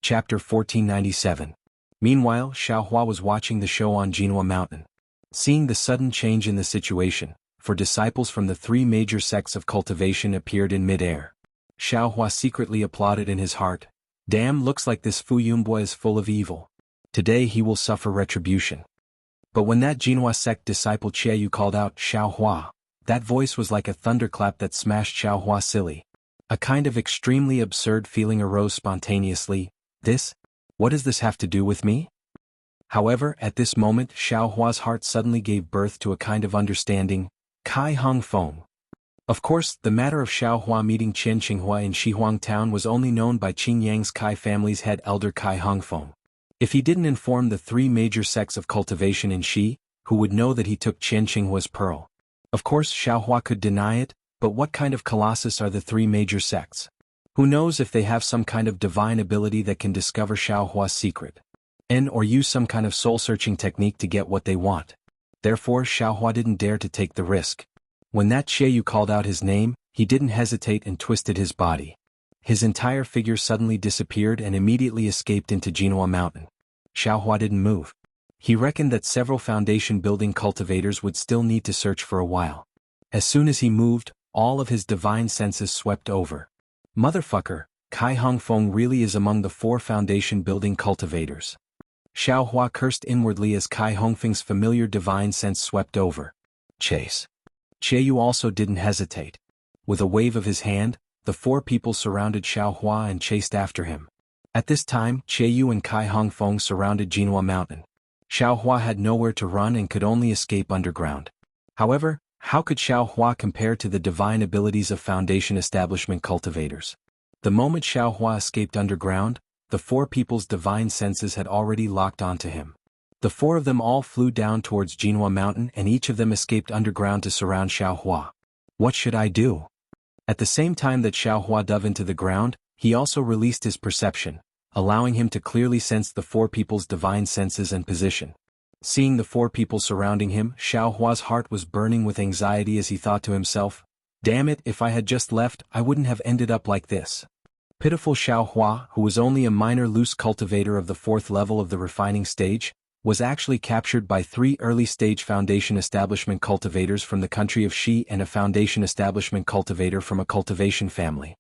Chapter 1497. Meanwhile, Xiaohua was watching the show on Jinhua Mountain. Seeing the sudden change in the situation, for disciples from the three major sects of cultivation appeared in mid-air. Xiaohua secretly applauded in his heart. Damn, looks like this Fu Yunbua is full of evil. Today he will suffer retribution. But when that Jinhua sect disciple Yu called out Xiaohua, that voice was like a thunderclap that smashed Xiaohua silly. A kind of extremely absurd feeling arose spontaneously. What does this have to do with me? However, at this moment Xiaohua's heart suddenly gave birth to a kind of understanding. Kai Hong Feng. Of course, the matter of Xiaohua meeting Qian Qinghua in Shihuang town was only known by Qing Yang's Kai family's head elder Kai Hongfeng. If he didn't inform the three major sects of cultivation in Shi, who would know that he took Qian Qinghua's pearl? Of course Xiaohua could deny it, but what kind of colossus are the three major sects? Who knows if they have some kind of divine ability that can discover Xiaohua's secret? Or use some kind of soul-searching technique to get what they want. Therefore Xiaohua didn't dare to take the risk. When that Yu called out his name, he didn't hesitate and twisted his body. His entire figure suddenly disappeared and immediately escaped into Jinhua Mountain. Xiaohua didn't move. He reckoned that several foundation-building cultivators would still need to search for a while. As soon as he moved, all of his divine senses swept over. Motherfucker, Kai Hongfeng really is among the four foundation-building cultivators. Xiaohua cursed inwardly as Kai Hongfeng's familiar divine sense swept over. Chase. Yu also didn't hesitate. With a wave of his hand, the four people surrounded Xiaohua and chased after him. At this time, Yu and Kai Hongfeng surrounded Jinhua Mountain. Xiaohua had nowhere to run and could only escape underground. However, how could Xiaohua compare to the divine abilities of foundation establishment cultivators? The moment Xiaohua escaped underground, the four people's divine senses had already locked onto him. The four of them all flew down towards Jinhua Mountain and each of them escaped underground to surround Xiaohua. What should I do? At the same time that Xiaohua dove into the ground, he also released his perception, allowing him to clearly sense the four people's divine senses and position. Seeing the four people surrounding him, Xiaohua's heart was burning with anxiety as he thought to himself, damn it, if I had just left, I wouldn't have ended up like this. Pitiful Xiaohua, who was only a minor loose cultivator of the fourth level of the refining stage, was actually captured by three early-stage foundation establishment cultivators from the country of Shi and a foundation establishment cultivator from a cultivation family.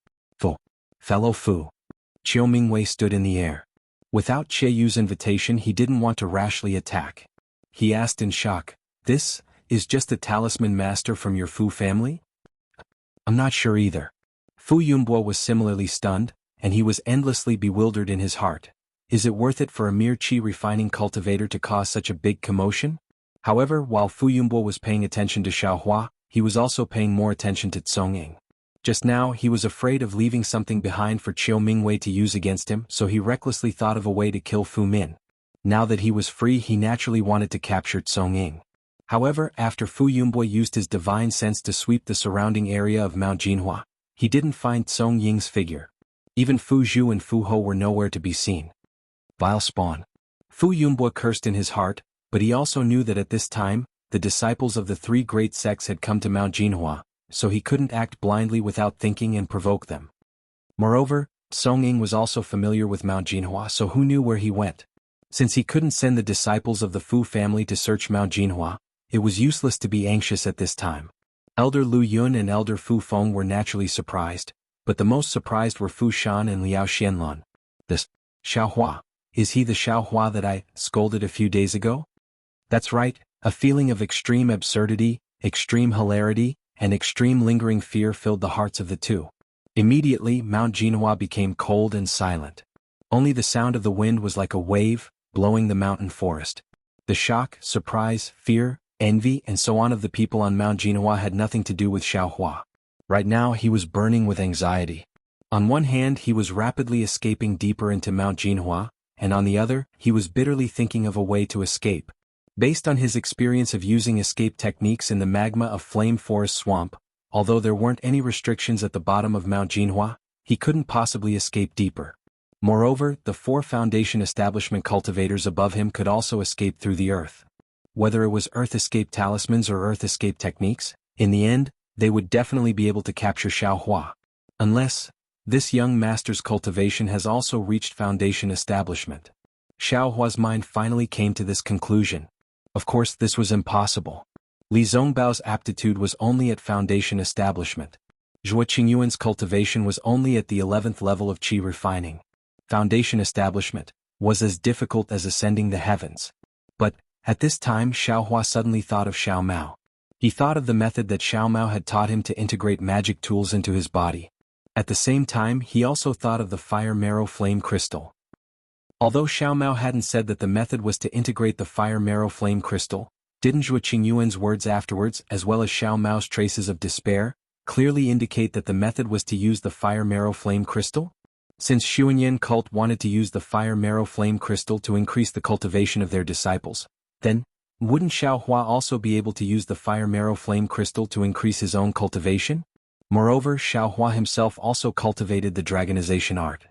Fellow Fu. Chiu Mingwei stood in the air. Without Yu's invitation he didn't want to rashly attack. He asked in shock, this is just a talisman master from your Fu family? I'm not sure either. Fu Yunbua was similarly stunned, and he was endlessly bewildered in his heart. Is it worth it for a mere qi refining cultivator to cause such a big commotion? However, while Fu Yunbua was paying attention to Xiaohua, he was also paying more attention to Tsongying. Just now he was afraid of leaving something behind for Chiu Mingwei to use against him, so he recklessly thought of a way to kill Fu Min. Now that he was free he naturally wanted to capture Tsongying. However, after Fu Yunbua used his divine sense to sweep the surrounding area of Mount Jinhua, he didn't find Tsongying's figure. Even Fu Zhu and Fu Ho were nowhere to be seen. Vile spawn. Fu Yunbua cursed in his heart, but he also knew that at this time, the disciples of the three great sects had come to Mount Jinhua, so he couldn't act blindly without thinking and provoke them. Moreover, Tsongying was also familiar with Mount Jinhua, so who knew where he went? Since he couldn't send the disciples of the Fu family to search Mount Jinhua, it was useless to be anxious at this time. Elder Lu Yun and Elder Fu Feng were naturally surprised, but the most surprised were Fu Shan and Liao Xianlun. This Xiaohua, is he the Xiaohua that I scolded a few days ago? That's right, a feeling of extreme absurdity, extreme hilarity, and extreme lingering fear filled the hearts of the two. Immediately Mount Jinhua became cold and silent. Only the sound of the wind was like a wave, blowing the mountain forest. The shock, surprise, fear, envy and so on of the people on Mount Jinhua had nothing to do with Xiaohua. Right now he was burning with anxiety. On one hand he was rapidly escaping deeper into Mount Jinhua, and on the other, he was bitterly thinking of a way to escape. Based on his experience of using escape techniques in the magma of Flame Forest Swamp, although there weren't any restrictions at the bottom of Mount Jinhua, he couldn't possibly escape deeper. Moreover, the four foundation establishment cultivators above him could also escape through the earth. Whether it was earth escape talismans or earth escape techniques, in the end, they would definitely be able to capture Xiaohua. Unless, This young master's cultivation has also reached foundation establishment. Xiaohua's mind finally came to this conclusion. Of course, this was impossible. Li Zhongbao's aptitude was only at foundation establishment. Zhuo Qingyuan's cultivation was only at the 11th level of qi refining. Foundation establishment was as difficult as ascending the heavens. But, at this time Xiaohua suddenly thought of Xiao Mao. He thought of the method that Xiao Mao had taught him to integrate magic tools into his body. At the same time he also thought of the fire marrow flame crystal. Although Xiao Mao hadn't said that the method was to integrate the fire marrow flame crystal, didn't Zhuo Qingyuan's words afterwards, as well as Xiao Mao's traces of despair, clearly indicate that the method was to use the fire marrow flame crystal? Since Xuanyan cult wanted to use the fire marrow flame crystal to increase the cultivation of their disciples, then, wouldn't Xiaohua also be able to use the fire marrow flame crystal to increase his own cultivation? Moreover, Xiaohua himself also cultivated the dragonization art.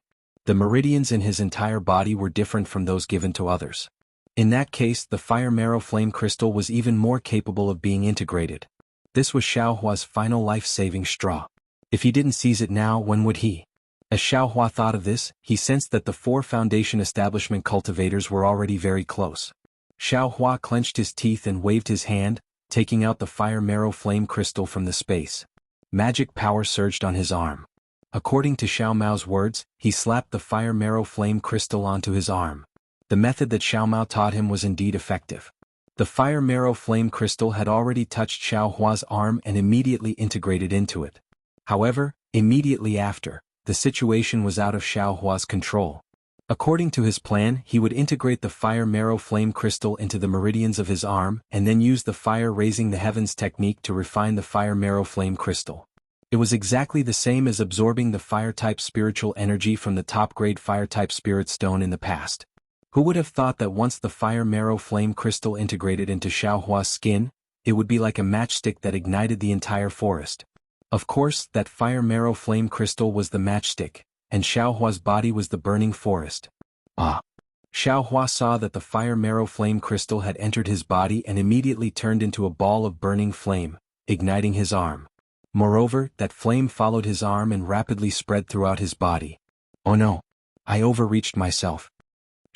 The meridians in his entire body were different from those given to others. In that case, the fire marrow flame crystal was even more capable of being integrated. This was Xiaohua's final life-saving straw. If he didn't seize it now, when would he? As Xiaohua thought of this, he sensed that the 4 foundation establishment cultivators were already very close. Xiaohua clenched his teeth and waved his hand, taking out the fire marrow flame crystal from the space. Magic power surged on his arm. According to Xiao Mao's words, he slapped the fire marrow flame crystal onto his arm. The method that Xiao Mao taught him was indeed effective. The fire marrow flame crystal had already touched Xiaohua's arm and immediately integrated into it. However, immediately after, the situation was out of Xiaohua's control. According to his plan, he would integrate the fire marrow flame crystal into the meridians of his arm and then use the fire raising the heavens technique to refine the fire marrow flame crystal. It was exactly the same as absorbing the fire-type spiritual energy from the top-grade fire-type spirit stone in the past. Who would have thought that once the fire marrow flame crystal integrated into Xiaohua's skin, it would be like a matchstick that ignited the entire forest? Of course, that fire marrow flame crystal was the matchstick, and Xiaohua's body was the burning forest. Ah! Xiaohua saw that the fire marrow flame crystal had entered his body and immediately turned into a ball of burning flame, igniting his arm. Moreover, that flame followed his arm and rapidly spread throughout his body. Oh no! I overreached myself.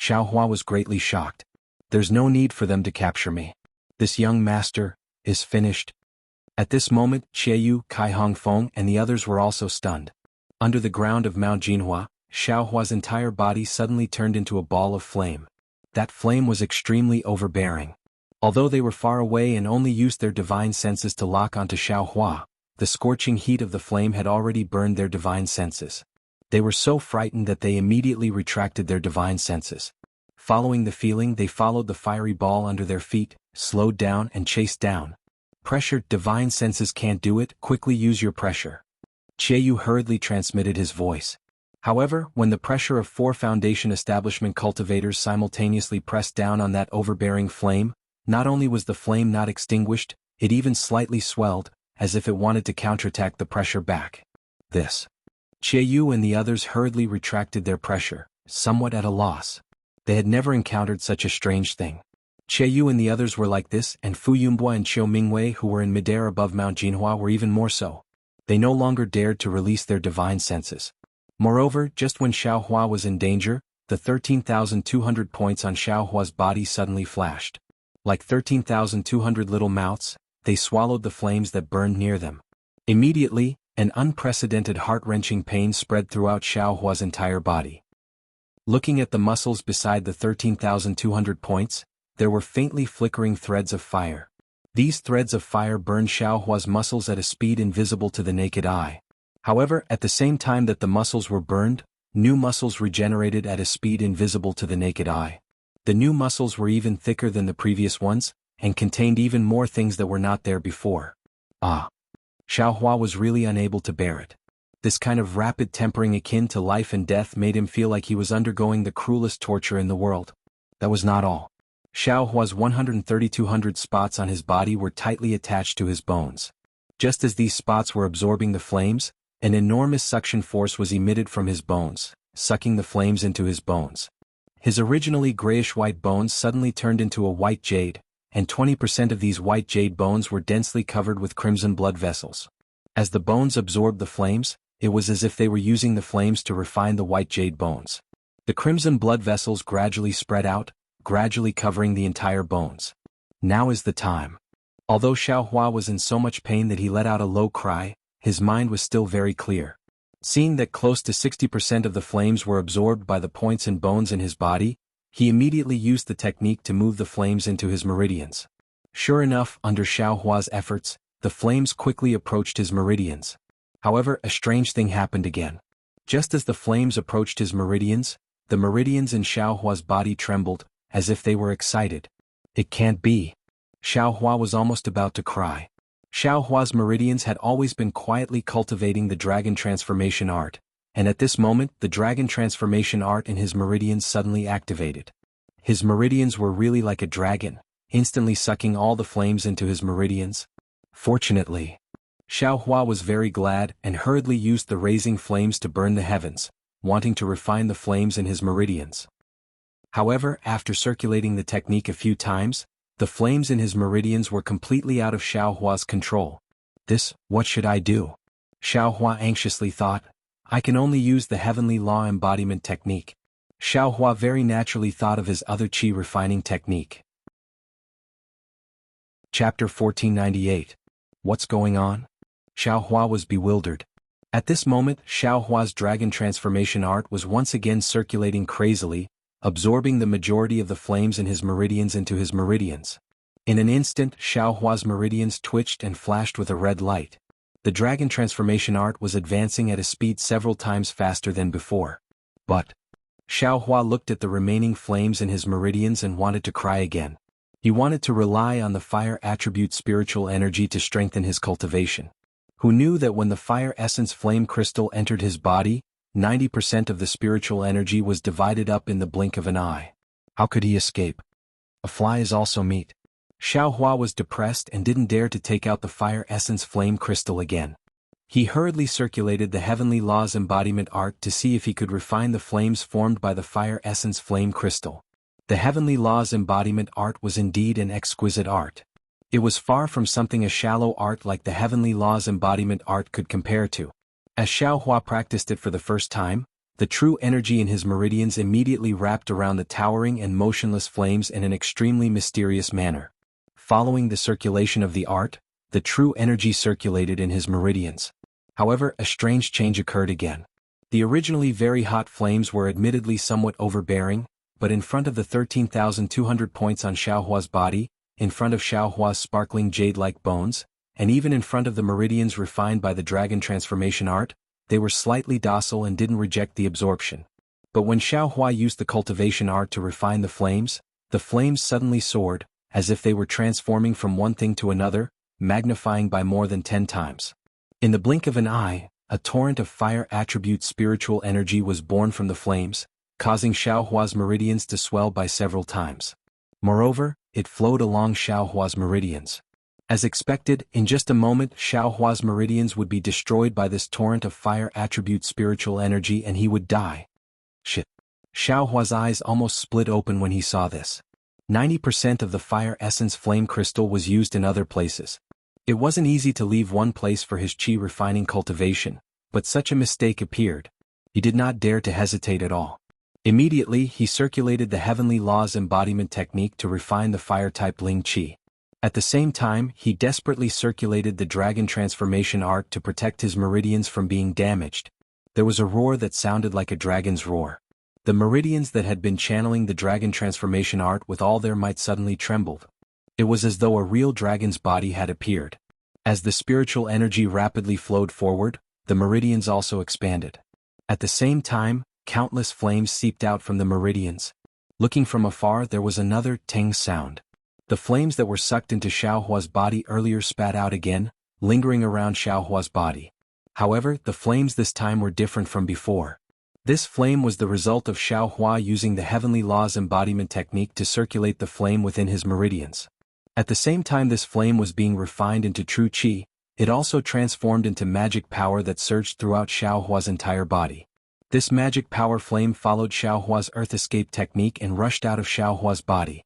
Xiaohua was greatly shocked. There's no need for them to capture me. This young master is finished. At this moment, Qiayu, Kai Hongfeng and the others were also stunned. Under the ground of Mount Jinhua, Xiaohua's entire body suddenly turned into a ball of flame. That flame was extremely overbearing. Although they were far away and only used their divine senses to lock onto Xiaohua, the scorching heat of the flame had already burned their divine senses. They were so frightened that they immediately retracted their divine senses. Following the feeling, they followed the fiery ball under their feet, slowed down and chased down. Pressure, divine senses can't do it, quickly use your pressure. Qiayu hurriedly transmitted his voice. However, when the pressure of 4 foundation establishment cultivators simultaneously pressed down on that overbearing flame, not only was the flame not extinguished, it even slightly swelled, as if it wanted to counterattack the pressure back. This. Qiayu and the others hurriedly retracted their pressure, somewhat at a loss. They had never encountered such a strange thing. Qiayu and the others were like this, and Fu Yunbua and Qiu Mingwei, who were in midair above Mount Jinhua, were even more so. They no longer dared to release their divine senses. Moreover, just when Xiaohua was in danger, the 13,200 points on Xiaohua's body suddenly flashed. Like 13,200 little mouths, they swallowed the flames that burned near them. Immediately, an unprecedented heart-wrenching pain spread throughout Xiaohua's entire body. Looking at the muscles beside the 13,200 points, there were faintly flickering threads of fire. These threads of fire burned Xiaohua's muscles at a speed invisible to the naked eye. However, at the same time that the muscles were burned, new muscles regenerated at a speed invisible to the naked eye. The new muscles were even thicker than the previous ones, and contained even more things that were not there before. Ah! Xiaohua was really unable to bear it. This kind of rapid tempering akin to life and death made him feel like he was undergoing the cruelest torture in the world. That was not all. Xiaohua's 1,200 spots on his body were tightly attached to his bones. Just as these spots were absorbing the flames, an enormous suction force was emitted from his bones, sucking the flames into his bones. His originally grayish-white bones suddenly turned into a white jade, and 20% of these white jade bones were densely covered with crimson blood vessels. As the bones absorbed the flames, it was as if they were using the flames to refine the white jade bones. The crimson blood vessels gradually spread out, gradually covering the entire bones. Now is the time. Although Xiaohua was in so much pain that he let out a low cry, his mind was still very clear. Seeing that close to 60% of the flames were absorbed by the points and bones in his body, he immediately used the technique to move the flames into his meridians. Sure enough, under Xiaohua's efforts, the flames quickly approached his meridians. However, a strange thing happened again. Just as the flames approached his meridians, the meridians in Xiaohua's body trembled, as if they were excited. It can't be. Xiaohua was almost about to cry. Xiaohua's meridians had always been quietly cultivating the dragon transformation art, and at this moment the dragon transformation art in his meridians suddenly activated. His meridians were really like a dragon, instantly sucking all the flames into his meridians. Fortunately, Xiaohua was very glad and hurriedly used the raising flames to burn the heavens, wanting to refine the flames in his meridians. However, after circulating the technique a few times, the flames in his meridians were completely out of Xiaohua's control. What should I do? Xiaohua anxiously thought. I can only use the heavenly law embodiment technique. Xiaohua very naturally thought of his other qi refining technique. Chapter 1498. What's going on? Xiaohua was bewildered. At this moment, Xiaohua's dragon transformation art was once again circulating crazily, absorbing the majority of the flames in his meridians into his meridians. In an instant, Xiaohua's meridians twitched and flashed with a red light. The dragon transformation art was advancing at a speed several times faster than before. But Xiaohua looked at the remaining flames in his meridians and wanted to cry again. He wanted to rely on the fire attribute spiritual energy to strengthen his cultivation. Who knew that when the fire essence flame crystal entered his body, 90% of the spiritual energy was divided up in the blink of an eye? How could he escape? A fly is also meat. Xiaohua was depressed and didn't dare to take out the fire essence flame crystal again. He hurriedly circulated the heavenly laws embodiment art to see if he could refine the flames formed by the fire essence flame crystal. The heavenly laws embodiment art was indeed an exquisite art. It was far from something a shallow art like the heavenly laws embodiment art could compare to. As Xiaohua practiced it for the first time, the true energy in his meridians immediately wrapped around the towering and motionless flames in an extremely mysterious manner. Following the circulation of the art, the true energy circulated in his meridians. However, a strange change occurred again. The originally very hot flames were admittedly somewhat overbearing, but in front of the 13,200 points on Xiaohua's body, in front of Xiaohua's sparkling jade-like bones, and even in front of the meridians refined by the dragon transformation art, they were slightly docile and didn't reject the absorption. But when Xiaohua used the cultivation art to refine the flames suddenly soared, as if they were transforming from one thing to another, magnifying by more than 10 times. In the blink of an eye, a torrent of fire attribute spiritual energy was born from the flames, causing Xiaohua's meridians to swell by several times. Moreover, it flowed along Xiaohua's meridians. As expected, in just a moment Xiaohua's meridians would be destroyed by this torrent of fire attribute spiritual energy and he would die. Shit. Xiaohua's eyes almost split open when he saw this. 90% of the fire essence flame crystal was used in other places. It wasn't easy to leave one place for his qi refining cultivation, but such a mistake appeared. He did not dare to hesitate at all. Immediately he circulated the heavenly laws embodiment technique to refine the fire-type Ling Qi. At the same time, he desperately circulated the dragon transformation art to protect his meridians from being damaged. There was a roar that sounded like a dragon's roar. The meridians that had been channeling the dragon transformation art with all their might suddenly trembled. It was as though a real dragon's body had appeared. As the spiritual energy rapidly flowed forward, the meridians also expanded. At the same time, countless flames seeped out from the meridians. Looking from afar, there was another ting sound. The flames that were sucked into Xiaohua's body earlier spat out again, lingering around Xiaohua's body. However, the flames this time were different from before. This flame was the result of Xiaohua using the heavenly laws embodiment technique to circulate the flame within his meridians. At the same time this flame was being refined into true qi, it also transformed into magic power that surged throughout Xiaohua's entire body. This magic power flame followed Xiaohua's earth escape technique and rushed out of Xiaohua's body.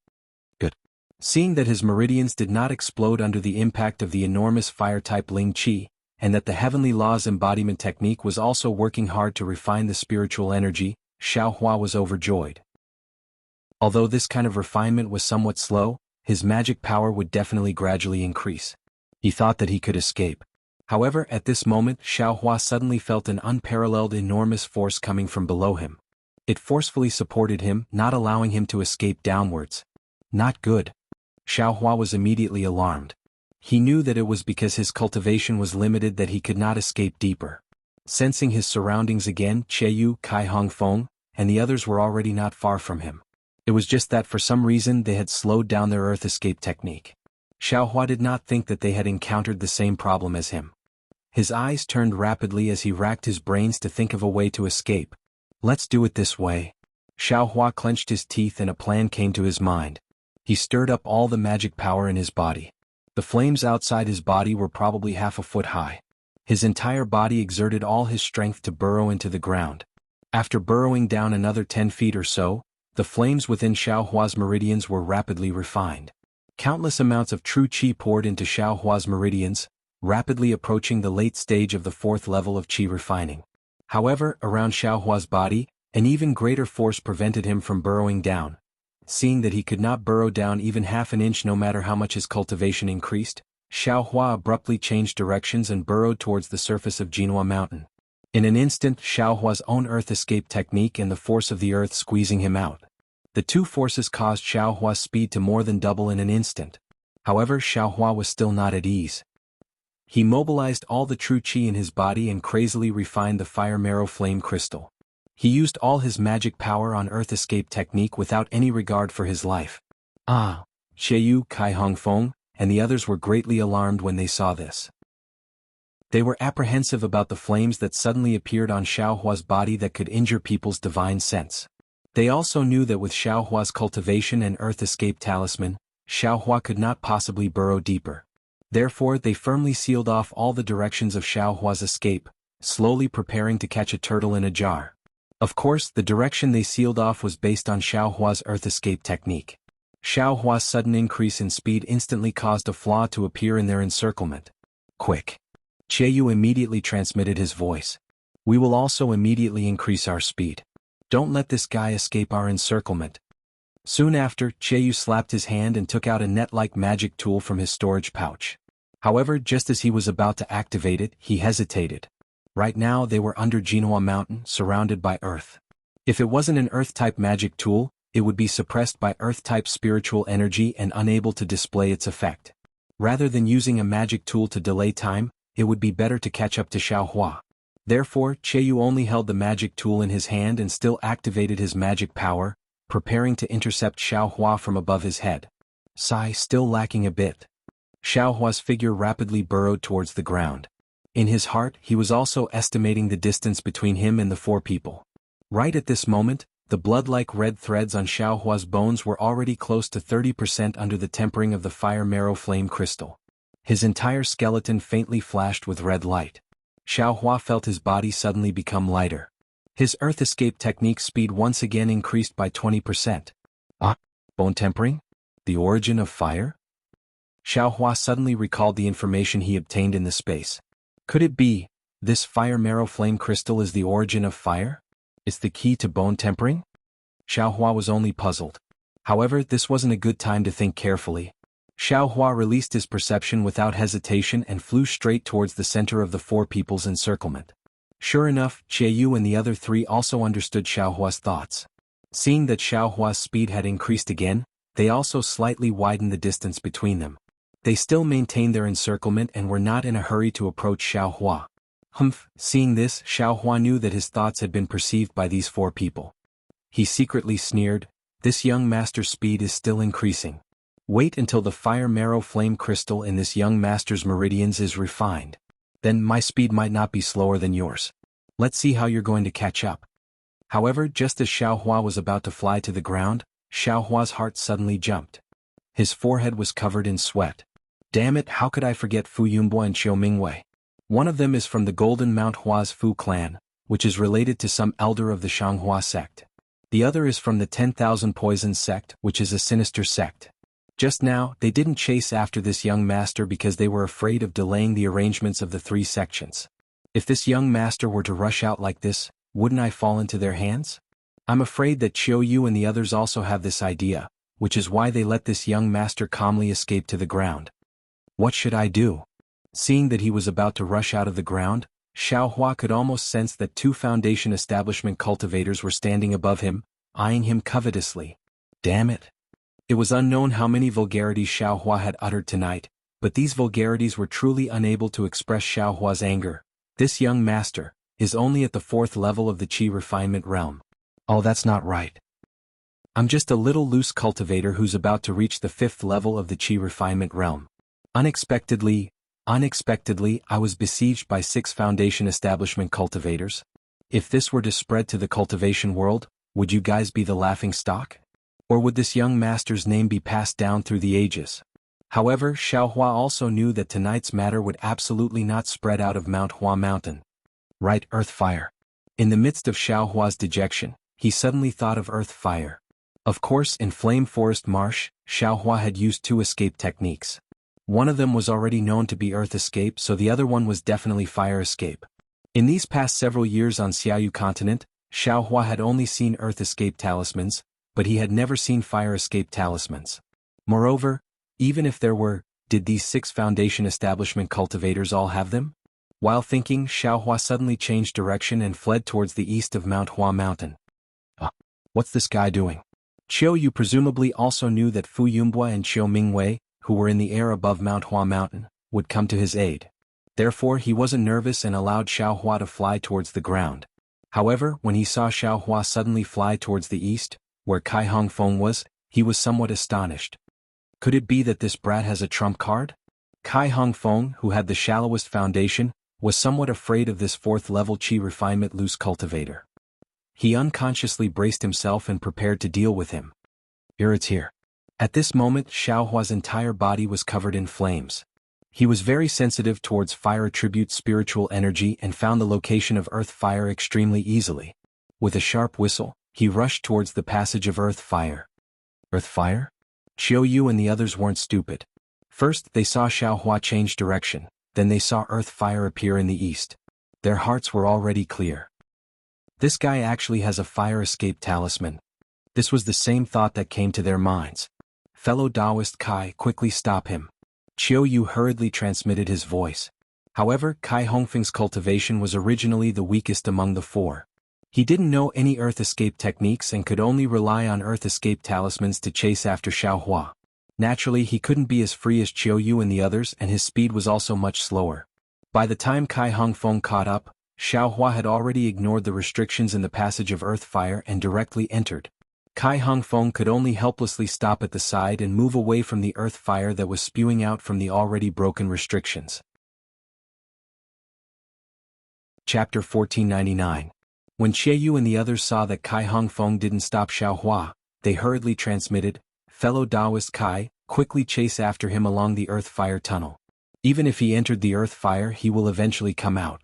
Good. Seeing that his meridians did not explode under the impact of the enormous fire-type Ling Qi, and that the heavenly laws embodiment technique was also working hard to refine the spiritual energy, Xiaohua was overjoyed. Although this kind of refinement was somewhat slow, his magic power would definitely gradually increase. He thought that he could escape. However, at this moment Xiaohua suddenly felt an unparalleled enormous force coming from below him. It forcefully supported him, not allowing him to escape downwards. Not good. Xiaohua was immediately alarmed. He knew that it was because his cultivation was limited that he could not escape deeper. Sensing his surroundings again, Cheyu, Kai Hongfeng, and the others were already not far from him. It was just that for some reason they had slowed down their earth escape technique. Xiaohua did not think that they had encountered the same problem as him. His eyes turned rapidly as he racked his brains to think of a way to escape. Let's do it this way. Xiaohua clenched his teeth and a plan came to his mind. He stirred up all the magic power in his body. The flames outside his body were probably half a foot high. His entire body exerted all his strength to burrow into the ground. After burrowing down another 10 feet or so, the flames within Xiaohua's meridians were rapidly refined. Countless amounts of true qi poured into Xiaohua's meridians, rapidly approaching the late stage of the 4th level of qi refining. However, around Xiaohua's body, an even greater force prevented him from burrowing down. Seeing that he could not burrow down even half an inch no matter how much his cultivation increased, Xiaohua abruptly changed directions and burrowed towards the surface of Jinhua Mountain. In an instant, Xiaohua's own earth escape technique and the force of the earth squeezing him out. The two forces caused Xiaohua's speed to more than double in an instant. However, Xiaohua was still not at ease. He mobilized all the true qi in his body and crazily refined the fire marrow flame crystal. He used all his magic power on earth escape technique without any regard for his life. Cheyu, Kai Hongfeng, and the others were greatly alarmed when they saw this. They were apprehensive about the flames that suddenly appeared on Xiaohua's body that could injure people's divine sense. They also knew that with Xiaohua's cultivation and earth escape talisman, Xiaohua could not possibly burrow deeper. Therefore they firmly sealed off all the directions of Xiaohua's escape, slowly preparing to catch a turtle in a jar. Of course, the direction they sealed off was based on Xiaohua's earth escape technique. Xiaohua's sudden increase in speed instantly caused a flaw to appear in their encirclement. Quick! Cheyu immediately transmitted his voice. We will also immediately increase our speed. Don't let this guy escape our encirclement. Soon after, Cheyu slapped his hand and took out a net-like magic tool from his storage pouch. However, just as he was about to activate it, he hesitated. Right now they were under Jinhua Mountain, surrounded by earth. If it wasn't an earth-type magic tool, it would be suppressed by earth-type spiritual energy and unable to display its effect. Rather than using a magic tool to delay time, it would be better to catch up to Xiaohua. Therefore, Cheyu only held the magic tool in his hand and still activated his magic power, preparing to intercept Xiaohua from above his head. Sigh, still lacking a bit. Xiaohua's figure rapidly burrowed towards the ground. In his heart, he was also estimating the distance between him and the 4 people. Right at this moment, the blood-like red threads on Xiaohua's bones were already close to 30% under the tempering of the fire marrow flame crystal. His entire skeleton faintly flashed with red light. Xiaohua felt his body suddenly become lighter. His earth escape technique speed once again increased by 20%. Bone tempering? The origin of fire? Xiaohua suddenly recalled the information he obtained in the space. Could it be, this fire marrow flame crystal is the origin of fire? It's the key to bone tempering? Xiaohua was only puzzled. However, this wasn't a good time to think carefully. Xiaohua released his perception without hesitation and flew straight towards the center of the 4 people's encirclement. Sure enough, Cheyu and the other 3 also understood Xiaohua's thoughts. Seeing that Xiaohua's speed had increased again, they also slightly widened the distance between them. They still maintained their encirclement and were not in a hurry to approach Xiaohua. Seeing this, Xiaohua knew that his thoughts had been perceived by these 4 people. He secretly sneered, this young master's speed is still increasing. Wait until the fire marrow flame crystal in this young master's meridians is refined. Then my speed might not be slower than yours. Let's see how you're going to catch up. However, just as Xiaohua was about to fly to the ground, Xiaohua's heart suddenly jumped. His forehead was covered in sweat. Damn it, how could I forget Fu Yunbo and Xiao Mingwei? One of them is from the Golden Mount Hua's Fu clan, which is related to some elder of the Shanghua sect. The other is from the 10,000 Poisons sect, which is a sinister sect. Just now, they didn't chase after this young master because they were afraid of delaying the arrangements of the 3 sections. If this young master were to rush out like this, wouldn't I fall into their hands? I'm afraid that Chiu Yu and the others also have this idea, which is why they let this young master calmly escape to the ground. What should I do? Seeing that he was about to rush out of the ground, Xiaohua could almost sense that 2 Foundation establishment cultivators were standing above him, eyeing him covetously. Damn it. It was unknown how many vulgarities Xiaohua had uttered tonight, but these vulgarities were truly unable to express Xiaohua's anger. This young master is only at the 4th level of the Qi refinement realm. Oh, that's not right. I'm just a little loose cultivator who's about to reach the 5th level of the Qi refinement realm. Unexpectedly, I was besieged by 6 Foundation establishment cultivators. If this were to spread to the cultivation world, would you guys be the laughing stock? Or would this young master's name be passed down through the ages? However, Xiaohua also knew that tonight's matter would absolutely not spread out of Mount Hua Mountain. Right, Earth Fire. In the midst of Xiaohua's dejection, he suddenly thought of Earth Fire. Of course, in Flame Forest Marsh, Xiaohua had used 2 escape techniques. One of them was already known to be Earth Escape, so the other one was definitely Fire Escape. In these past several years on Xiaoyu continent, Xiaohua had only seen Earth Escape talismans, but he had never seen Fire Escape talismans. Moreover, even if there were, did these 6 Foundation establishment cultivators all have them? While thinking, Xiaohua suddenly changed direction and fled towards the east of Mount Hua Mountain. What's this guy doing? Chiu Yu presumably also knew that Fu Yumbua and Chiu Mingwei, who were in the air above Mount Hua Mountain, would come to his aid. Therefore he wasn't nervous and allowed Xiaohua to fly towards the ground. However, when he saw Xiaohua suddenly fly towards the east, where Kai Hongfeng was, he was somewhat astonished. Could it be that this brat has a trump card? Kai Hongfeng, who had the shallowest foundation, was somewhat afraid of this 4th level Qi refinement loose cultivator. He unconsciously braced himself and prepared to deal with him. It's here. At this moment, Xiaohua's entire body was covered in flames. He was very sensitive towards fire attribute spiritual energy and found the location of Earth Fire extremely easily. With a sharp whistle, he rushed towards the passage of Earth Fire. Earth Fire? Chiu Yu and the others weren't stupid. First, they saw Xiaohua change direction, then they saw Earth Fire appear in the east. Their hearts were already clear. This guy actually has a fire escape talisman. This was the same thought that came to their minds. Fellow Taoist Kai, quickly stop him. Chiu Yu hurriedly transmitted his voice. However, Kai Hongfeng's cultivation was originally the weakest among the 4. He didn't know any Earth Escape techniques and could only rely on Earth Escape talismans to chase after Xiaohua. Naturally, he couldn't be as free as Chiu Yu and the others, and his speed was also much slower. By the time Kai Hongfeng caught up, Xiaohua had already ignored the restrictions in the passage of Earth Fire and directly entered. Kai Hongfeng could only helplessly stop at the side and move away from the Earth Fire that was spewing out from the already broken restrictions. Chapter 1499. When Yu and the others saw that Kai Hongfeng didn't stop Xiaohua, they hurriedly transmitted, "Fellow Taoist Kai, quickly chase after him along the Earth Fire tunnel. Even if he entered the Earth Fire, he will eventually come out.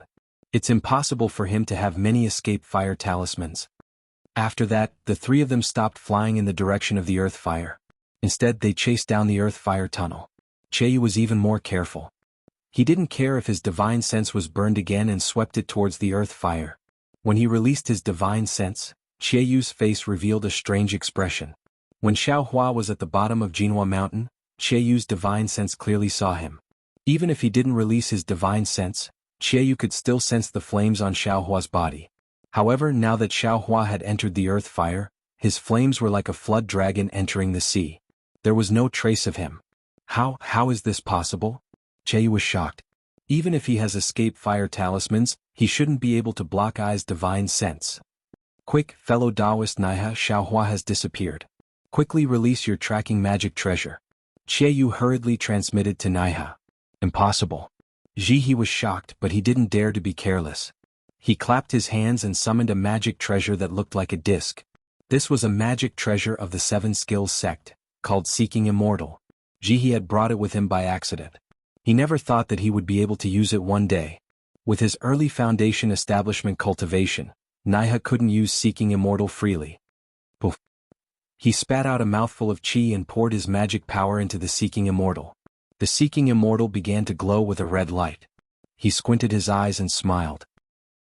It's impossible for him to have many escape fire talismans." After that, the 3 of them stopped flying in the direction of the Earth Fire. Instead, they chased down the Earth Fire tunnel. Yu was even more careful. He didn't care if his divine sense was burned again and swept it towards the Earth Fire. When he released his divine sense, Yu's face revealed a strange expression. When Xiaohua was at the bottom of Jinhua Mountain, Yu's divine sense clearly saw him. Even if he didn't release his divine sense, Yu could still sense the flames on Xiaohua's body. However, now that Xiaohua had entered the Earth Fire, his flames were like a flood dragon entering the sea. There was no trace of him. How is this possible? Yu was shocked. Even if he has escape fire talismans, he shouldn't be able to block Ai's divine sense. Quick, fellow Taoist Naiha, Xiaohua has disappeared. Quickly release your tracking magic treasure. Yu hurriedly transmitted to Naiha. Impossible. He was shocked, but he didn't dare to be careless. He clapped his hands and summoned a magic treasure that looked like a disc. This was a magic treasure of the 7 Skills sect, called Seeking Immortal. He had brought it with him by accident. He never thought that he would be able to use it one day. With his early foundation establishment cultivation, Naiha couldn't use Seeking Immortal freely. Poof. He spat out a mouthful of qi and poured his magic power into the Seeking Immortal. The Seeking Immortal began to glow with a red light. He squinted his eyes and smiled.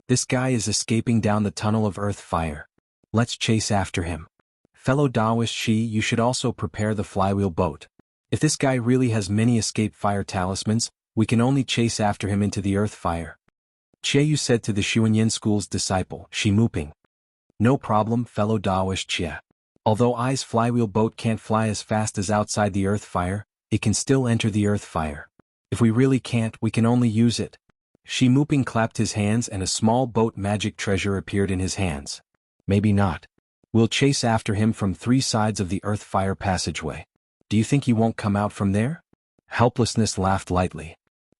This guy is escaping down the tunnel of earth fire. Let's chase after him. Fellow Taoist Shi, you should also prepare the flywheel boat. If this guy really has many escape fire talismans, we can only chase after him into the earth fire. Yu said to the Xuanyan school's disciple, Shi Muping. No problem, fellow Taoist Xie. Although I's flywheel boat can't fly as fast as outside the earth fire, it can still enter the earth fire. If we really can't, we can only use it. Shi Muping clapped his hands and a small boat magic treasure appeared in his hands. Maybe not. We'll chase after him from 3 sides of the earth fire passageway. Do you think he won't come out from there? Helplessness laughed lightly.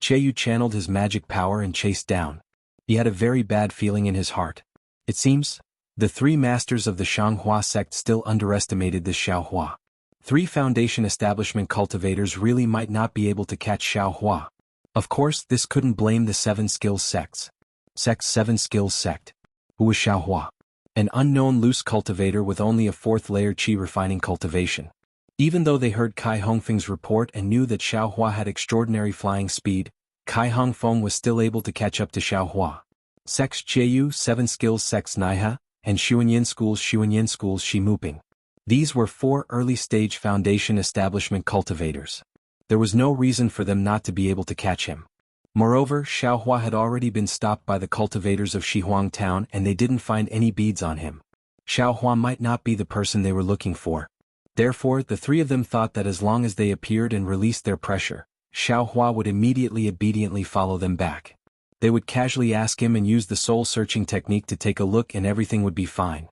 Yu channeled his magic power and chased down. He had a very bad feeling in his heart. It seems, the 3 masters of the Shanghua sect still underestimated this Xiaohua. 3 foundation establishment cultivators really might not be able to catch Xiaohua. Of course, this couldn't blame the 7 skills sects. 7 skills sect. Who was Xiaohua? An unknown loose cultivator with only a 4th layer qi refining cultivation. Even though they heard Kai Hongfeng's report and knew that Xiaohua had extraordinary flying speed, Kai Hongfeng was still able to catch up to Xiaohua. Sects Jieyu 7 skills sects Naiha, and Xuanyan schools Shi Muping. These were 4 early-stage foundation establishment cultivators. There was no reason for them not to be able to catch him. Moreover, Xiaohua had already been stopped by the cultivators of Shihuang town and they didn't find any beads on him. Xiaohua might not be the person they were looking for. Therefore, the 3 of them thought that as long as they appeared and released their pressure, Xiaohua would immediately obediently follow them back. They would casually ask him and use the soul-searching technique to take a look and everything would be fine.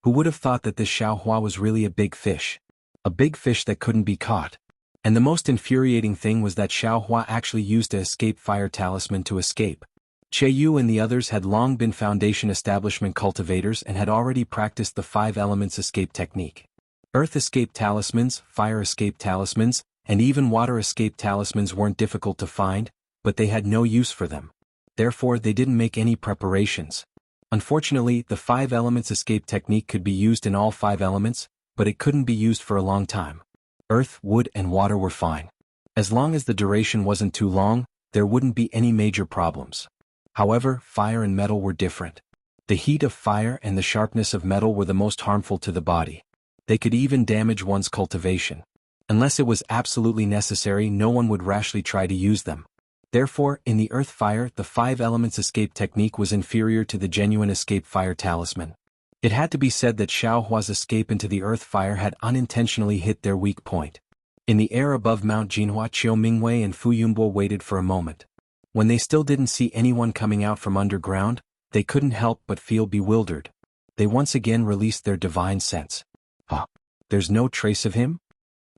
Who would have thought that this Xiaohua was really a big fish? A big fish that couldn't be caught. And the most infuriating thing was that Xiaohua actually used a escape fire talisman to escape. Yu and the others had long been foundation establishment cultivators and had already practiced the 5 elements escape technique. Earth escape talismans, fire escape talismans, and even water escape talismans weren't difficult to find, but they had no use for them. Therefore, they didn't make any preparations. Unfortunately, the 5 elements escape technique could be used in all 5 elements, but it couldn't be used for a long time. Earth, wood, and water were fine. As long as the duration wasn't too long, there wouldn't be any major problems. However, fire and metal were different. The heat of fire and the sharpness of metal were the most harmful to the body. They could even damage one's cultivation. Unless it was absolutely necessary, no one would rashly try to use them. Therefore, in the earth fire, the 5 elements escape technique was inferior to the genuine escape fire talisman. It had to be said that Xiaohua's escape into the earth fire had unintentionally hit their weak point. In the air above Mount Jinhua, Qiu Mingwei and Fu Yunbo waited for a moment. When they still didn't see anyone coming out from underground, they couldn't help but feel bewildered. They once again released their divine sense. There's no trace of him?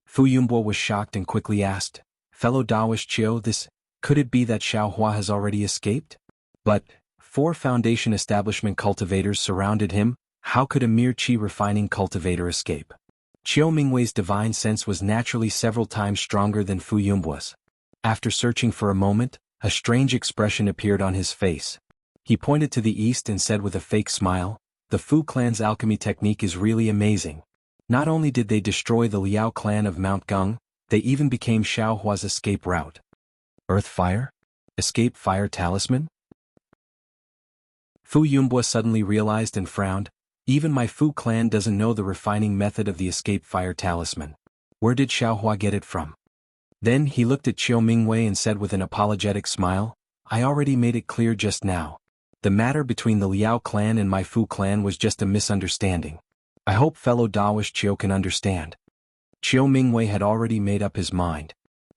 Fu Yunbo was shocked and quickly asked, Fellow Taoist Qiu, could it be that Xiaohua has already escaped? But 4 foundation establishment cultivators surrounded him. How could a mere qi refining cultivator escape? Qiu Mingwei's divine sense was naturally several times stronger than Fu Yunbo's. After searching for a moment, a strange expression appeared on his face. He pointed to the east and said with a fake smile, the Fu clan's alchemy technique is really amazing. Not only did they destroy the Liao clan of Mount Gung, they even became Xiaohua's escape route. Earth fire? Escape fire talisman? Fu Yunbo suddenly realized and frowned. Even my Fu clan doesn't know the refining method of the escape fire talisman. Where did Xiaohua get it from? Then he looked at Qiu Mingwei and said with an apologetic smile, I already made it clear just now. The matter between the Liao clan and my Fu clan was just a misunderstanding. I hope fellow Taoist Qiu can understand. Qiu Mingwei had already made up his mind.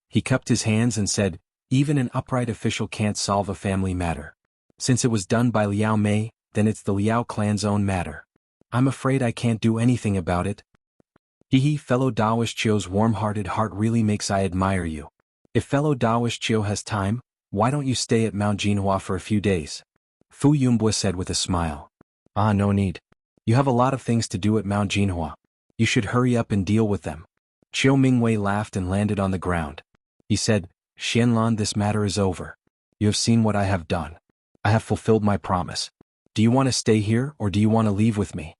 He cupped his hands and said, even an upright official can't solve a family matter. Since it was done by Liao Mei, then it's the Liao clan's own matter. I'm afraid I can't do anything about it. Fellow Taoist Qiu's warm-hearted heart really makes I admire you. If fellow Taoist Qiu has time, why don't you stay at Mount Jinhua for a few days? Fu Yunbo said with a smile. No need. You have a lot of things to do at Mount Jinhua. You should hurry up and deal with them. Qiu Mingwei laughed and landed on the ground. He said, Xianlan, this matter is over. You have seen what I have done. I have fulfilled my promise. Do you want to stay here or do you want to leave with me?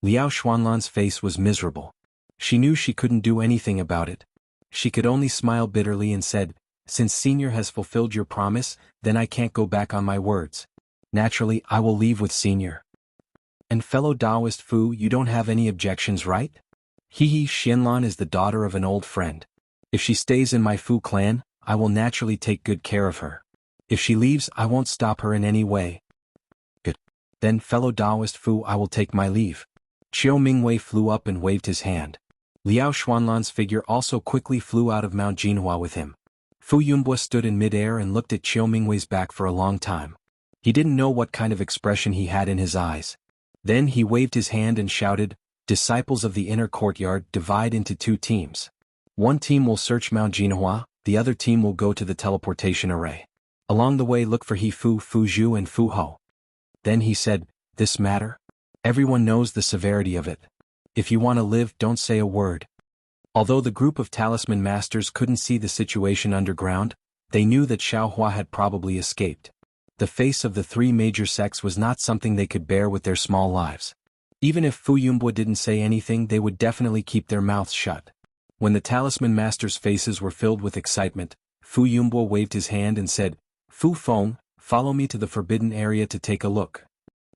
Liao Xuanlan's face was miserable. She knew she couldn't do anything about it. She could only smile bitterly and said, "Since Senior has fulfilled your promise, then I can't go back on my words. Naturally, I will leave with Senior." "And fellow Taoist Fu, you don't have any objections, right?" "He Xianlan is the daughter of an old friend. If she stays in my Fu clan, I will naturally take good care of her. If she leaves, I won't stop her in any way." "Good. Then fellow Taoist Fu, I will take my leave." Chiu Mingwei flew up and waved his hand. Liao Xuanlan's figure also quickly flew out of Mount Jinhua with him. Fu Yunbua stood in midair and looked at Chiu Mingwei's back for a long time. He didn't know what kind of expression he had in his eyes. Then he waved his hand and shouted, "Disciples of the inner courtyard, divide into 2 teams. One team will search Mount Jinhua, the other team will go to the teleportation array. Along the way look for He Fu, Fu Zhu and Fu Ho." Then he said, "This matter? Everyone knows the severity of it. If you want to live, don't say a word." Although the group of talisman masters couldn't see the situation underground, they knew that Xiaohua had probably escaped. The face of the 3 major sects was not something they could bear with their small lives. Even if Fu Yunbua didn't say anything, they would definitely keep their mouths shut. When the talisman masters' faces were filled with excitement, Fu Yunbua waved his hand and said, "Fu Feng, follow me to the forbidden area to take a look."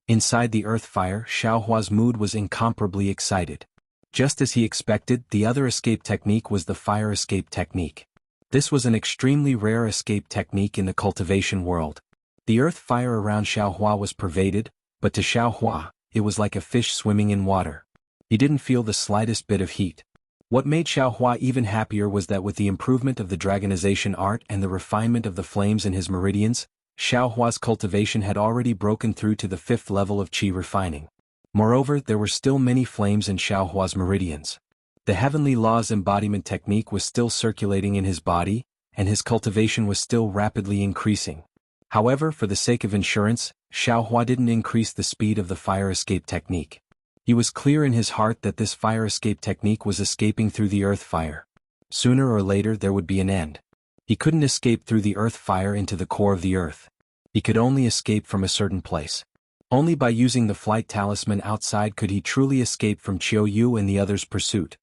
Inside the earth fire, Xiaohua's mood was incomparably excited. Just as he expected, the other escape technique was the fire escape technique. This was an extremely rare escape technique in the cultivation world. The earth fire around Xiaohua was pervaded, but to Xiaohua, it was like a fish swimming in water. He didn't feel the slightest bit of heat. What made Xiaohua even happier was that with the improvement of the dragonization art and the refinement of the flames in his meridians, Xiaohua's cultivation had already broken through to the 5th level of qi refining. Moreover, there were still many flames in Xiaohua's meridians. The heavenly laws embodiment technique was still circulating in his body, and his cultivation was still rapidly increasing. However, for the sake of insurance, Xiaohua didn't increase the speed of the fire escape technique. He was clear in his heart that this fire escape technique was escaping through the earth fire. Sooner or later there would be an end. He couldn't escape through the earth fire into the core of the earth. He could only escape from a certain place. Only by using the flight talisman outside could he truly escape from Qiu Yu and the others' pursuit.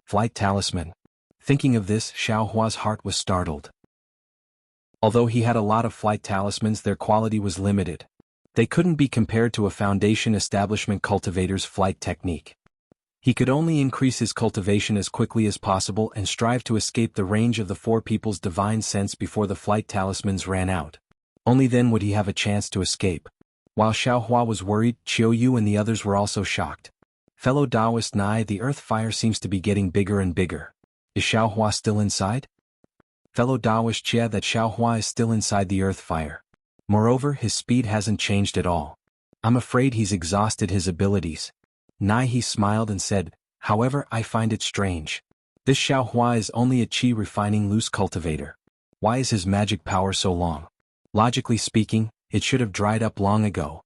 Flight talisman. Thinking of this, Xiaohua's heart was startled. Although he had a lot of flight talismans, their quality was limited. They couldn't be compared to a foundation establishment cultivator's flight technique. He could only increase his cultivation as quickly as possible and strive to escape the range of the 4 people's divine sense before the flight talismans ran out. Only then would he have a chance to escape. While Xiaohua was worried, Qiu Yu and the others were also shocked. "Fellow Taoist Nai, the earth fire seems to be getting bigger and bigger. Is Xiaohua still inside?" "Fellow Taoist Jia, that Xiaohua is still inside the earth fire. Moreover, his speed hasn't changed at all. I'm afraid he's exhausted his abilities." Nai he smiled and said, "However, I find it strange. This Xiaohua is only a qi refining loose cultivator. Why is his magic power so long? Logically speaking, it should have dried up long ago.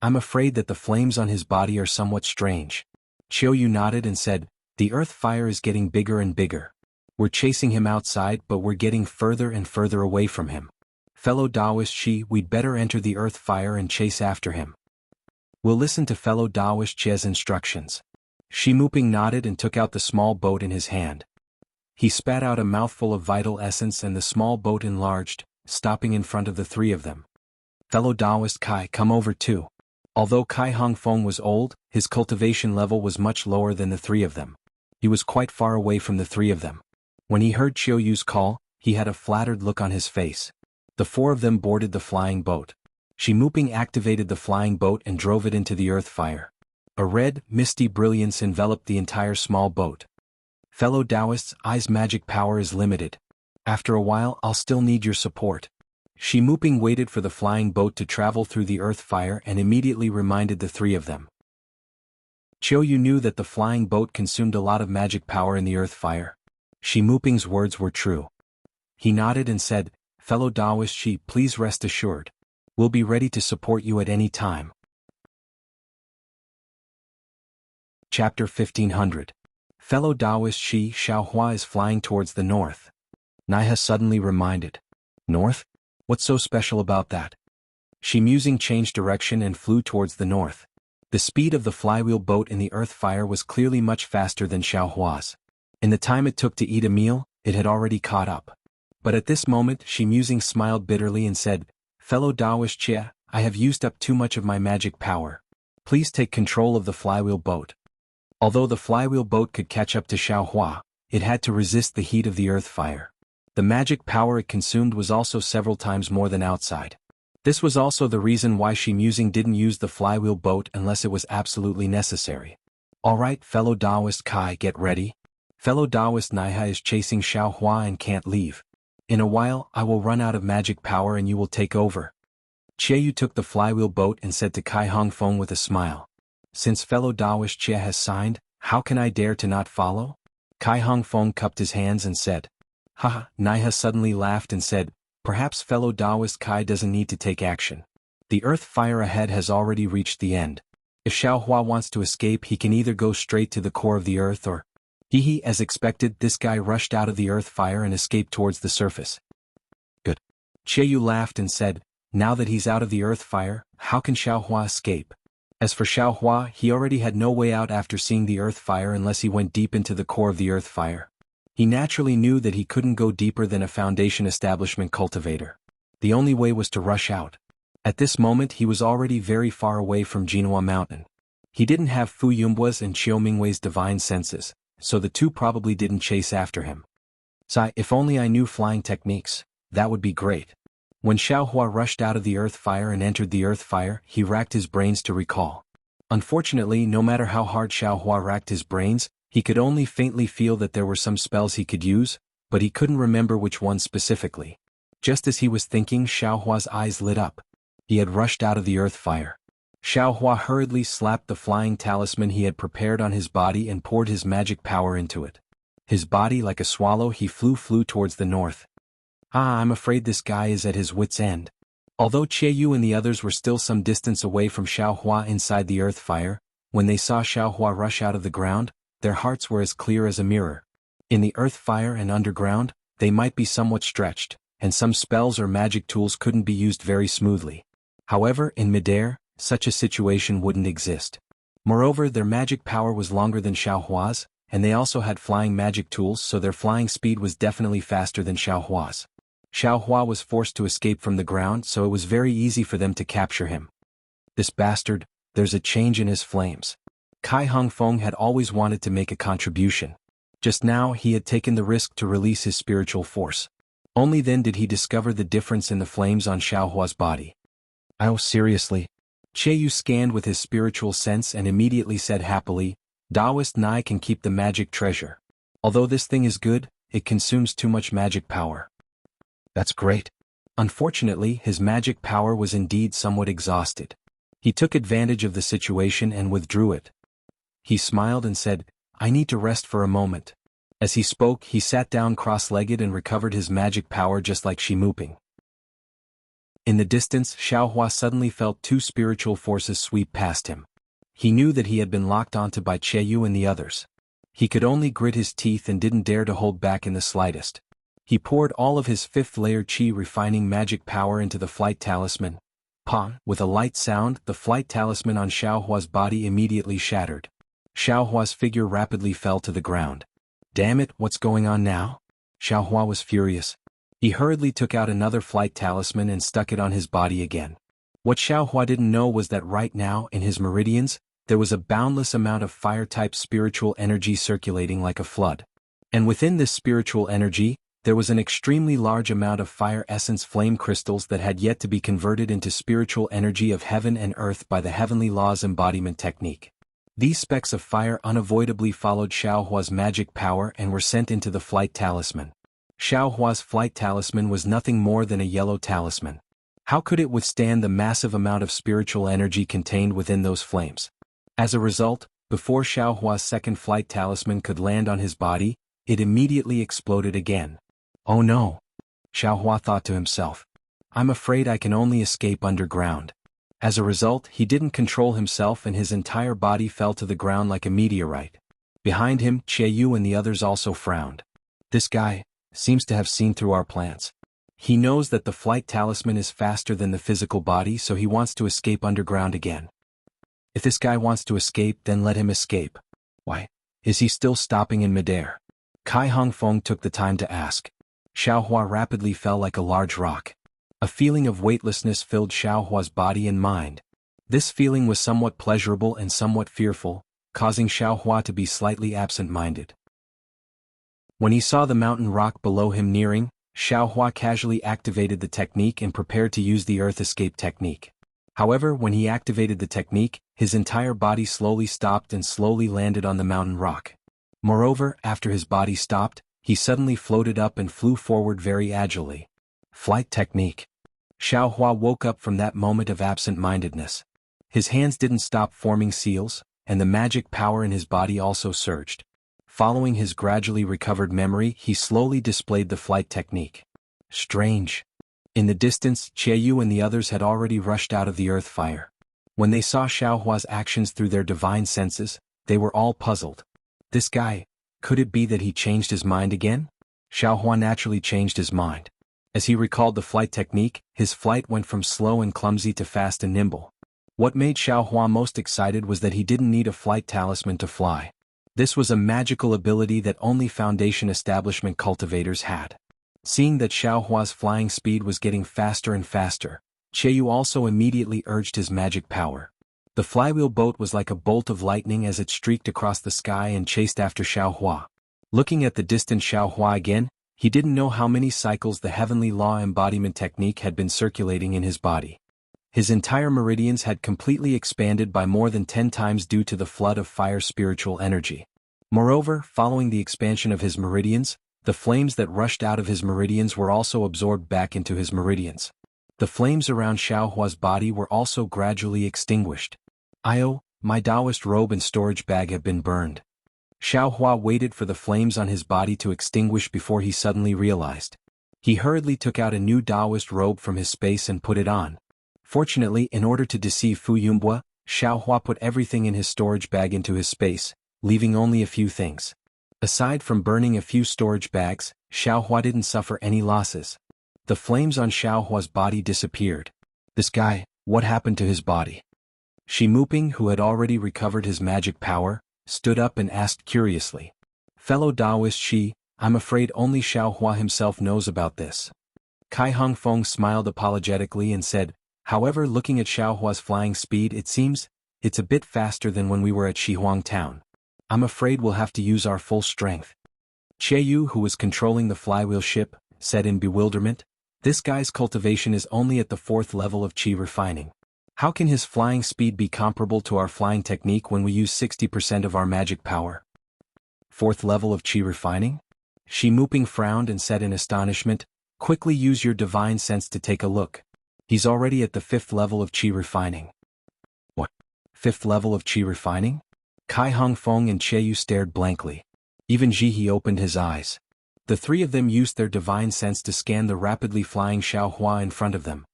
I'm afraid that the flames on his body are somewhat strange." Qiu Yu nodded and said, "The earth fire is getting bigger and bigger. We're chasing him outside, but we're getting further and further away from him. Fellow Taoist Shi, we'd better enter the earth fire and chase after him." "We'll listen to fellow Taoist Chia's instructions." Shi Muping nodded and took out the small boat in his hand. He spat out a mouthful of vital essence and the small boat enlarged, stopping in front of the 3 of them. "Fellow Taoist Kai, come over too." Although Kai Hongfeng was old, his cultivation level was much lower than the 3 of them. He was quite far away from the 3 of them. When he heard Qiu Yu's call, he had a flattered look on his face. The 4 of them boarded the flying boat. Shi Muping activated the flying boat and drove it into the earth fire. A red, misty brilliance enveloped the entire small boat. "Fellow Taoists, I's magic power is limited. After a while I'll still need your support." Shi Muping waited for the flying boat to travel through the earth fire and immediately reminded the 3 of them. Qiu Yu knew that the flying boat consumed a lot of magic power in the earth fire. Shi Muping's words were true. He nodded and said, "Fellow Taoist Shi, please rest assured. We'll be ready to support you at any time." Chapter 1500. Fellow Taoist Shi, Xiaohua is flying towards the north. Naiha suddenly reminded. "North? What's so special about that?" Shi Musing changed direction and flew towards the north. The speed of the flywheel boat in the earth fire was clearly much faster than Xiaohua's. In the time it took to eat a meal, it had already caught up. But at this moment she musing smiled bitterly and said, "Fellow Daoist Chia, I have used up too much of my magic power. Please take control of the flywheel boat." Although the flywheel boat could catch up to Xiaohua, it had to resist the heat of the earth fire. The magic power it consumed was also several times more than outside. This was also the reason why she musing didn't use the flywheel boat unless it was absolutely necessary. "Alright, fellow Daoist Kai, get ready. Fellow Daoist Naiha is chasing Xiaohua and can't leave. In a while I will run out of magic power and you will take over." Yu took the flywheel boat and said to Kai Hongfeng with a smile, "Since fellow Daoist Chia has signed, how can I dare to not follow?" Kai Hongfeng cupped his hands and said, "Haha." Naiha suddenly laughed and said, "Perhaps fellow Daoist Kai doesn't need to take action. The earth fire ahead has already reached the end. If Xiaohua wants to escape, he can either go straight to the core of the earth or..." Hehe, as expected, this guy rushed out of the earth fire and escaped towards the surface. "Good." Yu laughed and said, "Now that he's out of the earth fire, how can Xiaohua escape?" As for Xiaohua, he already had no way out after seeing the earth fire unless he went deep into the core of the earth fire. He naturally knew that he couldn't go deeper than a foundation establishment cultivator. The only way was to rush out. At this moment he was already very far away from Jinhua Mountain. He didn't have Fu Yumbua's and Qiu Mingwei's divine senses, so the two probably didn't chase after him. Sigh, if only I knew flying techniques, that would be great. When Xiaohua rushed out of the earth fire and entered the earth fire, he racked his brains to recall. Unfortunately, no matter how hard Xiaohua racked his brains, he could only faintly feel that there were some spells he could use, but he couldn't remember which ones specifically. Just as he was thinking, Xiaohua's eyes lit up. He had rushed out of the earth fire. Xiaohua hurriedly slapped the flying talisman he had prepared on his body and poured his magic power into it. His body like a swallow, he flew towards the north. I'm afraid this guy is at his wit's end. Although Yu and the others were still some distance away from Xiaohua inside the earth fire, when they saw Xiaohua rush out of the ground, their hearts were as clear as a mirror. In the earth fire and underground, they might be somewhat stretched, and some spells or magic tools couldn't be used very smoothly. However, in midair, such a situation wouldn't exist. Moreover, their magic power was longer than Xiaohua's, and they also had flying magic tools, so their flying speed was definitely faster than Xiaohua's. Xiaohua was forced to escape from the ground, so it was very easy for them to capture him. This bastard, there's a change in his flames. Kai Hongfeng had always wanted to make a contribution. Just now he had taken the risk to release his spiritual force. Only then did he discover the difference in the flames on Xiaohua's body. Oh, seriously? Yu scanned with his spiritual sense and immediately said happily, "Daoist Nai can keep the magic treasure. Although this thing is good, it consumes too much magic power." That's great. Unfortunately, his magic power was indeed somewhat exhausted. He took advantage of the situation and withdrew it. He smiled and said, "I need to rest for a moment." As he spoke, he sat down cross-legged and recovered his magic power just like Shimuping. In the distance, Xiaohua suddenly felt two spiritual forces sweep past him. He knew that he had been locked onto by Yu and the others. He could only grit his teeth and didn't dare to hold back in the slightest. He poured all of his fifth-layer qi refining magic power into the flight talisman. Pa! With a light sound, the flight talisman on Xiaohua's body immediately shattered. Xiaohua's figure rapidly fell to the ground. Damn it, what's going on now? Xiaohua was furious. He hurriedly took out another flight talisman and stuck it on his body again. What Xiaohua didn't know was that right now, in his meridians, there was a boundless amount of fire-type spiritual energy circulating like a flood. And within this spiritual energy, there was an extremely large amount of fire essence flame crystals that had yet to be converted into spiritual energy of heaven and earth by the heavenly laws embodiment technique. These specks of fire unavoidably followed Xiaohua's magic power and were sent into the flight talisman. Xiaohua's flight talisman was nothing more than a yellow talisman. How could it withstand the massive amount of spiritual energy contained within those flames? As a result, before Xiaohua's second flight talisman could land on his body, it immediately exploded again. Oh no! Xiaohua thought to himself. I'm afraid I can only escape underground. As a result, he didn't control himself and his entire body fell to the ground like a meteorite. Behind him, Yu and the others also frowned. This guy seems to have seen through our plans. He knows that the flight talisman is faster than the physical body, so he wants to escape underground again. If this guy wants to escape, then let him escape. Why? Is he still stopping in midair? Kai Hongfeng took the time to ask. Xiaohua rapidly fell like a large rock. A feeling of weightlessness filled Xiaohua's body and mind. This feeling was somewhat pleasurable and somewhat fearful, causing Xiaohua to be slightly absent-minded. When he saw the mountain rock below him nearing, Xiaohua casually activated the technique and prepared to use the earth escape technique. However, when he activated the technique, his entire body slowly stopped and slowly landed on the mountain rock. Moreover, after his body stopped, he suddenly floated up and flew forward very agilely. Flight technique. Xiaohua woke up from that moment of absent-mindedness. His hands didn't stop forming seals, and the magic power in his body also surged. Following his gradually recovered memory, he slowly displayed the flight technique. Strange. In the distance, Qiaoyu and the others had already rushed out of the earth fire. When they saw Xiaohua's actions through their divine senses, they were all puzzled. This guy, could it be that he changed his mind again? Xiaohua naturally changed his mind. As he recalled the flight technique, his flight went from slow and clumsy to fast and nimble. What made Xiaohua most excited was that he didn't need a flight talisman to fly. This was a magical ability that only Foundation establishment cultivators had. Seeing that Xiaohua's flying speed was getting faster and faster, Qiaoyu also immediately urged his magic power. The flywheel boat was like a bolt of lightning as it streaked across the sky and chased after Xiaohua. Looking at the distant Xiaohua again, he didn't know how many cycles the heavenly law embodiment technique had been circulating in his body. His entire meridians had completely expanded by more than 10 times due to the flood of fire spiritual energy. Moreover, following the expansion of his meridians, the flames that rushed out of his meridians were also absorbed back into his meridians. The flames around Xiaohua's body were also gradually extinguished. My Taoist robe and storage bag have been burned. Xiaohua waited for the flames on his body to extinguish before he suddenly realized. He hurriedly took out a new Taoist robe from his space and put it on. Fortunately, in order to deceive Fu Yumbua, Xiaohua put everything in his storage bag into his space, leaving only a few things. Aside from burning a few storage bags, Xiaohua didn't suffer any losses. The flames on Xiaohua's body disappeared. This guy, what happened to his body? Shi Muping, who had already recovered his magic power, stood up and asked curiously. Fellow Taoist Shi, I'm afraid only Xiaohua himself knows about this. Kai Hongfeng smiled apologetically and said, however, looking at Xiaohua's flying speed, it seems it's a bit faster than when we were at Shihuang Town. I'm afraid we'll have to use our full strength. Qiaoyu, who was controlling the flywheel ship, said in bewilderment, this guy's cultivation is only at the 4th level of qi refining. How can his flying speed be comparable to our flying technique when we use 60% of our magic power? 4th level of qi refining? Shi Muping frowned and said in astonishment, quickly use your divine sense to take a look. He's already at the 5th level of qi refining. What? 5th level of qi refining? Kai Hongfeng and Qiaoyu stared blankly. Even Jihe opened his eyes. The three of them used their divine sense to scan the rapidly flying Xiaohua in front of them.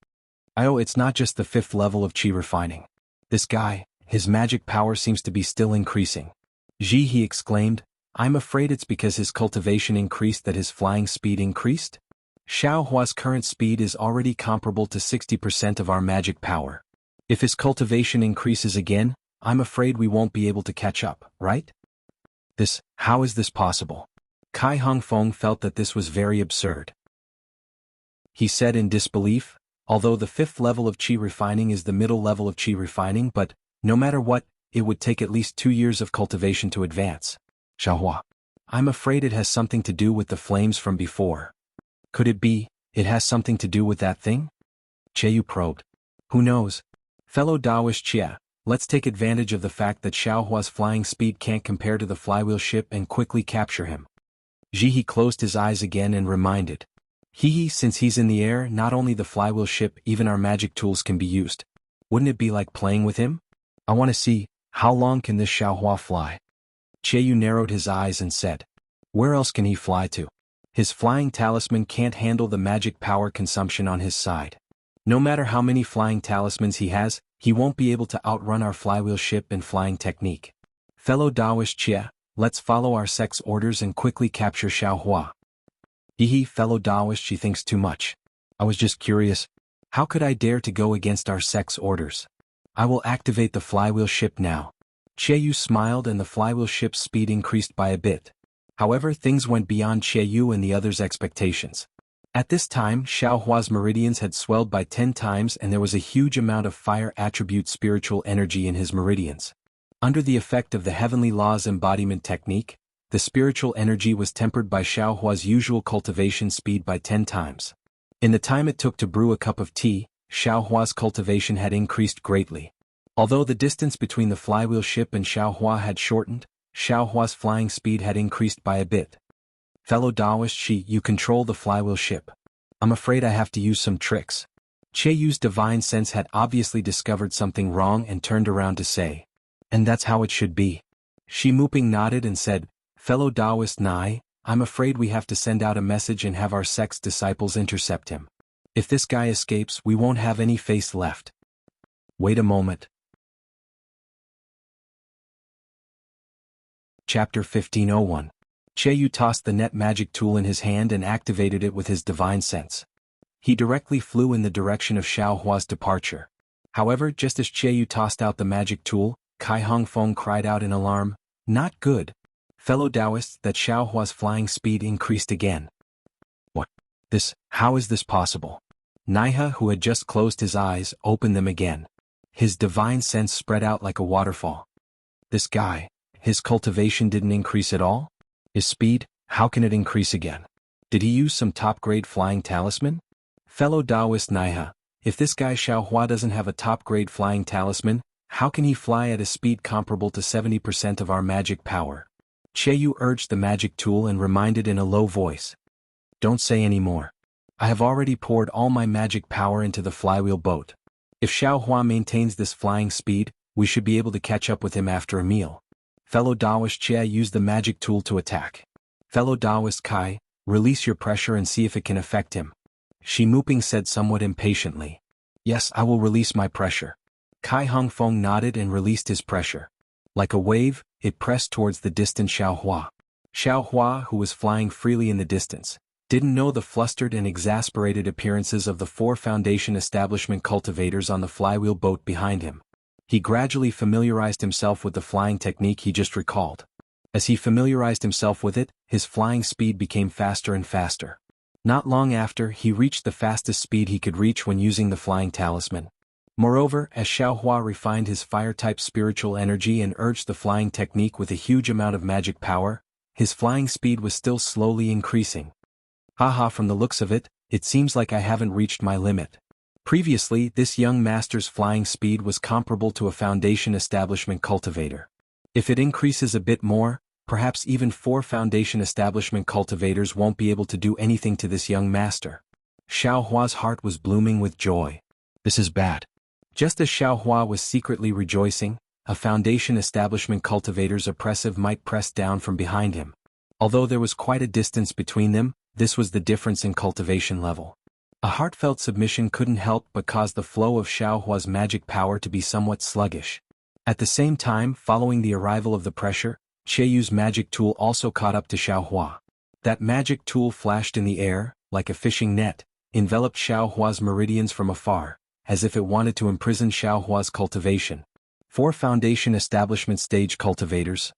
It's not just the 5th level of qi refining. This guy, his magic power seems to be still increasing. Jihe exclaimed, I'm afraid it's because his cultivation increased that his flying speed increased? Xiaohua's current speed is already comparable to 60% of our magic power. If his cultivation increases again, I'm afraid we won't be able to catch up, right? How is this possible? Kai Hongfeng felt that this was very absurd. He said in disbelief, although the 5th level of qi refining is the middle level of qi refining, but, no matter what, it would take at least 2 years of cultivation to advance. Xiaohua, I'm afraid it has something to do with the flames from before. Could it be, it has something to do with that thing? Qiaoyu probed. Who knows? Fellow Taoist Qia, let's take advantage of the fact that Xiaohua's flying speed can't compare to the flywheel ship and quickly capture him. Jihe closed his eyes again and reminded. Since he's in the air, not only the flywheel ship, even our magic tools can be used. Wouldn't it be like playing with him? I want to see, how long can this Xiaohua fly? Qiaoyu narrowed his eyes and said. Where else can he fly to? His flying talisman can't handle the magic power consumption on his side. No matter how many flying talismans he has, he won't be able to outrun our flywheel ship in flying technique. Fellow Taoist Qia, let's follow our sect's orders and quickly capture Xiaohua. Fellow Taoist, she thinks too much. I was just curious. How could I dare to go against our sect's orders? I will activate the flywheel ship now. Yu smiled and the flywheel ship's speed increased by a bit. However, things went beyond Yu and the others' expectations. At this time, Xiaohua's meridians had swelled by 10 times and there was a huge amount of fire attribute spiritual energy in his meridians. Under the effect of the heavenly laws embodiment technique, the spiritual energy was tempered by Xiaohua's usual cultivation speed by 10 times. In the time it took to brew a cup of tea, Xiaohua's cultivation had increased greatly. Although the distance between the flywheel ship and Xiaohua had shortened, Xiaohua's flying speed had increased by a bit. Fellow Taoist, you control the flywheel ship. I'm afraid I have to use some tricks. Yu's divine sense had obviously discovered something wrong and turned around to say. And that's how it should be. Shi Muping nodded and said, Fellow Taoist Nai, I'm afraid we have to send out a message and have our sect's disciples intercept him. If this guy escapes, we won't have any face left. Wait a moment. Chapter 1501. Yu tossed the net magic tool in his hand and activated it with his divine sense. He directly flew in the direction of Xiaohua's departure. However, just as Yu tossed out the magic tool, Kai Hongfeng cried out in alarm, Not good. Fellow Taoists, that Xiaohua's flying speed increased again. What? How is this possible? Naiha, who had just closed his eyes, opened them again. His divine sense spread out like a waterfall. This guy, his cultivation didn't increase at all? His speed, how can it increase again? Did he use some top-grade flying talisman? Fellow Taoist Naiha, if this guy Xiaohua doesn't have a top-grade flying talisman, how can he fly at a speed comparable to 70% of our magic power? Yu urged the magic tool and reminded in a low voice. Don't say any more. I have already poured all my magic power into the flywheel boat. If Xiaohua maintains this flying speed, we should be able to catch up with him after a meal. Fellow Taoist Xie used the magic tool to attack. Fellow Taoist Kai, release your pressure and see if it can affect him. Shi Muping said somewhat impatiently. Yes, I will release my pressure. Kai Hongfeng nodded and released his pressure. Like a wave, it pressed towards the distant Xiaohua. Xiaohua, who was flying freely in the distance, didn't know the flustered and exasperated appearances of the 4 Foundation establishment cultivators on the flywheel boat behind him. He gradually familiarized himself with the flying technique he just recalled. As he familiarized himself with it, his flying speed became faster and faster. Not long after, he reached the fastest speed he could reach when using the flying talisman. Moreover, as Xiaohua refined his fire-type spiritual energy and urged the flying technique with a huge amount of magic power, his flying speed was still slowly increasing. Haha, from the looks of it, it seems like I haven't reached my limit. Previously, this young master's flying speed was comparable to a Foundation establishment cultivator. If it increases a bit more, perhaps even 4 Foundation establishment cultivators won't be able to do anything to this young master. Xiaohua's heart was blooming with joy. This is bad. Just as Xiaohua was secretly rejoicing, a Foundation establishment cultivator's oppressive might pressed down from behind him. Although there was quite a distance between them, this was the difference in cultivation level. A heartfelt submission couldn't help but cause the flow of Xiaohua's magic power to be somewhat sluggish. At the same time, following the arrival of the pressure, Yu's magic tool also caught up to Xiaohua. That magic tool flashed in the air, like a fishing net, enveloped Xiaohua's meridians from afar, as if it wanted to imprison Xiaohua's cultivation. 4 Foundation establishment stage cultivators,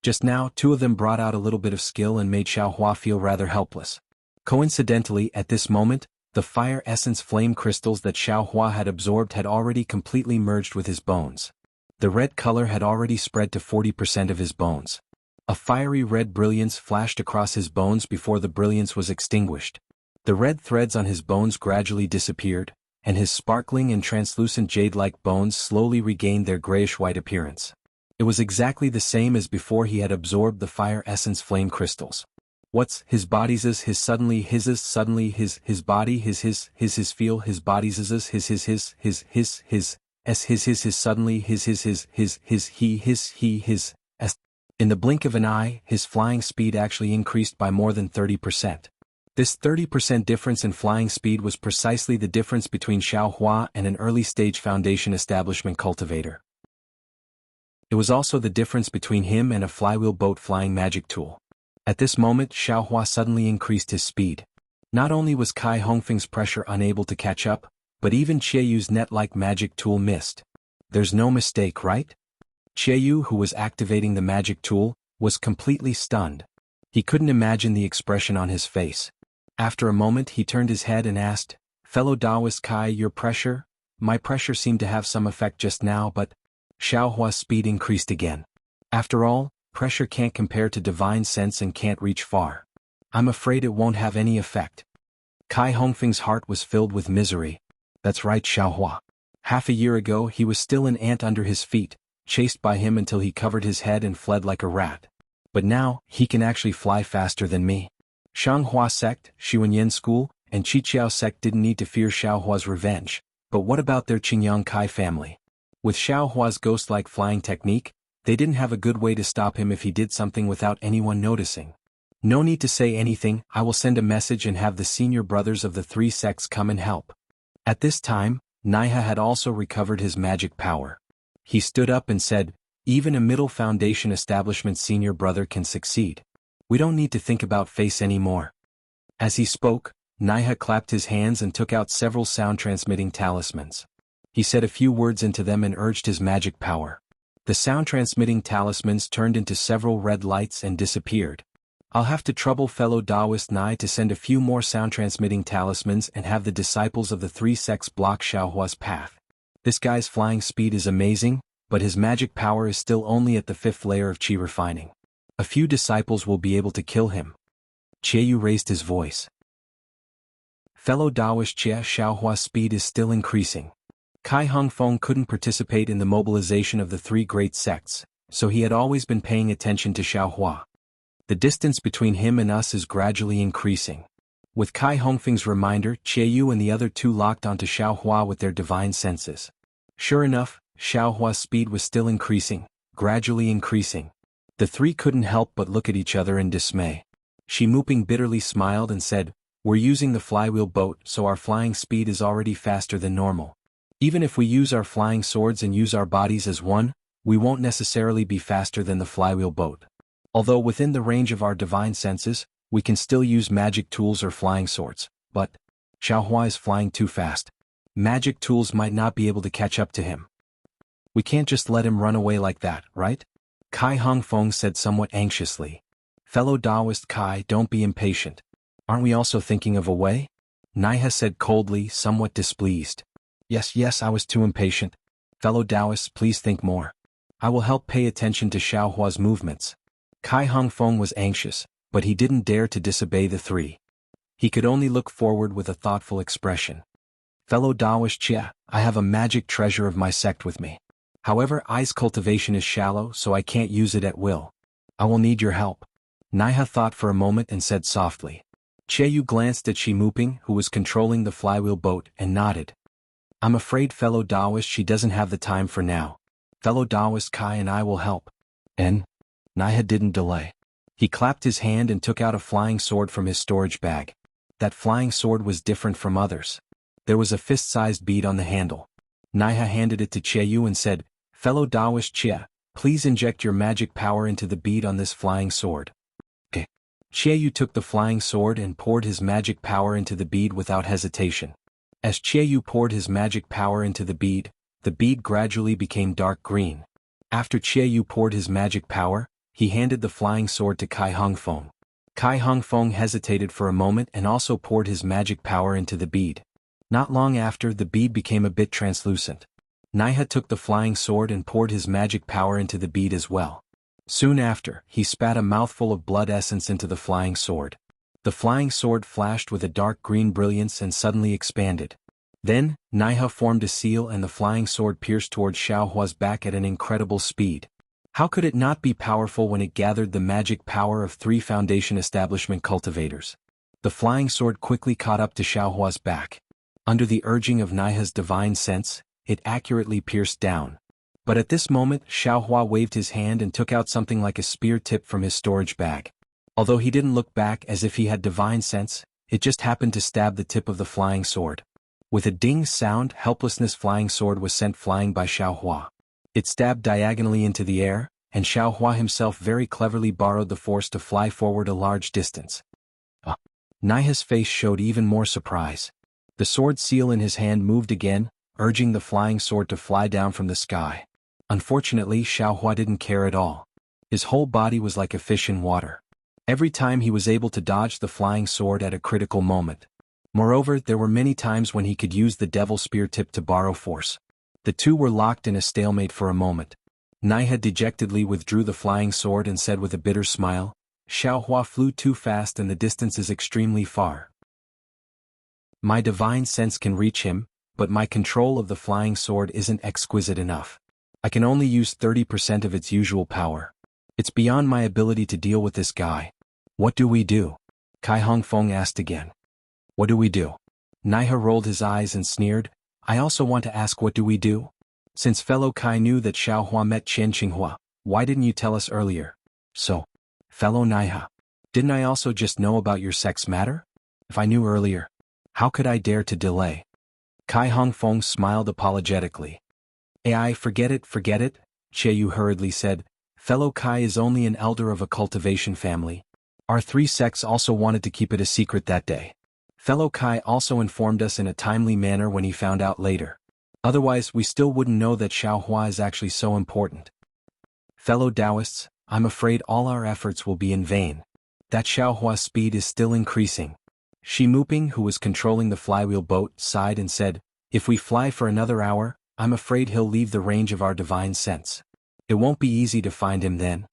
Just now, 2 of them brought out a little bit of skill and made Xiaohua feel rather helpless. Coincidentally, at this moment, the fire essence flame crystals that Xiaohua had absorbed had already completely merged with his bones. The red color had already spread to 40% of his bones. A fiery red brilliance flashed across his bones before the brilliance was extinguished. The red threads on his bones gradually disappeared, and his sparkling and translucent jade-like bones slowly regained their grayish-white appearance. It was exactly the same as before he had absorbed the fire essence flame crystals. What's his body's his suddenly his suddenly his body his feel his body's his suddenly his in the blink of an eye, his flying speed actually increased by more than 30%. This 30% difference in flying speed was precisely the difference between Xiaohua and an early-stage Foundation establishment cultivator. It was also the difference between him and a flywheel boat flying magic tool. At this moment, Xiaohua suddenly increased his speed. Not only was Kai Hongfeng's pressure unable to catch up, but even Yu's net-like magic tool missed. There's no mistake, right? Qiaoyu, who was activating the magic tool, was completely stunned. He couldn't imagine the expression on his face. After a moment he turned his head and asked, "Fellow Taoist Kai, your pressure?" "My pressure seemed to have some effect just now, but..." Xiaohua's speed increased again. "After all, pressure can't compare to divine sense and can't reach far. I'm afraid it won't have any effect." Kai Hongfeng's heart was filled with misery. That's right, Xiaohua. Half a year ago he was still an ant under his feet, chased by him until he covered his head and fled like a rat. But now, he can actually fly faster than me. Shanghua sect, Xuanyan school, and Qiqiao sect didn't need to fear Xiaohua's revenge. But what about their Qingyang Kai family? With Xiaohua's ghost-like flying technique, they didn't have a good way to stop him if he did something without anyone noticing. No need to say anything, I will send a message and have the senior brothers of the three sects come and help. At this time, Naiha had also recovered his magic power. He stood up and said, "Even a middle foundation establishment senior brother can succeed. We don't need to think about face anymore." As he spoke, Naiha clapped his hands and took out several sound-transmitting talismans. He said a few words into them and urged his magic power. The sound-transmitting talismans turned into several red lights and disappeared. I'll have to trouble fellow Taoist Nai to send a few more sound-transmitting talismans and have the disciples of the three sects block Xiaohua's path. This guy's flying speed is amazing, but his magic power is still only at the 5th layer of qi refining. A few disciples will be able to kill him. Qiaoyu raised his voice. Fellow Taoist Jie, Xiaohua's speed is still increasing. Kai Hongfeng couldn't participate in the mobilization of the three great sects, so he had always been paying attention to Xiaohua. The distance between him and us is gradually increasing. With Kai Hongfeng's reminder, Qiaoyu and the other two locked onto Xiaohua with their divine senses. Sure enough, Xiaohua's speed was still increasing, gradually increasing. The three couldn't help but look at each other in dismay. Shi Muping bitterly smiled and said, "We're using the flywheel boat, so our flying speed is already faster than normal. Even if we use our flying swords and use our bodies as one, we won't necessarily be faster than the flywheel boat. Although within the range of our divine senses, we can still use magic tools or flying swords, but Xiaohua is flying too fast. Magic tools might not be able to catch up to him. We can't just let him run away like that, right?" Kai Hongfeng said somewhat anxiously. "Fellow Taoist Kai, don't be impatient. Aren't we also thinking of a way?" Naiha said coldly, somewhat displeased. Yes, I was too impatient. Fellow Taoists, please think more. I will help pay attention to Xiaohua's movements." Kai Hongfeng was anxious, but he didn't dare to disobey the three. He could only look forward with a thoughtful expression. "Fellow Taoist Jie, I have a magic treasure of my sect with me. However, I's cultivation is shallow, so I can't use it at will. I will need your help." Naiha thought for a moment and said softly. Qiaoyu glanced at Shi Muping, who was controlling the flywheel boat, and nodded. "I'm afraid fellow Taoist she doesn't have the time for now. Fellow Taoist Kai and I will help." And Naiha didn't delay. He clapped his hand and took out a flying sword from his storage bag. That flying sword was different from others. There was a fist-sized bead on the handle. Naiha handed it to Qiaoyu and said, "Fellow Taoist Jie, please inject your magic power into the bead on this flying sword." Okay. Qiaoyu took the flying sword and poured his magic power into the bead without hesitation. As Qiaoyu poured his magic power into the bead gradually became dark green. After Qiaoyu poured his magic power, he handed the flying sword to Kai Hongfeng. Kai Hongfeng hesitated for a moment and also poured his magic power into the bead. Not long after, the bead became a bit translucent. Naiha took the flying sword and poured his magic power into the bead as well. Soon after, he spat a mouthful of blood essence into the flying sword. The flying sword flashed with a dark green brilliance and suddenly expanded. Then, Naiha formed a seal and the flying sword pierced towards Xiaohua's back at an incredible speed. How could it not be powerful when it gathered the magic power of 3 foundation establishment cultivators? The flying sword quickly caught up to Xiaohua's back. Under the urging of Naiha's divine sense, it accurately pierced down. But at this moment, Xiaohua waved his hand and took out something like a spear tip from his storage bag. Although he didn't look back as if he had divine sense, it just happened to stab the tip of the flying sword. With a ding sound, helplessness flying sword was sent flying by Xiaohua. It stabbed diagonally into the air, and Xiaohua himself very cleverly borrowed the force to fly forward a large distance. Naiha's face showed even more surprise. The sword seal in his hand moved again, urging the flying sword to fly down from the sky. Unfortunately, Xiaohua didn't care at all. His whole body was like a fish in water. Every time he was able to dodge the flying sword at a critical moment. Moreover, there were many times when he could use the devil spear tip to borrow force. The two were locked in a stalemate for a moment. Naiha dejectedly withdrew the flying sword and said with a bitter smile, "Xiaohua flew too fast and the distance is extremely far. My divine sense can reach him, but my control of the flying sword isn't exquisite enough. I can only use 30% of its usual power. It's beyond my ability to deal with this guy. What do we do?" Kai Hongfeng asked again. "What do we do?" Naiha rolled his eyes and sneered, "I also want to ask what do we do? Since fellow Kai knew that Xiaohua met Qian Qinghua, why didn't you tell us earlier?" "So, fellow Naiha, didn't I also just know about your sex matter? If I knew earlier, how could I dare to delay?" Kai Hongfeng smiled apologetically. "AI, forget it, Xie Yu hurriedly said. "Fellow Kai is only an elder of a cultivation family. Our three sects also wanted to keep it a secret that day. Fellow Kai also informed us in a timely manner when he found out later. Otherwise, we still wouldn't know that Xiaohua is actually so important. Fellow Taoists, I'm afraid all our efforts will be in vain. That Xiaohua's speed is still increasing." Shi Muping, who was controlling the flywheel boat, sighed and said, "If we fly for another hour, I'm afraid he'll leave the range of our divine sense. It won't be easy to find him then."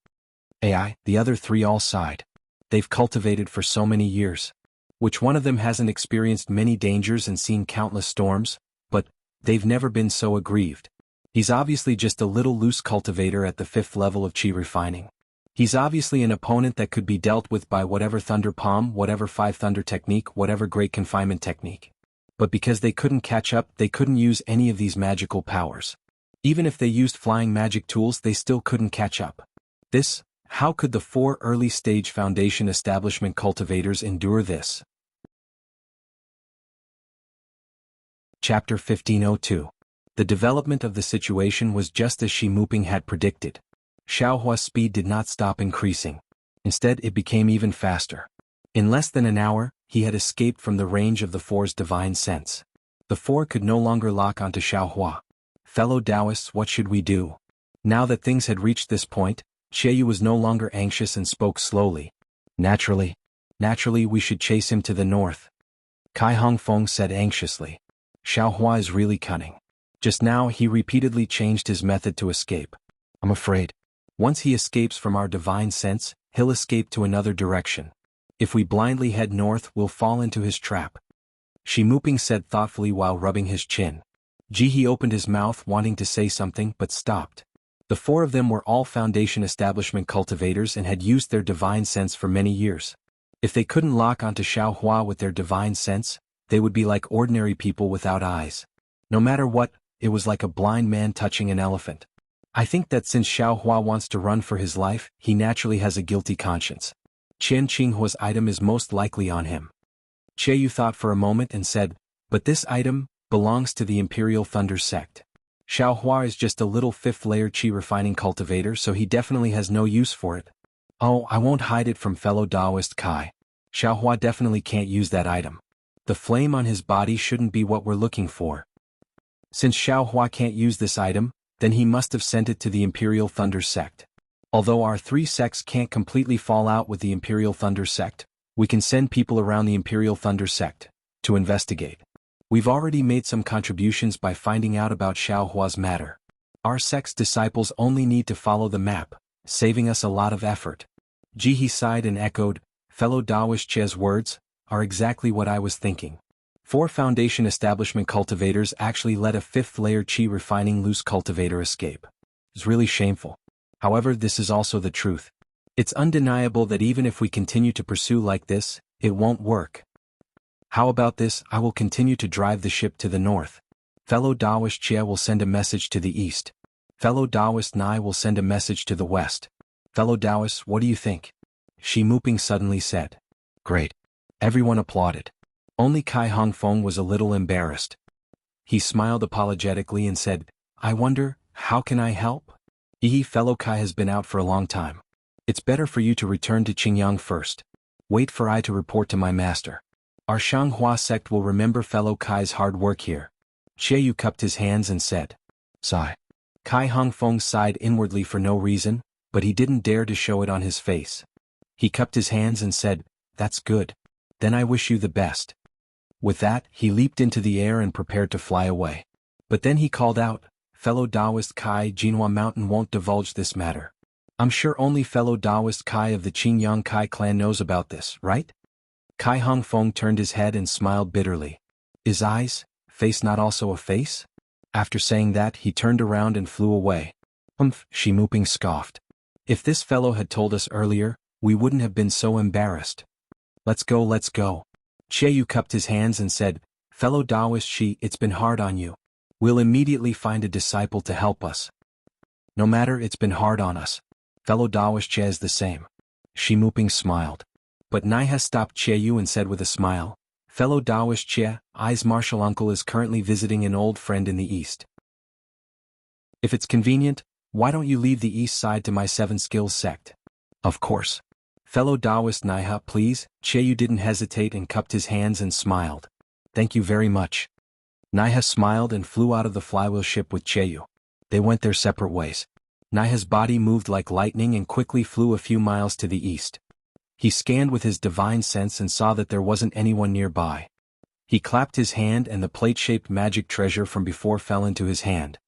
AI, the other three all sighed. They've cultivated for so many years. Which one of them hasn't experienced many dangers and seen countless storms? But they've never been so aggrieved. He's obviously just a little loose cultivator at the 5th level of chi refining. He's obviously an opponent that could be dealt with by whatever Thunder Palm, whatever 5 Thunder technique, whatever Great Confinement technique. But because they couldn't catch up, they couldn't use any of these magical powers. Even if they used flying magic tools, they still couldn't catch up. How could the 4 early-stage foundation establishment cultivators endure this? Chapter 1502. The development of the situation was just as Shi Muping had predicted. Xiaohua's speed did not stop increasing. Instead, it became even faster. In less than an hour, he had escaped from the range of the 4's divine sense. The 4 could no longer lock onto Xiaohua. "Fellow Taoists, what should we do?" Now that things had reached this point, Xie Yu was no longer anxious and spoke slowly. Naturally, we should chase him to the north." Kai Hongfeng said anxiously. "Xiaohua is really cunning. Just now he repeatedly changed his method to escape. I'm afraid, once he escapes from our divine sense, he'll escape to another direction. If we blindly head north, we'll fall into his trap." Shi Muping said thoughtfully while rubbing his chin. Jihe opened his mouth wanting to say something but stopped. The 4 of them were all foundation establishment cultivators and had used their divine sense for many years. If they couldn't lock onto Xiaohua with their divine sense, they would be like ordinary people without eyes. No matter what, it was like a blind man touching an elephant. I think that since Xiaohua wants to run for his life, he naturally has a guilty conscience. Qian Qinghua's item is most likely on him. Xie Yu thought for a moment and said, "But this item belongs to the Imperial Thunder sect. Xiaohua is just a little 5th layer chi refining cultivator, so he definitely has no use for it." "Oh, I won't hide it from fellow Taoist Kai. Xiaohua definitely can't use that item. The flame on his body shouldn't be what we're looking for. Since Xiaohua can't use this item, then he must have sent it to the Imperial Thunder sect. Although our 3 sects can't completely fall out with the Imperial Thunder sect, we can send people around the Imperial Thunder sect to investigate. We've already made some contributions by finding out about Xiaohua's matter. Our sect's disciples only need to follow the map, saving us a lot of effort." Jihe sighed and echoed, "Fellow Taoist Che's words are exactly what I was thinking. 4 foundation establishment cultivators actually let a 5th layer chi refining loose cultivator escape. It's really shameful. However, this is also the truth. It's undeniable that even if we continue to pursue like this, it won't work. How about this? I will continue to drive the ship to the north. Fellow Taoist Chia will send a message to the east. Fellow Taoist Nai will send a message to the west. Fellow Taoists, what do you think?" Shi Muping suddenly said. "Great." Everyone applauded. Only Kai Hongfeng was a little embarrassed. He smiled apologetically and said, "I wonder, how can I help?" Fellow Kai has been out for a long time. It's better for you to return to Qingyang first. Wait for I to report to my master. Our Shanghua sect will remember fellow Kai's hard work here. Xie Yu cupped his hands and said, "Sigh." Kai Hongfeng sighed inwardly for no reason, but he didn't dare to show it on his face. He cupped his hands and said, "That's good. Then I wish you the best." With that, he leaped into the air and prepared to fly away. But then he called out, "Fellow Taoist Kai, Jinhua Mountain won't divulge this matter. I'm sure only fellow Taoist Kai of the Qingyang Kai clan knows about this, right?" Kai Hongfeng turned his head and smiled bitterly. His eyes, face not also a face? After saying that, he turned around and flew away. Shi Muping scoffed. If this fellow had told us earlier, we wouldn't have been so embarrassed. Let's go, let's go. Xie Yu cupped his hands and said, "Fellow Taoist Shi, it's been hard on you. We'll immediately find a disciple to help us." "No matter, it's been hard on us. Fellow Taoist Xie is the same." Shi Muping smiled. But Naiha stopped Xie Yu and said with a smile, "Fellow Taoist Xie, I's martial uncle is currently visiting an old friend in the east. If it's convenient, why don't you leave the east side to my Seven Skills sect?" "Of course. Fellow Taoist Naiha, please." Xie Yu didn't hesitate and cupped his hands and smiled. "Thank you very much." Naiha smiled and flew out of the flywheel ship with Xie Yu. They went their separate ways. Naiha's body moved like lightning and quickly flew a few miles to the east. He scanned with his divine sense and saw that there wasn't anyone nearby. He clapped his hand and the plate-shaped magic treasure from before fell into his hand.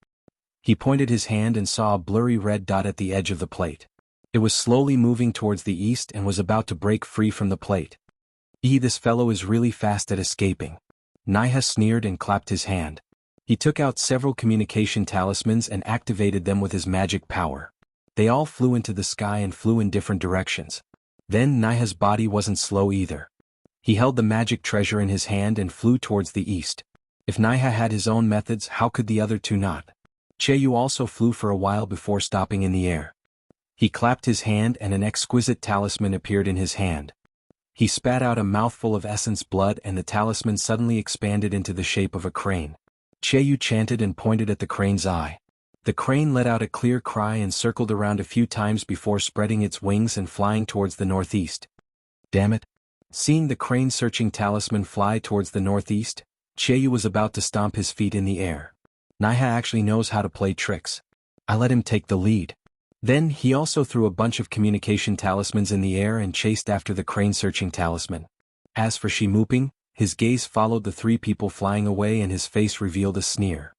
He pointed his hand and saw a blurry red dot at the edge of the plate. It was slowly moving towards the east and was about to break free from the plate. This fellow is really fast at escaping." Naiha sneered and clapped his hand. He took out several communication talismans and activated them with his magic power. They all flew into the sky and flew in different directions. Then Naiha's body wasn't slow either. He held the magic treasure in his hand and flew towards the east. If Naiha had his own methods, how could the other two not? Xie Yu also flew for a while before stopping in the air. He clapped his hand and an exquisite talisman appeared in his hand. He spat out a mouthful of essence blood and the talisman suddenly expanded into the shape of a crane. Xie Yu chanted and pointed at the crane's eye. The crane let out a clear cry and circled around a few times before spreading its wings and flying towards the northeast. "Damn it." Seeing the crane-searching talisman fly towards the northeast, Xie Yu was about to stomp his feet in the air. Naiha actually knows how to play tricks. I let him take the lead. Then he also threw a bunch of communication talismans in the air and chased after the crane-searching talisman. As for Shi Muping, his gaze followed the three people flying away and his face revealed a sneer.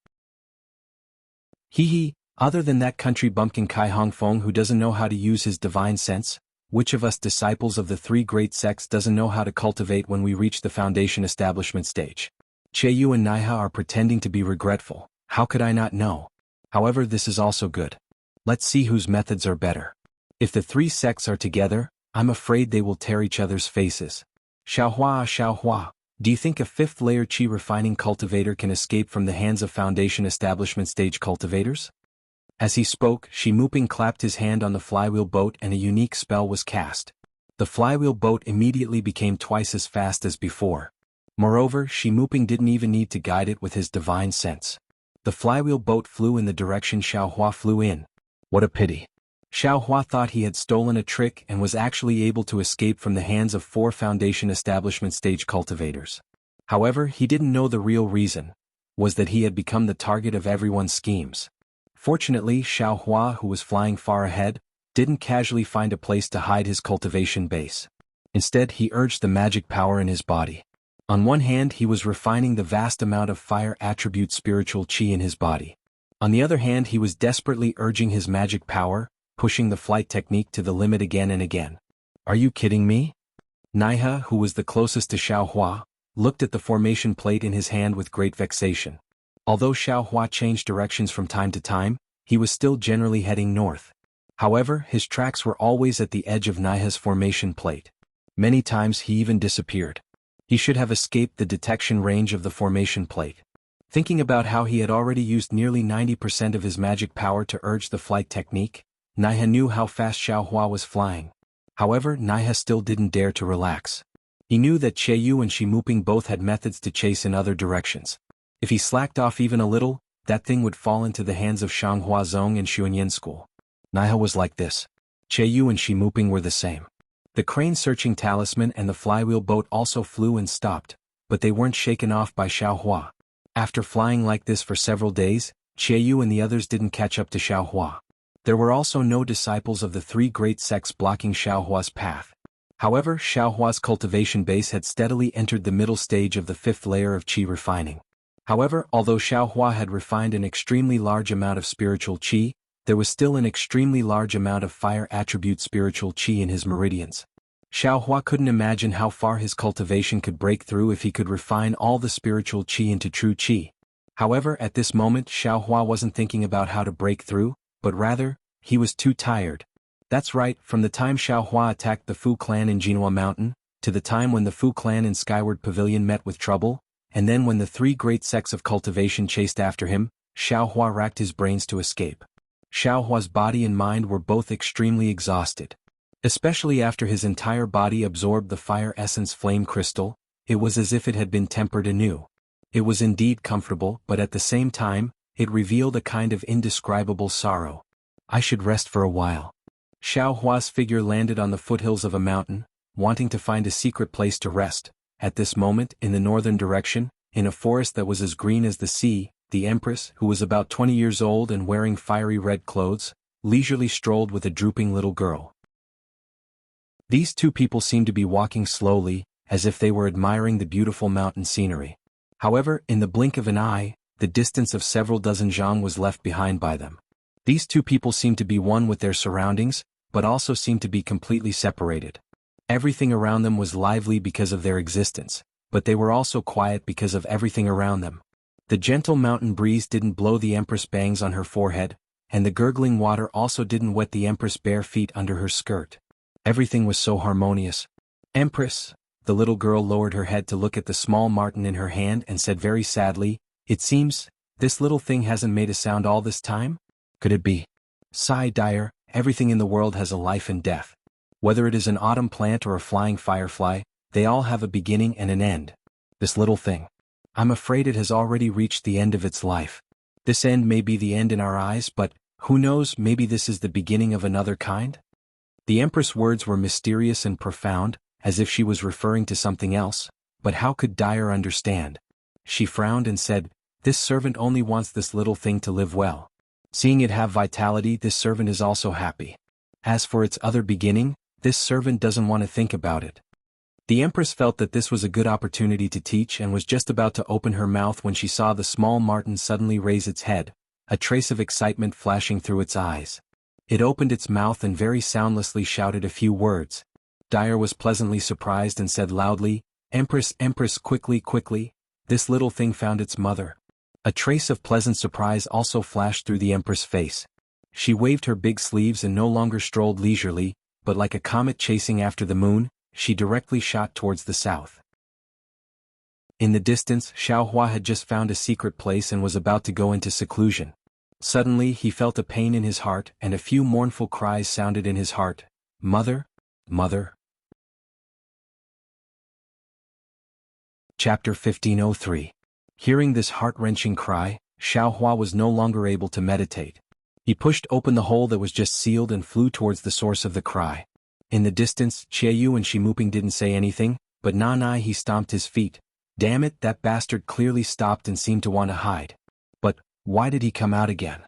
Hee hee, other than that country bumpkin Kai Hongfeng who doesn't know how to use his divine sense, which of us disciples of the three great sects doesn't know how to cultivate when we reach the foundation establishment stage? Xie Yu and Naiha are pretending to be regretful. How could I not know? However, this is also good. Let's see whose methods are better. If the three sects are together, I'm afraid they will tear each other's faces. Xiaohua, do you think a fifth-layer qi refining cultivator can escape from the hands of foundation establishment stage cultivators? As he spoke, Shi Muping clapped his hand on the flywheel boat and a unique spell was cast. The flywheel boat immediately became twice as fast as before. Moreover, Shi Muping didn't even need to guide it with his divine sense. The flywheel boat flew in the direction Xiaohua flew in. What a pity. Xiaohua thought he had stolen a trick and was actually able to escape from the hands of 4 foundation establishment stage cultivators. However, he didn't know the real reason was that he had become the target of everyone's schemes. Fortunately, Xiaohua, who was flying far ahead, didn't casually find a place to hide his cultivation base. Instead, he urged the magic power in his body. On one hand, he was refining the vast amount of fire attribute spiritual qi in his body. On the other hand, he was desperately urging his magic power, pushing the flight technique to the limit again and again. Are you kidding me? Naiha, who was the closest to Xiaohua, looked at the formation plate in his hand with great vexation. Although Xiaohua changed directions from time to time, he was still generally heading north. However, his tracks were always at the edge of Naiha's formation plate. Many times he even disappeared. He should have escaped the detection range of the formation plate. Thinking about how he had already used nearly 90% of his magic power to urge the flight technique, Naiha knew how fast Xiaohua was flying. However, Naiha still didn't dare to relax. He knew that Xie Yu and Shi Muping both had methods to chase in other directions. If he slacked off even a little, that thing would fall into the hands of Shanghua Zong and Xuanyan School. Naiha was like this. Xie Yu and Shi Muping were the same. The crane-searching talisman and the flywheel boat also flew and stopped, but they weren't shaken off by Xiaohua. After flying like this for several days, Qiaoyu and the others didn't catch up to Xiaohua. There were also no disciples of the three great sects blocking Xiaohua's path. However, Xiaohua's cultivation base had steadily entered the middle stage of the fifth layer of qi refining. However, although Xiaohua had refined an extremely large amount of spiritual qi, there was still an extremely large amount of fire attribute spiritual qi in his meridians. Xiaohua couldn't imagine how far his cultivation could break through if he could refine all the spiritual qi into true qi. However, at this moment Xiaohua wasn't thinking about how to break through, but rather, he was too tired. That's right, from the time Xiaohua attacked the Fu clan in Jinhua Mountain, to the time when the Fu clan in Skyward Pavilion met with trouble, and then when the three great sects of cultivation chased after him, Xiaohua racked his brains to escape. Xiaohua's body and mind were both extremely exhausted. Especially after his entire body absorbed the fire essence flame crystal, it was as if it had been tempered anew. It was indeed comfortable, but at the same time, it revealed a kind of indescribable sorrow. I should rest for a while. Xiaohua's figure landed on the foothills of a mountain, wanting to find a secret place to rest. At this moment, in the northern direction, in a forest that was as green as the sea, the Empress, who was about 20 years old and wearing fiery red clothes, leisurely strolled with a drooping little girl. These two people seemed to be walking slowly, as if they were admiring the beautiful mountain scenery. However, in the blink of an eye, the distance of several dozen zhang was left behind by them. These two people seemed to be one with their surroundings, but also seemed to be completely separated. Everything around them was lively because of their existence, but they were also quiet because of everything around them. The gentle mountain breeze didn't blow the Empress bangs on her forehead, and the gurgling water also didn't wet the Empress' bare feet under her skirt. Everything was so harmonious. Empress, the little girl lowered her head to look at the small marten in her hand and said very sadly, "It seems, this little thing hasn't made a sound all this time? Could it be?" Sigh Dyer, everything in the world has a life and death. Whether it is an autumn plant or a flying firefly, they all have a beginning and an end. This little thing. I'm afraid it has already reached the end of its life. This end may be the end in our eyes, but, who knows, maybe this is the beginning of another kind? The Empress' words were mysterious and profound, as if she was referring to something else, but how could Dyer understand? She frowned and said, "This servant only wants this little thing to live well. Seeing it have vitality, this servant is also happy. As for its other beginning, this servant doesn't want to think about it." The Empress felt that this was a good opportunity to teach and was just about to open her mouth when she saw the small marten suddenly raise its head, a trace of excitement flashing through its eyes. It opened its mouth and very soundlessly shouted a few words. Dyer was pleasantly surprised and said loudly, "Empress, Empress, quickly, quickly, this little thing found its mother." A trace of pleasant surprise also flashed through the Empress' face. She waved her big sleeves and no longer strolled leisurely, but like a comet chasing after the moon, she directly shot towards the south. In the distance, Xiaohua had just found a secret place and was about to go into seclusion. Suddenly he felt a pain in his heart and a few mournful cries sounded in his heart. "Mother? Mother?" Chapter 1503. Hearing this heart-wrenching cry, Xiaohua was no longer able to meditate. He pushed open the hole that was just sealed and flew towards the source of the cry. In the distance, Qiaoyu and Shimuping didn't say anything, but Nanai he stomped his feet. Damn it, that bastard clearly stopped and seemed to want to hide. But, why did he come out again?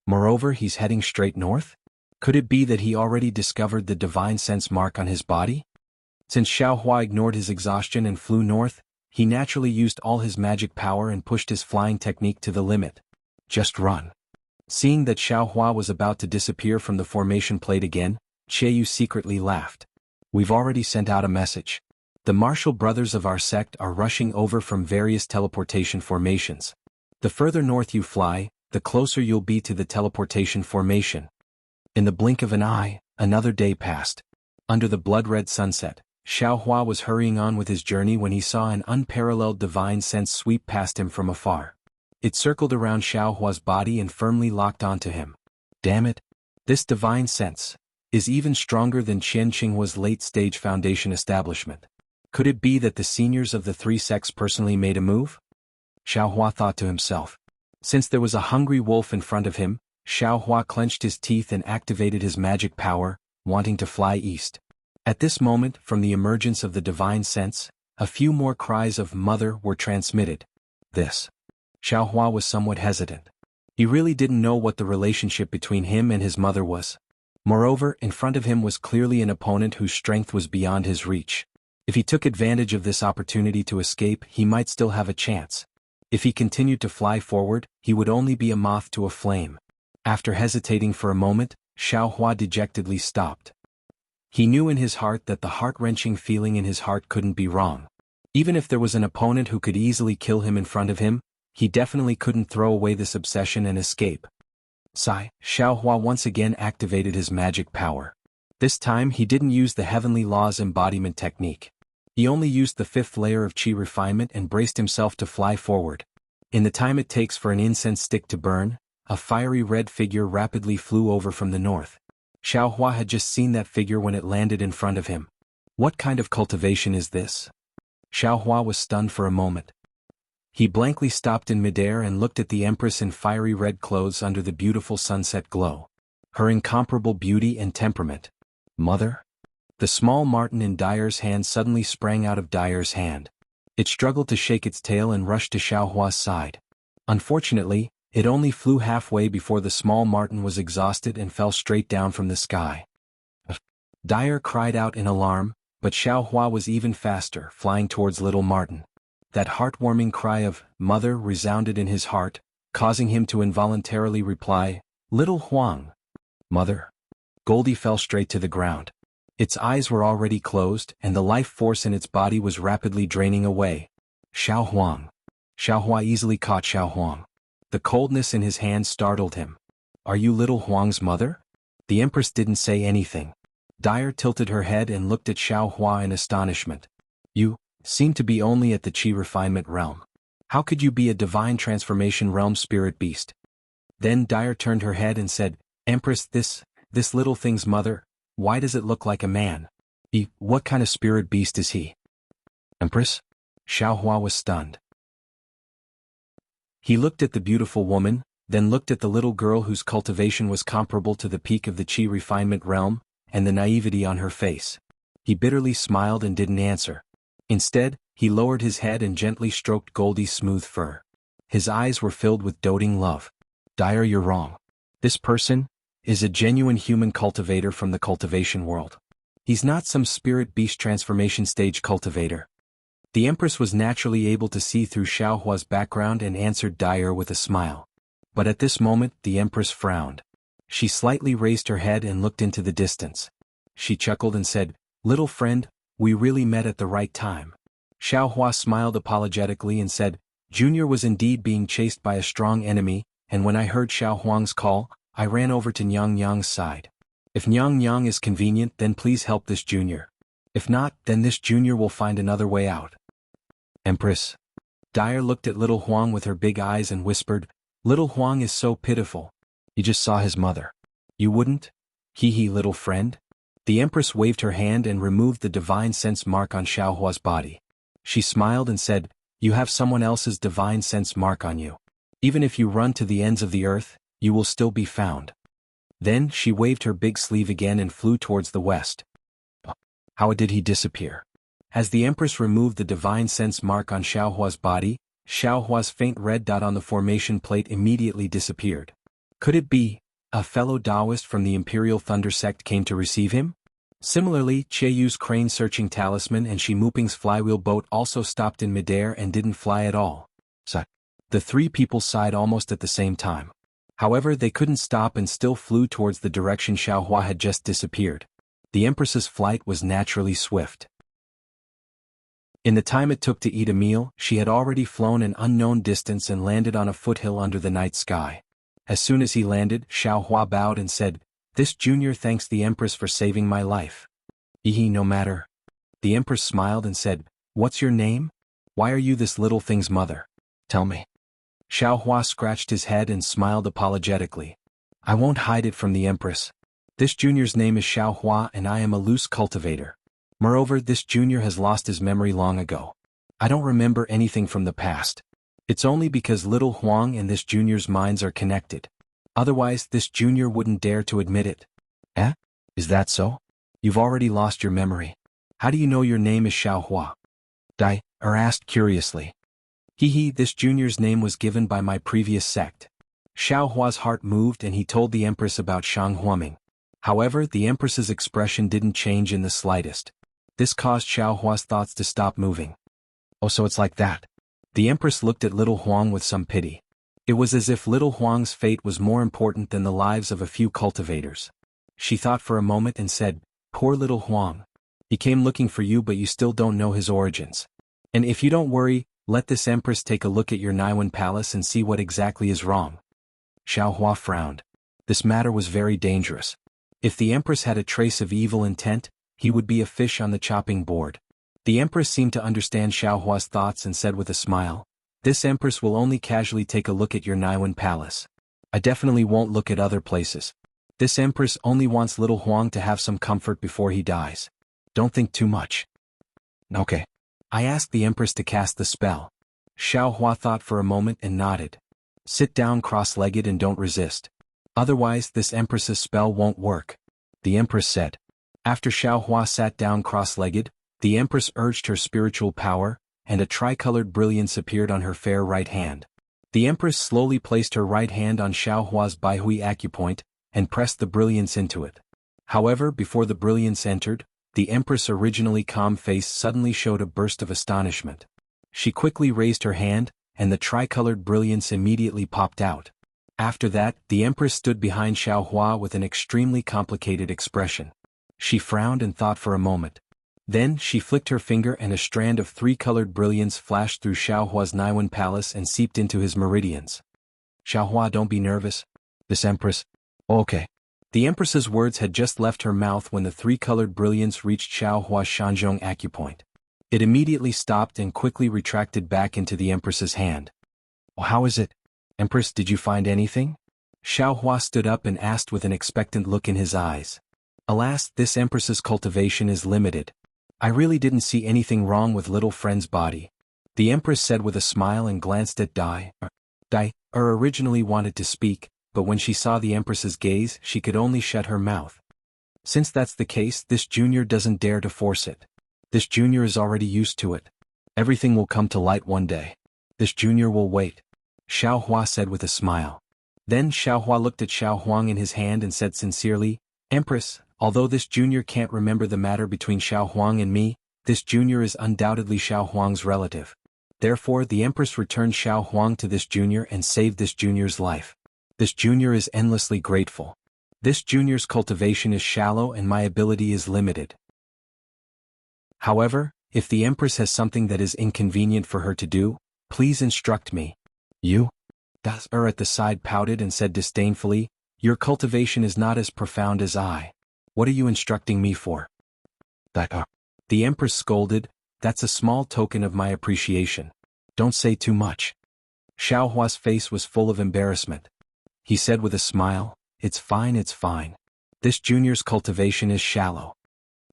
Moreover, he's heading straight north? Could it be that he already discovered the divine sense mark on his body? Since Xiaohua ignored his exhaustion and flew north, he naturally used all his magic power and pushed his flying technique to the limit. Just run. Seeing that Xiaohua was about to disappear from the formation plate again, Qiaoyu secretly laughed. "We've already sent out a message. The martial brothers of our sect are rushing over from various teleportation formations. The further north you fly, the closer you'll be to the teleportation formation." In the blink of an eye, another day passed. Under the blood-red sunset, Xiaohua was hurrying on with his journey when he saw an unparalleled divine sense sweep past him from afar. It circled around Xiaohua's body and firmly locked onto him. Damn it! This divine sense is even stronger than Qian Qinghua's late-stage foundation establishment. Could it be that the seniors of the three sects personally made a move? Xiaohua thought to himself. Since there was a hungry wolf in front of him, Xiaohua clenched his teeth and activated his magic power, wanting to fly east. At this moment, from the emergence of the divine sense, a few more cries of "Mother" were transmitted. This. Xiaohua was somewhat hesitant. He really didn't know what the relationship between him and his mother was. Moreover, in front of him was clearly an opponent whose strength was beyond his reach. If he took advantage of this opportunity to escape, he might still have a chance. If he continued to fly forward, he would only be a moth to a flame. After hesitating for a moment, Xiaohua dejectedly stopped. He knew in his heart that the heart-wrenching feeling in his heart couldn't be wrong. Even if there was an opponent who could easily kill him in front of him, he definitely couldn't throw away this obsession and escape. Sigh, Xiaohua once again activated his magic power. This time he didn't use the Heavenly Law's embodiment technique. He only used the 5th layer of qi refinement and braced himself to fly forward. In the time it takes for an incense stick to burn, a fiery red figure rapidly flew over from the north. Xiaohua had just seen that figure when it landed in front of him. What kind of cultivation is this? Xiaohua was stunned for a moment. He blankly stopped in midair and looked at the Empress in fiery red clothes under the beautiful sunset glow. Her incomparable beauty and temperament. Mother? The small marten in Dyer's hand suddenly sprang out of Dyer's hand. It struggled to shake its tail and rushed to Xiaohua's side. Unfortunately, it only flew halfway before the small marten was exhausted and fell straight down from the sky. Dyer cried out in alarm, but Xiaohua was even faster, flying towards little marten. That heartwarming cry of "Mother" resounded in his heart, causing him to involuntarily reply, "Little Huang." Mother. Goldie fell straight to the ground. Its eyes were already closed, and the life force in its body was rapidly draining away. Xiao Huang. Xiaohua easily caught Xiao Huang. The coldness in his hand startled him. Are you little Huang's mother? The Empress didn't say anything. Dyer tilted her head and looked at Xiaohua in astonishment. You seem to be only at the qi refinement realm. How could you be a divine transformation realm spirit beast? Then Dyer turned her head and said, Empress, this little thing's mother, why does it look like a man? What kind of spirit beast is he? Empress? Xiaohua was stunned. He looked at the beautiful woman, then looked at the little girl whose cultivation was comparable to the peak of the qi refinement realm, and the naivety on her face. He bitterly smiled and didn't answer. Instead, he lowered his head and gently stroked Goldie's smooth fur. His eyes were filled with doting love. Dyer, you're wrong. This person is a genuine human cultivator from the cultivation world. He's not some spirit beast transformation stage cultivator. The Empress was naturally able to see through Xiaohua's background and answered Dyer with a smile. But at this moment, the Empress frowned. She slightly raised her head and looked into the distance. She chuckled and said, Little friend, we really met at the right time. Xiaohua smiled apologetically and said, Junior was indeed being chased by a strong enemy, and when I heard Xiao Huang's call, I ran over to Nyang Nyang's side. If Nyang Nyang is convenient, then please help this junior. If not, then this junior will find another way out. Empress. Dyer looked at little Huang with her big eyes and whispered, Little Huang is so pitiful. You just saw his mother. You wouldn't? Hee little friend. The Empress waved her hand and removed the divine sense mark on Xiaohua's body. She smiled and said, You have someone else's divine sense mark on you. Even if you run to the ends of the earth, you will still be found. Then she waved her big sleeve again and flew towards the west. How did he disappear? As the Empress removed the divine sense mark on Xiaohua's body, Xiaohua's faint red dot on the formation plate immediately disappeared. Could it be a fellow Taoist from the Imperial Thunder Sect came to receive him? Similarly, Cheiyu's crane-searching talisman and Shi Muping's flywheel boat also stopped in midair and didn't fly at all. The three people sighed almost at the same time. However, they couldn't stop and still flew towards the direction Xiaohua had just disappeared. The Empress's flight was naturally swift. In the time it took to eat a meal, she had already flown an unknown distance and landed on a foothill under the night sky. As soon as he landed, Xiaohua bowed and said, This junior thanks the Empress for saving my life. No matter. The Empress smiled and said, What's your name? Why are you this little thing's mother? Tell me. Xiaohua scratched his head and smiled apologetically. I won't hide it from the Empress. This junior's name is Xiaohua and I am a loose cultivator. Moreover, this junior has lost his memory long ago. I don't remember anything from the past. It's only because little Huang and this junior's minds are connected. Otherwise, this junior wouldn't dare to admit it. Is that so? You've already lost your memory. How do you know your name is Xiaohua? Dyer asked curiously. This junior's name was given by my previous sect. Xiao Hua's heart moved and he told the Empress about Shang Huaming. However, the Empress's expression didn't change in the slightest. This caused Xiao Hua's thoughts to stop moving. Oh, so it's like that. The Empress looked at little Huang with some pity. It was as if little Huang's fate was more important than the lives of a few cultivators. She thought for a moment and said, "Poor little Huang. He came looking for you but you still don't know his origins. And if you don't worry, let this Empress take a look at your Naiwan palace and see what exactly is wrong." Xiao Hua frowned. This matter was very dangerous. If the Empress had a trace of evil intent, he would be a fish on the chopping board. The Empress seemed to understand Xiao Hua's thoughts and said with a smile, "This Empress will only casually take a look at your Naiwan palace. I definitely won't look at other places. This Empress only wants little Huang to have some comfort before he dies. Don't think too much." "Okay." I asked the Empress to cast the spell. Xiao Hua thought for a moment and nodded. "Sit down cross-legged and don't resist. Otherwise this Empress's spell won't work," the Empress said. After Xiao Hua sat down cross-legged, the Empress urged her spiritual power, and a tricolored brilliance appeared on her fair right hand. The Empress slowly placed her right hand on Xiao Hua's Baihui acupoint, and pressed the brilliance into it. However, before the brilliance entered, the Empress' originally calm face suddenly showed a burst of astonishment. She quickly raised her hand, and the tricolored brilliance immediately popped out. After that, the Empress stood behind Xiao Hua with an extremely complicated expression. She frowned and thought for a moment. Then, she flicked her finger and a strand of three-colored brilliance flashed through Xiao Hua's Naiwan palace and seeped into his meridians. "Xiao Hua, don't be nervous. This Empress—" "Okay." The Empress's words had just left her mouth when the three-colored brilliance reached Xiao Hua's Shanzhong acupoint. It immediately stopped and quickly retracted back into the Empress's hand. "Oh, how is it? Empress, did you find anything?" Xiao Hua stood up and asked with an expectant look in his eyes. "Alas, this Empress's cultivation is limited. I really didn't see anything wrong with little friend's body," the Empress said with a smile and glanced at Dai. Dai originally wanted to speak, but when she saw the Empress's gaze, she could only shut her mouth. "Since that's the case, this junior doesn't dare to force it. This junior is already used to it. Everything will come to light one day. This junior will wait," Xiao Hua said with a smile. Then Xiao Hua looked at Xiao Huang in his hand and said sincerely, "Empress, although this junior can't remember the matter between Xiao Huang and me, this junior is undoubtedly Xiao Huang's relative. Therefore the Empress returned Xiao Huang to this junior and saved this junior's life. This junior is endlessly grateful. This junior's cultivation is shallow and my ability is limited. However, if the Empress has something that is inconvenient for her to do, please instruct me." "You?" Das at the side pouted and said disdainfully, "Your cultivation is not as profound as I. What are you instructing me for?" "That the Empress scolded, "That's a small token of my appreciation. Don't say too much." Xiao Hua's face was full of embarrassment. He said with a smile, "It's fine, it's fine. This junior's cultivation is shallow."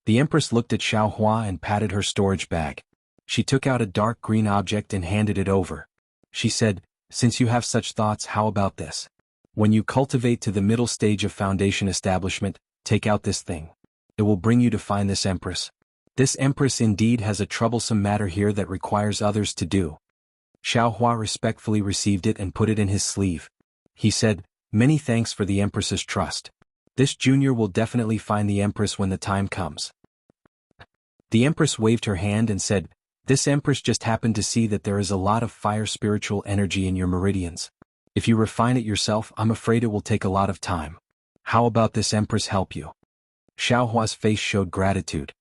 The Empress looked at Xiao Hua and patted her storage bag. She took out a dark green object and handed it over. She said, "Since you have such thoughts, how about this? When you cultivate to the middle stage of foundation establishment, take out this thing. It will bring you to find this Empress. This Empress indeed has a troublesome matter here that requires others to do." Xiao Hua respectfully received it and put it in his sleeve. He said, "Many thanks for the Empress's trust. This junior will definitely find the Empress when the time comes." The Empress waved her hand and said, "This Empress just happened to see that there is a lot of fire spiritual energy in your meridians. If you refine it yourself, I'm afraid it will take a lot of time. How about this Empress help you?" Xiao Hua's face showed gratitude.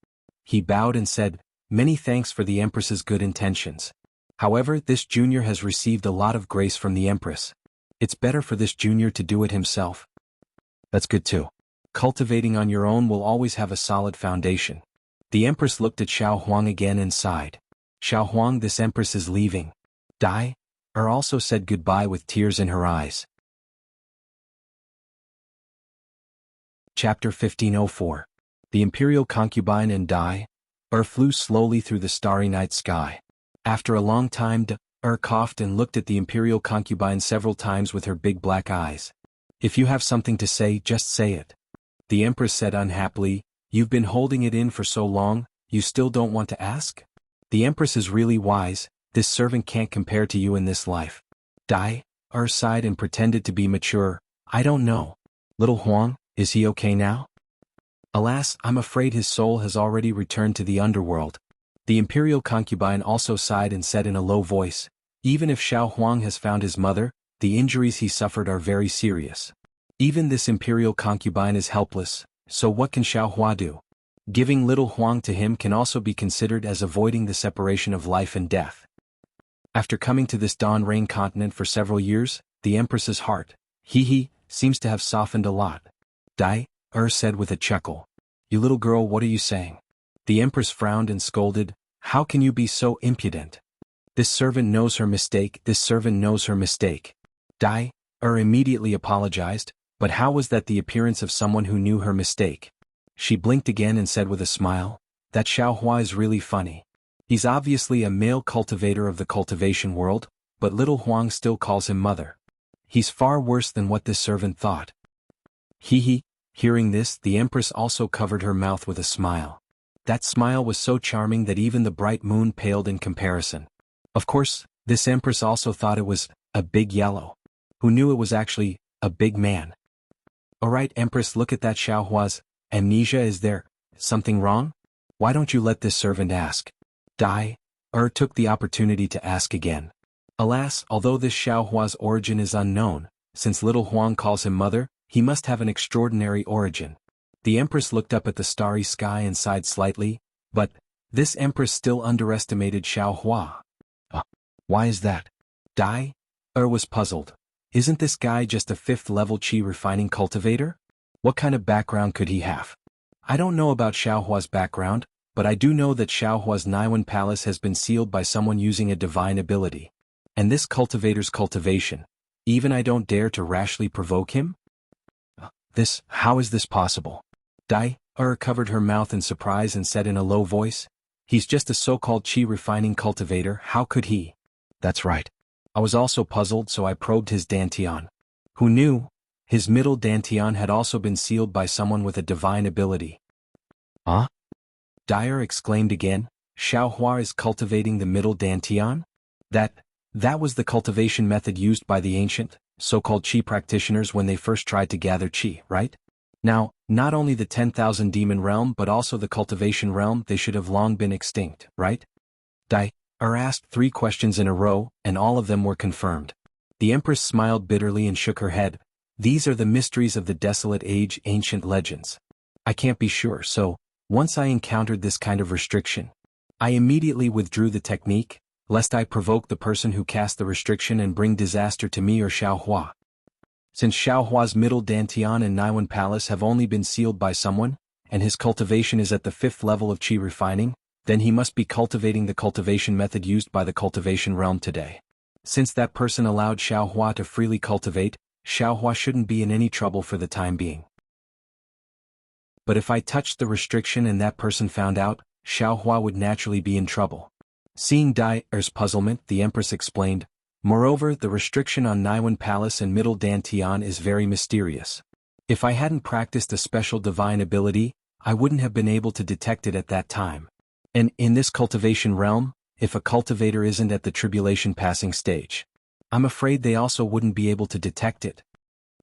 He bowed and said, "Many thanks for the Empress's good intentions. However, this junior has received a lot of grace from the Empress. It's better for this junior to do it himself." "That's good too. Cultivating on your own will always have a solid foundation." The Empress looked at Xiao Huang again and sighed. "Xiao Huang, this Empress is leaving." Dai also said goodbye with tears in her eyes. Chapter 1504. The Imperial Concubine and Dai flew slowly through the starry night sky. After a long time, coughed and looked at the Imperial Concubine several times with her big black eyes. "If you have something to say, just say it." The Empress said unhappily, "You've been holding it in for so long, you still don't want to ask?" The Empress is really wise, This servant can't compare to you in this life. Dai sighed and pretended to be mature. I don't know. Little Huang, is he okay now? Alas, I'm afraid his soul has already returned to the underworld. The imperial concubine also sighed and said in a low voice, even if Xiao Huang has found his mother, the injuries he suffered are very serious. Even this imperial concubine is helpless, so what can Xiao Hua do? Giving little Huang to him can also be considered as avoiding the separation of life and death. After coming to this Dawn Rain continent for several years, the Empress's heart, seems to have softened a lot. Dai said with a chuckle. You little girl, what are you saying? The Empress frowned and scolded, how can you be so impudent? This servant knows her mistake, Dai immediately apologized, but how was that the appearance of someone who knew her mistake? She blinked again and said with a smile, that Xiao Hua is really funny. He's obviously a male cultivator of the cultivation world, but little Huang still calls him mother. He's far worse than what this servant thought. Hearing this, the Empress also covered her mouth with a smile. That smile was so charming that even the bright moon paled in comparison. Of course, this Empress also thought it was a big yellow. Who knew it was actually a big man? Alright, Empress, look at that Xiao Hua's amnesia. Is there something wrong? Why don't you let this servant ask? Dai took the opportunity to ask again. Alas, although this Xiao Hua's origin is unknown, since little Huang calls him mother, he must have an extraordinary origin. The Empress looked up at the starry sky and sighed slightly, but this Empress still underestimated Xiao Hua. Why is that? Dai was puzzled. Isn't this guy just a 5th-level qi refining cultivator? What kind of background could he have? I don't know about Xiao Hua's background, but I do know that Xiao Hua's Naiwan palace has been sealed by someone using a divine ability. And this cultivator's cultivation, even I don't dare to rashly provoke him? How is this possible? Dai covered her mouth in surprise and said in a low voice, he's just a so-called qi refining cultivator, how could he? That's right. I was also puzzled, so I probed his dantian. Who knew? His middle dantian had also been sealed by someone with a divine ability. Huh? Dai exclaimed again, Xiao Hua is cultivating the middle dantian? That was the cultivation method used by the ancient, so-called qi practitioners when they first tried to gather qi, right? Now, not only the 10,000 demon realm but also the cultivation realm, they should have long been extinct, right? Dai asked 3 questions in a row, and all of them were confirmed. The Empress smiled bitterly and shook her head. These are the mysteries of the desolate age, ancient legends. I can't be sure, so, once I encountered this kind of restriction, I immediately withdrew the technique, lest I provoke the person who cast the restriction and bring disaster to me or Xiao Hua. Since Xiao Hua's middle dantian and Naiwan palace have only been sealed by someone, and his cultivation is at the 5th level of qi refining, then he must be cultivating the cultivation method used by the cultivation realm today. Since that person allowed Xiao Hua to freely cultivate, Xiao Hua shouldn't be in any trouble for the time being. But if I touched the restriction and that person found out, Xiao Hua would naturally be in trouble. Seeing Dai's puzzlement, the Empress explained, moreover, the restriction on Naiwan Palace and Middle Dantian is very mysterious. If I hadn't practiced a special divine ability, I wouldn't have been able to detect it at that time. And in this cultivation realm, if a cultivator isn't at the tribulation passing stage, I'm afraid they also wouldn't be able to detect it.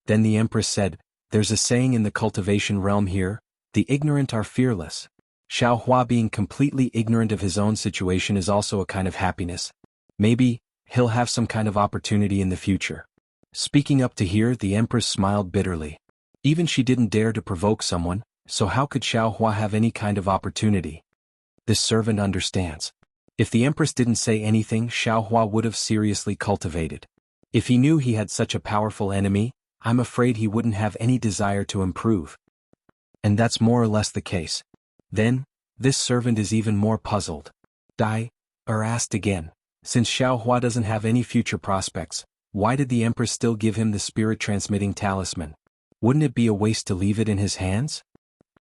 Then the Empress said, there's a saying in the cultivation realm here, the ignorant are fearless. Xiao Hua being completely ignorant of his own situation is also a kind of happiness. Maybe he'll have some kind of opportunity in the future. Speaking up to here, the Empress smiled bitterly. Even she didn't dare to provoke someone, so how could Xiao Hua have any kind of opportunity? This servant understands. If the Empress didn't say anything, Xiao Hua would have seriously cultivated. If he knew he had such a powerful enemy, I'm afraid he wouldn't have any desire to improve. And that's more or less the case. Then, this servant is even more puzzled. Dai asked again, since Xiao Hua doesn't have any future prospects, why did the Empress still give him the spirit-transmitting talisman? Wouldn't it be a waste to leave it in his hands?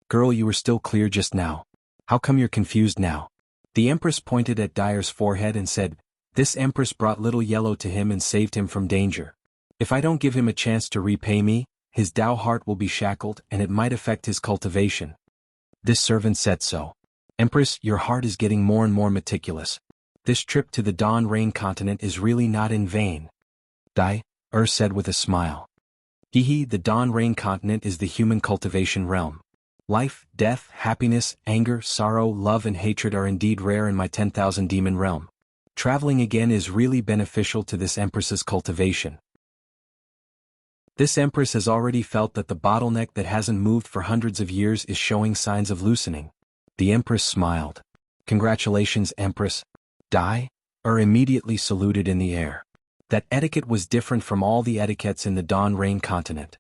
Girl, you were still clear just now. How come you're confused now? The Empress pointed at Dai's forehead and said, this Empress brought little yellow to him and saved him from danger. If I don't give him a chance to repay me, his Dao heart will be shackled and it might affect his cultivation. This servant said so. Empress, your heart is getting more and more meticulous. This trip to the Dawn Rain continent is really not in vain. Dai, said with a smile. The Dawn Rain continent is the human cultivation realm. Life, death, happiness, anger, sorrow, love and hatred are indeed rare in my 10,000 demon realm. Traveling again is really beneficial to this Empress's cultivation. This Empress has already felt that the bottleneck that hasn't moved for hundreds of years is showing signs of loosening. The Empress smiled. Congratulations, Empress. Dai, immediately saluted in the air. That etiquette was different from all the etiquettes in the Dawn Rain continent.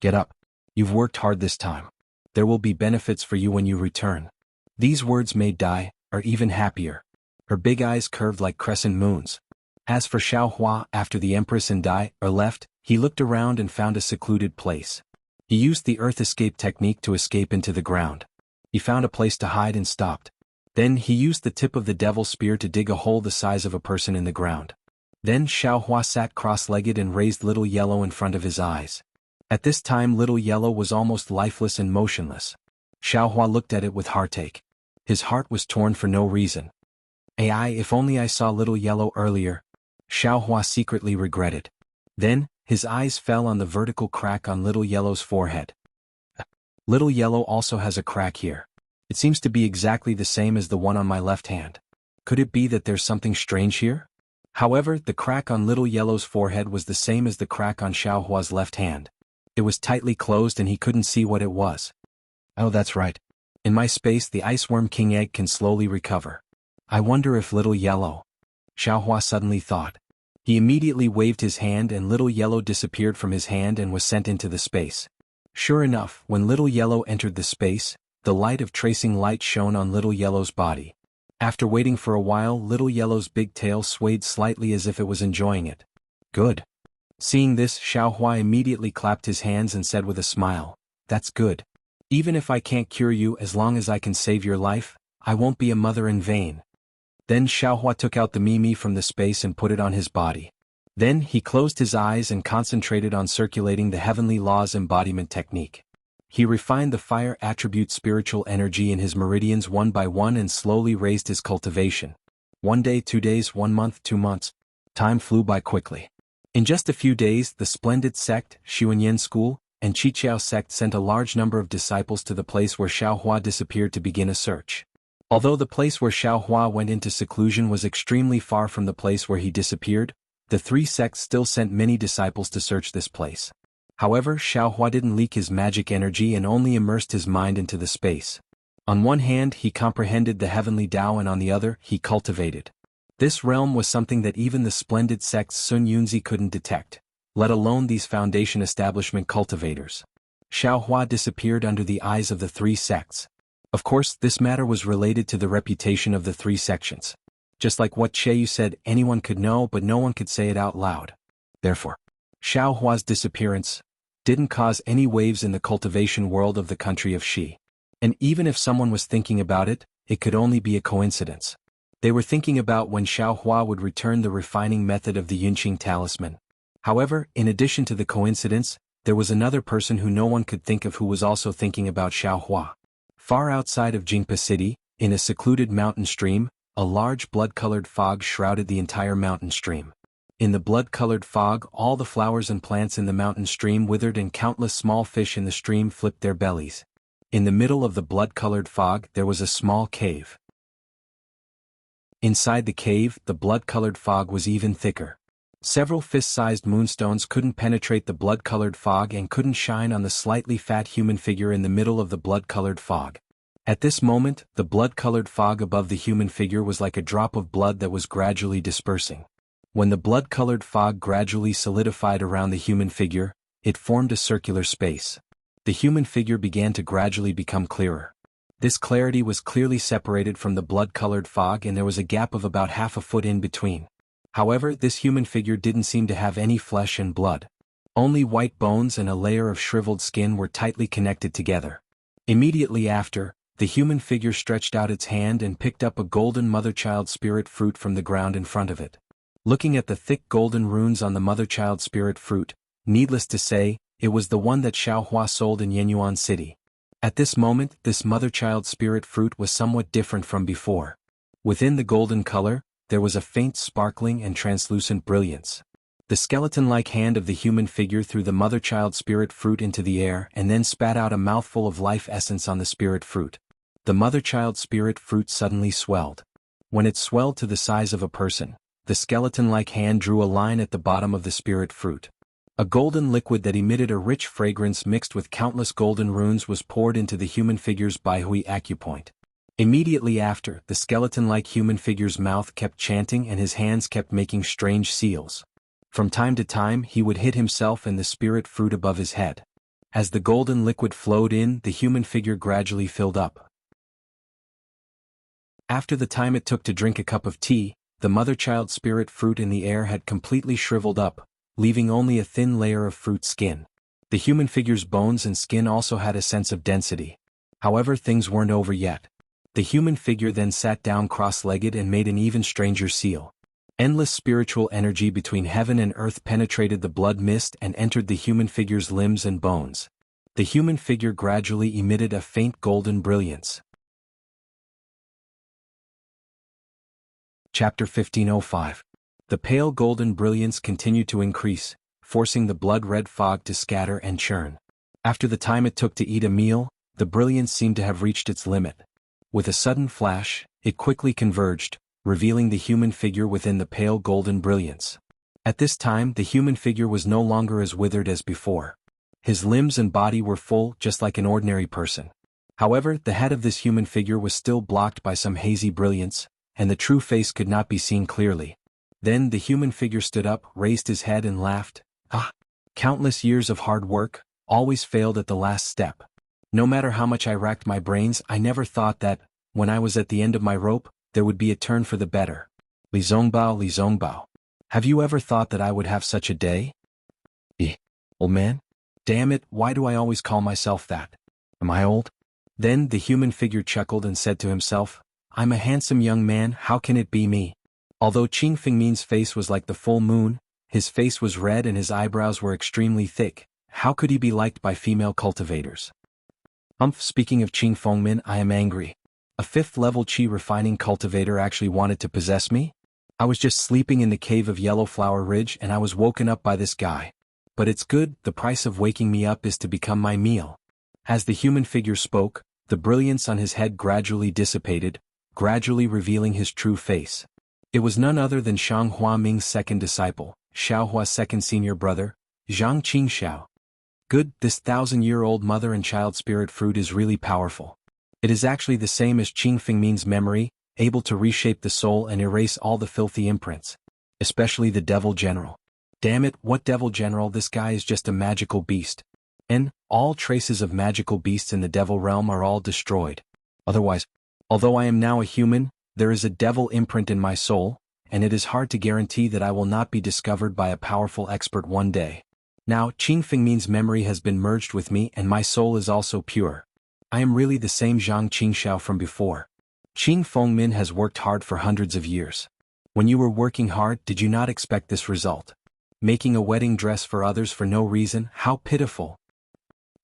Get up. You've worked hard this time. There will be benefits for you when you return. These words made Dai, even happier. Her big eyes curved like crescent moons. As for Xiaohua, after the Empress and Dai left, he looked around and found a secluded place. He used the earth escape technique to escape into the ground. He found a place to hide and stopped. Then he used the tip of the devil's spear to dig a hole the size of a person in the ground. Then Xiaohua sat cross-legged and raised Little Yellow in front of his eyes. At this time Little Yellow was almost lifeless and motionless. Xiaohua looked at it with heartache. His heart was torn for no reason. If only I saw Little Yellow earlier, Xiaohua secretly regretted. Then, his eyes fell on the vertical crack on Little Yellow's forehead. Little Yellow also has a crack here. It seems to be exactly the same as the one on my left hand. Could it be that there's something strange here? However, the crack on Little Yellow's forehead was the same as the crack on Xiaohua's left hand. It was tightly closed and he couldn't see what it was. Oh, that's right. In my space the Iceworm King egg can slowly recover. I wonder if Little Yellow... Xiaohua suddenly thought. He immediately waved his hand and Little Yellow disappeared from his hand and was sent into the space. Sure enough, when Little Yellow entered the space, the light of tracing light shone on Little Yellow's body. After waiting for a while, Little Yellow's big tail swayed slightly as if it was enjoying it. Good. Seeing this, Xiaohua immediately clapped his hands and said with a smile, "That's good. Even if I can't cure you, as long as I can save your life, I won't be a mother in vain." Then Xiaohua took out the Mimi from the space and put it on his body. Then he closed his eyes and concentrated on circulating the heavenly laws embodiment technique. He refined the fire attribute spiritual energy in his meridians one by one and slowly raised his cultivation. 1 day, 2 days, 1 month, 2 months. Time flew by quickly. In just a few days, the Splendid Sect, Xuanyan School, and Qiqiao Sect sent a large number of disciples to the place where Xiaohua disappeared to begin a search. Although the place where Xiaohua went into seclusion was extremely far from the place where he disappeared, the 3 sects still sent many disciples to search this place. However, Xiaohua didn't leak his magic energy and only immersed his mind into the space. On one hand, he comprehended the heavenly Tao and on the other, he cultivated. This realm was something that even the splendid sects Sun Yunzi couldn't detect, let alone these foundation establishment cultivators. Xiaohua disappeared under the eyes of the 3 sects. Of course, this matter was related to the reputation of the 3 sections. Just like what Cheyu said, anyone could know but no one could say it out loud. Therefore, Xiaohua's disappearance didn't cause any waves in the cultivation world of the country of Xi. And even if someone was thinking about it, it could only be a coincidence. They were thinking about when Xiaohua would return the refining method of the Yunqing talisman. However, in addition to the coincidence, there was another person who no one could think of who was also thinking about Xiaohua. Far outside of Jingpa City, in a secluded mountain stream, a large blood-colored fog shrouded the entire mountain stream. In the blood-colored fog, all the flowers and plants in the mountain stream withered and countless small fish in the stream flipped their bellies. In the middle of the blood-colored fog, there was a small cave. Inside the cave, the blood-colored fog was even thicker. Several fist-sized moonstones couldn't penetrate the blood-colored fog and couldn't shine on the slightly fat human figure in the middle of the blood-colored fog. At this moment, the blood-colored fog above the human figure was like a drop of blood that was gradually dispersing. When the blood-colored fog gradually solidified around the human figure, it formed a circular space. The human figure began to gradually become clearer. This clarity was clearly separated from the blood-colored fog and there was a gap of about half a foot in between. However, this human figure didn't seem to have any flesh and blood. Only white bones and a layer of shriveled skin were tightly connected together. Immediately after, the human figure stretched out its hand and picked up a golden mother-child spirit fruit from the ground in front of it. Looking at the thick golden runes on the mother-child spirit fruit, needless to say, it was the one that Xiaohua sold in Yenyuan City. At this moment, this mother-child spirit fruit was somewhat different from before. Within the golden color, there was a faint sparkling and translucent brilliance. The skeleton-like hand of the human figure threw the mother-child spirit fruit into the air and then spat out a mouthful of life essence on the spirit fruit. The mother-child spirit fruit suddenly swelled. When it swelled to the size of a person, the skeleton-like hand drew a line at the bottom of the spirit fruit. A golden liquid that emitted a rich fragrance mixed with countless golden runes was poured into the human figure's Baihui acupoint. Immediately after, the skeleton-like human figure's mouth kept chanting and his hands kept making strange seals. From time to time he would hit himself and the spirit fruit above his head. As the golden liquid flowed in, the human figure gradually filled up. After the time it took to drink a cup of tea, the mother-child spirit fruit in the air had completely shriveled up, leaving only a thin layer of fruit skin. The human figure's bones and skin also had a sense of density. However, things weren't over yet. The human figure then sat down cross-legged and made an even stranger seal. Endless spiritual energy between heaven and earth penetrated the blood mist and entered the human figure's limbs and bones. The human figure gradually emitted a faint golden brilliance. Chapter 1505. The pale golden brilliance continued to increase, forcing the blood-red fog to scatter and churn. After the time it took to eat a meal, the brilliance seemed to have reached its limit. With a sudden flash, it quickly converged, revealing the human figure within the pale golden brilliance. At this time the human figure was no longer as withered as before. His limbs and body were full just like an ordinary person. However, the head of this human figure was still blocked by some hazy brilliance, and the true face could not be seen clearly. Then the human figure stood up, raised his head and laughed. Ah! Countless years of hard work always failed at the last step. No matter how much I racked my brains, I never thought that, when I was at the end of my rope, there would be a turn for the better. Li Zongbao. Have you ever thought that I would have such a day? Old man? Damn it, why do I always call myself that? Am I old? Then the human figure chuckled and said to himself, I'm a handsome young man, how can it be me? Although Qing Fengmin's face was like the full moon, his face was red and his eyebrows were extremely thick. How could he be liked by female cultivators? Speaking of Qing Fengmin, I am angry. A 5th level Qi refining cultivator actually wanted to possess me? I was just sleeping in the cave of Yellowflower Ridge and I was woken up by this guy. But it's good, the price of waking me up is to become my meal. As the human figure spoke, the brilliance on his head gradually dissipated, gradually revealing his true face. It was none other than Shang Hua Ming's second disciple, Xiao Hua's second senior brother, Zhang Qingxiao. Good, this 1,000-year-old mother and child spirit fruit is really powerful. It is actually the same as Qing Fengmin's memory, able to reshape the soul and erase all the filthy imprints. Especially the Devil General. Damn it, what Devil General? This guy is just a magical beast. And all traces of magical beasts in the Devil realm are all destroyed. Otherwise, although I am now a human, there is a devil imprint in my soul, and it is hard to guarantee that I will not be discovered by a powerful expert one day. Now, Qing Fengmin's memory has been merged with me and my soul is also pure. I am really the same Zhang Qingxiao from before. Qing Fengmin has worked hard for hundreds of years. When you were working hard, did you not expect this result? Making a wedding dress for others for no reason, how pitiful.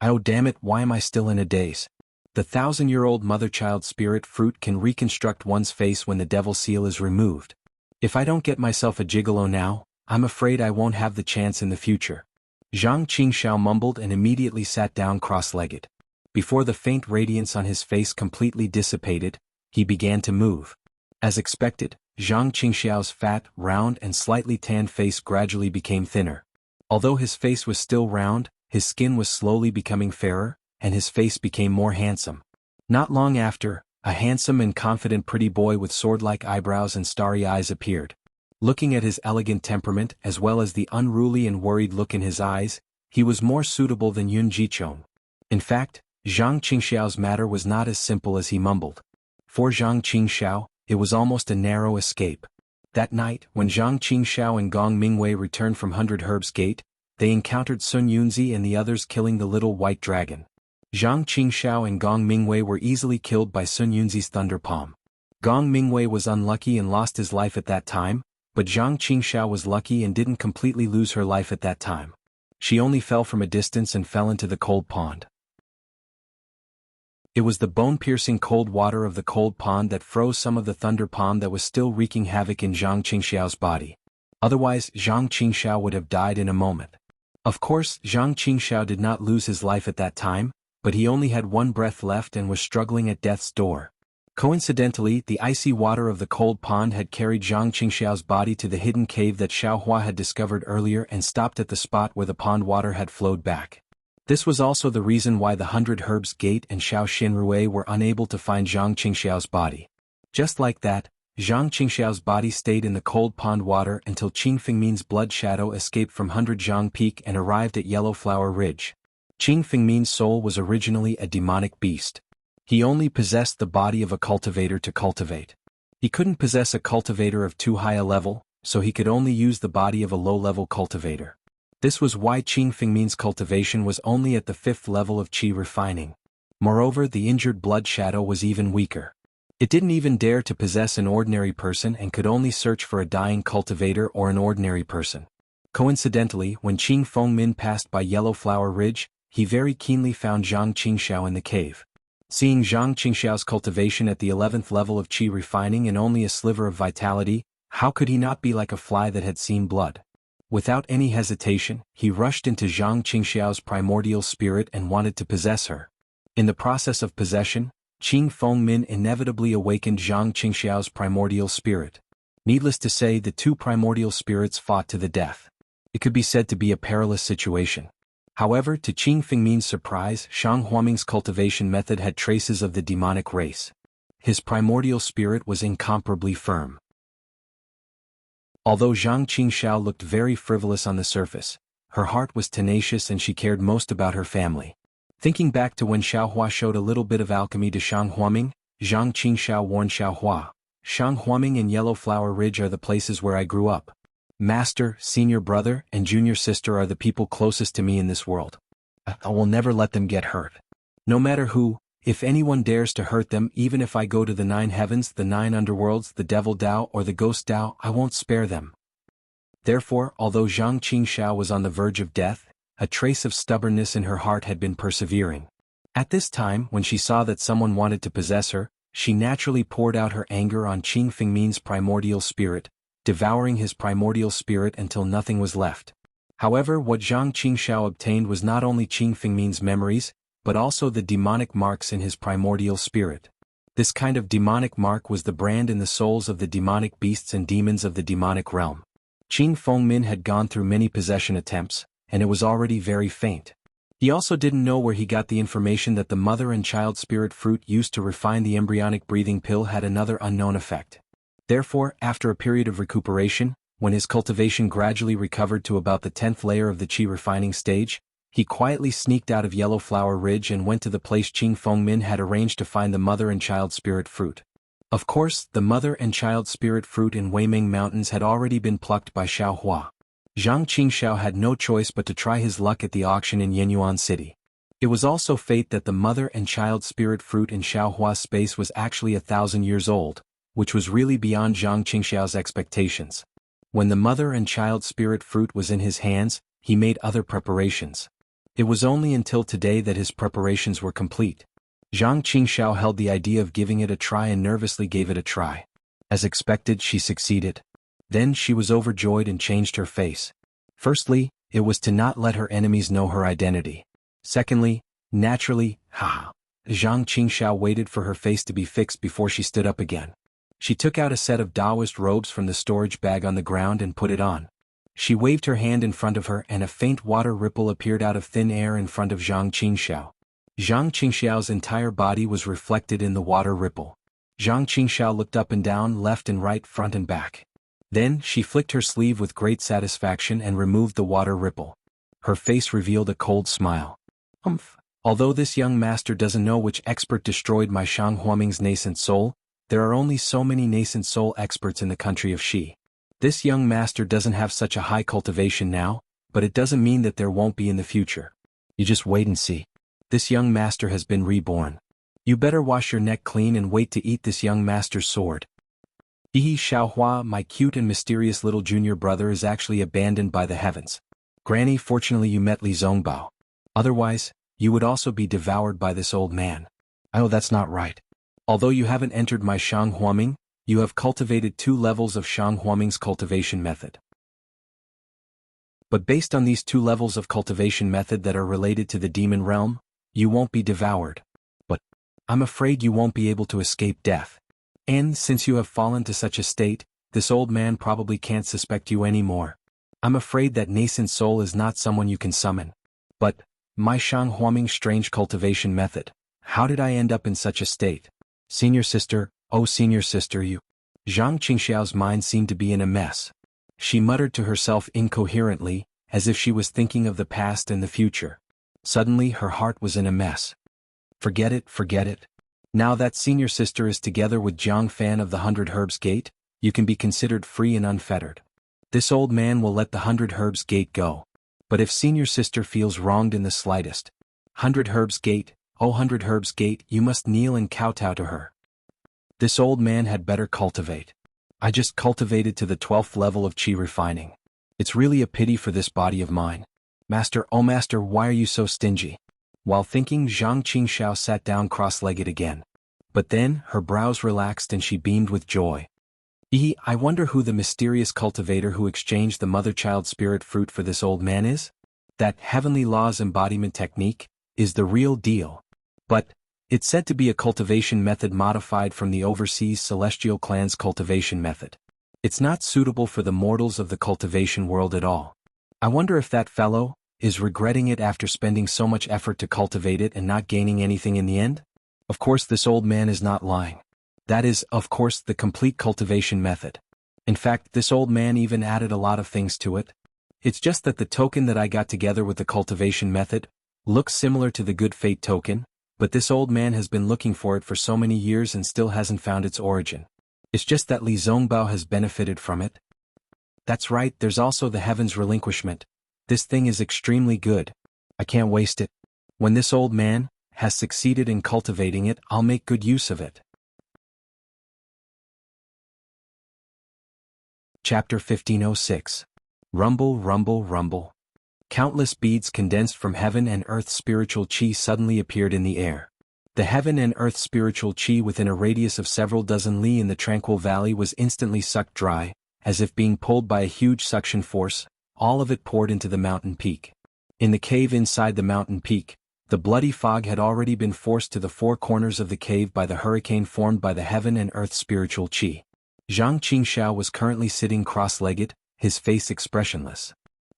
Oh damn it, why am I still in a daze? The 1,000-year-old mother-child spirit fruit can reconstruct one's face when the devil seal is removed. If I don't get myself a gigolo now, I'm afraid I won't have the chance in the future. Zhang Qingxiao mumbled and immediately sat down cross-legged. Before the faint radiance on his face completely dissipated, he began to move. As expected, Zhang Qingxiao's fat, round and slightly tanned face gradually became thinner. Although his face was still round, his skin was slowly becoming fairer, and his face became more handsome. Not long after, a handsome and confident pretty boy with sword-like eyebrows and starry eyes appeared. Looking at his elegant temperament as well as the unruly and worried look in his eyes, he was more suitable than Yun Jichong. In fact, Zhang Qingxiao's matter was not as simple as he mumbled. For Zhang Qingxiao, it was almost a narrow escape. That night, when Zhang Qingxiao and Gong Mingwei returned from 100 Herbs Gate, they encountered Sun Yunzi and the others killing the little white dragon. Zhang Qingxiao and Gong Mingwei were easily killed by Sun Yunzi's thunder palm. Gong Mingwei was unlucky and lost his life at that time, but Zhang Qingxiao was lucky and didn't completely lose her life at that time. She only fell from a distance and fell into the cold pond. It was the bone-piercing cold water of the cold pond that froze some of the thunder pond that was still wreaking havoc in Zhang Qingxiao's body. Otherwise, Zhang Qingxiao would have died in a moment. Of course, Zhang Qingxiao did not lose his life at that time, but he only had one breath left and was struggling at death's door. Coincidentally, the icy water of the cold pond had carried Zhang Qingxiao's body to the hidden cave that Xiaohua had discovered earlier and stopped at the spot where the pond water had flowed back. This was also the reason why the 100 Herbs Gate and Xiao Xinrui were unable to find Zhang Qingxiao's body. Just like that, Zhang Qingxiao's body stayed in the cold pond water until Qing Fengmin's blood shadow escaped from 100 Zhang Peak and arrived at Yellow Flower Ridge. Qing Fengmin's soul was originally a demonic beast. He only possessed the body of a cultivator to cultivate. He couldn't possess a cultivator of too high a level, so he could only use the body of a low-level cultivator. This was why Qing Fengmin's cultivation was only at the 5th level of qi refining. Moreover, the injured blood shadow was even weaker. It didn't even dare to possess an ordinary person and could only search for a dying cultivator or an ordinary person. Coincidentally, when Qing Fengmin passed by Yellow Flower Ridge, he very keenly found Zhang Qingxiao in the cave. Seeing Zhang Qingxiao's cultivation at the 11th level of qi refining and only a sliver of vitality, how could he not be like a fly that had seen blood? Without any hesitation, he rushed into Zhang Qingxiao's primordial spirit and wanted to possess her. In the process of possession, Qing Fengmin inevitably awakened Zhang Qingxiao's primordial spirit. Needless to say, the two primordial spirits fought to the death. It could be said to be a perilous situation. However, to Qing Fengmin's surprise, Shang Huaming's cultivation method had traces of the demonic race. His primordial spirit was incomparably firm. Although Zhang Qingxiao looked very frivolous on the surface, her heart was tenacious and she cared most about her family. Thinking back to when Xiaohua showed a little bit of alchemy to Shang Huaming, Zhang Qingxiao warned Xiaohua, "Shang Huaming and Yellow Flower Ridge are the places where I grew up. Master, senior brother, and junior sister are the people closest to me in this world. I will never let them get hurt. No matter who, if anyone dares to hurt them, even if I go to the 9 heavens, the 9 underworlds, the devil Dao or the ghost Dao, I won't spare them." Therefore, although Zhang Qingxiao was on the verge of death, a trace of stubbornness in her heart had been persevering. At this time, when she saw that someone wanted to possess her, she naturally poured out her anger on Qing Fengmin's primordial spirit, devouring his primordial spirit until nothing was left. However, what Zhang Qingxiao obtained was not only Qing Fengmin's memories, but also the demonic marks in his primordial spirit. This kind of demonic mark was the brand in the souls of the demonic beasts and demons of the demonic realm. Qing Fengmin had gone through many possession attempts, and it was already very faint. He also didn't know where he got the information that the mother and child spirit fruit used to refine the embryonic breathing pill had another unknown effect. Therefore, after a period of recuperation, when his cultivation gradually recovered to about the 10th layer of the qi refining stage, he quietly sneaked out of Yellow Flower Ridge and went to the place Qing Fengmin had arranged to find the mother and child spirit fruit. Of course, the mother and child spirit fruit in Weiming Mountains had already been plucked by Xiaohua. Zhang Qingxiao had no choice but to try his luck at the auction in Yenyuan City. It was also fate that the mother and child spirit fruit in Xiaohua's space was actually 1,000 years old, which was really beyond Zhang Qingxiao's expectations. When the mother and child spirit fruit was in his hands, he made other preparations. It was only until today that his preparations were complete. Zhang Qingxiao held the idea of giving it a try and nervously gave it a try. As expected, she succeeded. Then she was overjoyed and changed her face. Firstly, it was to not let her enemies know her identity. Secondly, naturally, Zhang Qingxiao waited for her face to be fixed before she stood up again. She took out a set of Taoist robes from the storage bag on the ground and put it on. She waved her hand in front of her and a faint water ripple appeared out of thin air in front of Zhang Qingxiao. Zhang Qingxiao's entire body was reflected in the water ripple. Zhang Qingxiao looked up and down, left and right, front and back. Then, she flicked her sleeve with great satisfaction and removed the water ripple. Her face revealed a cold smile. Although this young master doesn't know which expert destroyed my Shang Huaming's nascent soul, there are only so many nascent soul experts in the country of Xi. This young master doesn't have such a high cultivation now, but it doesn't mean that there won't be in the future. You just wait and see. This young master has been reborn. You better wash your neck clean and wait to eat this young master's sword. Xiaohua, my cute and mysterious little junior brother is actually abandoned by the heavens. Granny, fortunately you met Li Zongbao. Otherwise, you would also be devoured by this old man. Oh, that's not right. Although you haven't entered my Shang Huaming, you have cultivated 2 levels of Shang Huaming's cultivation method. But based on these 2 levels of cultivation method that are related to the demon realm, you won't be devoured. But I'm afraid you won't be able to escape death. And since you have fallen to such a state, this old man probably can't suspect you anymore. I'm afraid that nascent soul is not someone you can summon. But my Shang Huaming strange cultivation method, how did I end up in such a state? Senior sister, oh senior sister, you. Zhang Qingxiao's mind seemed to be in a mess. She muttered to herself incoherently, as if she was thinking of the past and the future. Suddenly her heart was in a mess. Forget it, forget it. Now that senior sister is together with Jiang Fan of the 100 Herbs Gate, you can be considered free and unfettered. This old man will let the 100 Herbs Gate go. But if senior sister feels wronged in the slightest, 100 Herbs Gate, oh 100 Herbs Gate, you must kneel and kowtow to her. This old man had better cultivate. I just cultivated to the 12th level of qi refining. It's really a pity for this body of mine. Master, oh master, why are you so stingy? While thinking, Zhang Qingxiao sat down cross-legged again. But then, her brows relaxed and she beamed with joy. I wonder who the mysterious cultivator who exchanged the mother-child spirit fruit for this old man is? That heavenly laws embodiment technique is the real deal. But it's said to be a cultivation method modified from the overseas celestial clan's cultivation method. It's not suitable for the mortals of the cultivation world at all. I wonder if that fellow is regretting it after spending so much effort to cultivate it and not gaining anything in the end? Of course this old man is not lying. That is, of course, the complete cultivation method. In fact, this old man even added a lot of things to it. It's just that the token that I got together with the cultivation method looks similar to the good fate token, but this old man has been looking for it for so many years and still hasn't found its origin. It's just that Li Zongbao has benefited from it. That's right, there's also the heavens relinquishment. This thing is extremely good. I can't waste it. When this old man has succeeded in cultivating it, I'll make good use of it. Chapter 1506. Rumble, rumble, rumble. Countless beads condensed from heaven and earth spiritual qi suddenly appeared in the air. The heaven and earth spiritual qi within a radius of several dozen li in the tranquil valley was instantly sucked dry, as if being pulled by a huge suction force. All of it poured into the mountain peak. In the cave inside the mountain peak, the bloody fog had already been forced to the 4 corners of the cave by the hurricane formed by the heaven and earth spiritual qi. Zhang Qingxiao was currently sitting cross-legged, his face expressionless.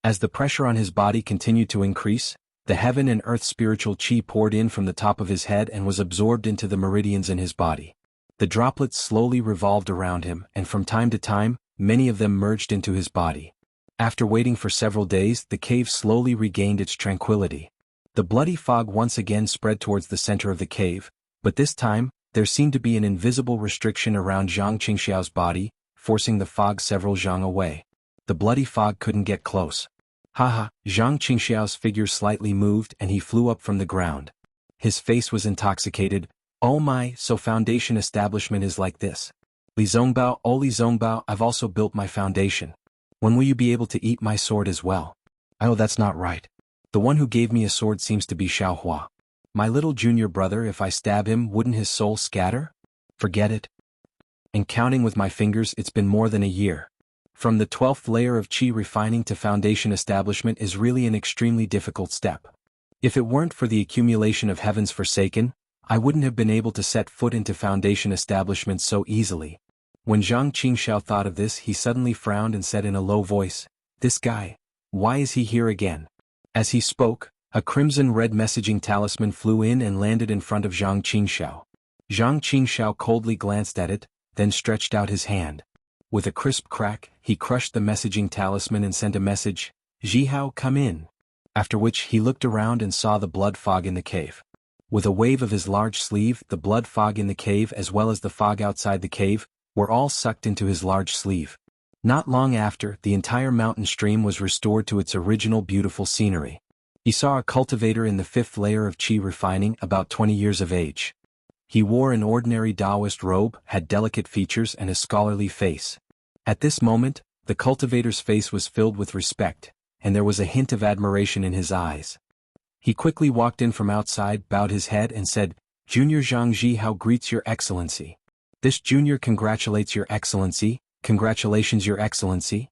As the pressure on his body continued to increase, the heaven and earth spiritual qi poured in from the top of his head and was absorbed into the meridians in his body. The droplets slowly revolved around him, and from time to time, many of them merged into his body. After waiting for several days, the cave slowly regained its tranquility. The bloody fog once again spread towards the center of the cave, but this time, there seemed to be an invisible restriction around Zhang Qingxiao's body, forcing the fog several zhang away. The bloody fog couldn't get close. Haha, Zhang Qingxiao's figure slightly moved and he flew up from the ground. His face was intoxicated. Oh my, so foundation establishment is like this. Li Zongbao, oh Li Zongbao, I've also built my foundation. When will you be able to eat my sword as well? Oh, that's not right. The one who gave me a sword seems to be Xiaohua. My little junior brother, if I stab him, wouldn't his soul scatter? Forget it. And counting with my fingers, it's been more than a year. From the 12th layer of qi refining to foundation establishment is really an extremely difficult step. If it weren't for the accumulation of heavens forsaken, I wouldn't have been able to set foot into foundation establishment so easily. When Zhang Qingxiao thought of this, he suddenly frowned and said in a low voice, "This guy, why is he here again?" As he spoke, a crimson-red messaging talisman flew in and landed in front of Zhang Qingxiao. Zhang Qingxiao coldly glanced at it, then stretched out his hand. With a crisp crack, he crushed the messaging talisman and sent a message, "Zhihao, come in." After which he looked around and saw the blood fog in the cave. With a wave of his large sleeve, the blood fog in the cave as well as the fog outside the cave were all sucked into his large sleeve. Not long after, the entire mountain stream was restored to its original beautiful scenery. He saw a cultivator in the 5th layer of qi refining, about 20 years of age. He wore an ordinary Taoist robe, had delicate features and a scholarly face. At this moment, the cultivator's face was filled with respect, and there was a hint of admiration in his eyes. He quickly walked in from outside, bowed his head and said, Junior Zhang Zhihao greets Your Excellency. This junior congratulates Your Excellency. Congratulations, Your Excellency.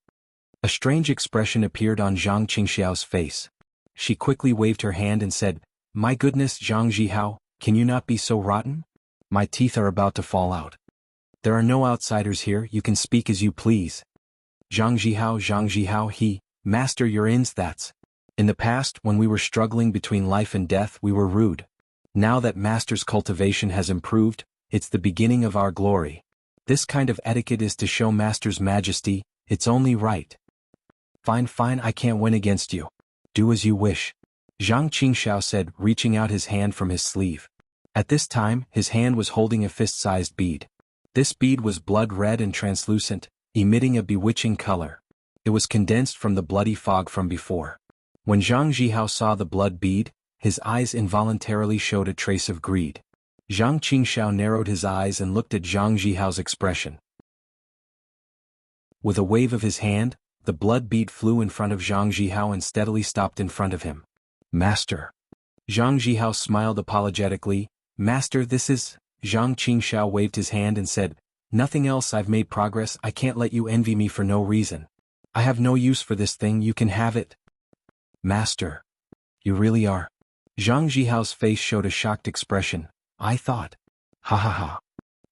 A strange expression appeared on Zhang Qingxiao's face. She quickly waved her hand and said, My goodness, Zhang Zhihao, can you not be so rotten? My teeth are about to fall out. There are no outsiders here, you can speak as you please. Zhang Zhihao, Master, you're ins that's. In the past, when we were struggling between life and death, we were rude. Now that Master's cultivation has improved, it's the beginning of our glory. This kind of etiquette is to show Master's majesty, it's only right. Fine, I can't win against you. Do as you wish. Zhang Qingxiao said, reaching out his hand from his sleeve. At this time, his hand was holding a fist-sized bead. This bead was blood red and translucent, emitting a bewitching color. It was condensed from the bloody fog from before. When Zhang Zhihao saw the blood bead, his eyes involuntarily showed a trace of greed. Zhang Qingxiao narrowed his eyes and looked at Zhang Zhihao's expression. With a wave of his hand, the blood bead flew in front of Zhang Zhihao and steadily stopped in front of him. Master. Zhang Zhihao smiled apologetically. Master, this is... Zhang Qingxiao waved his hand and said, Nothing else, I've made progress, I can't let you envy me for no reason. I have no use for this thing, you can have it. Master. You really are. Zhang Zhihao's face showed a shocked expression. I thought. Ha ha ha.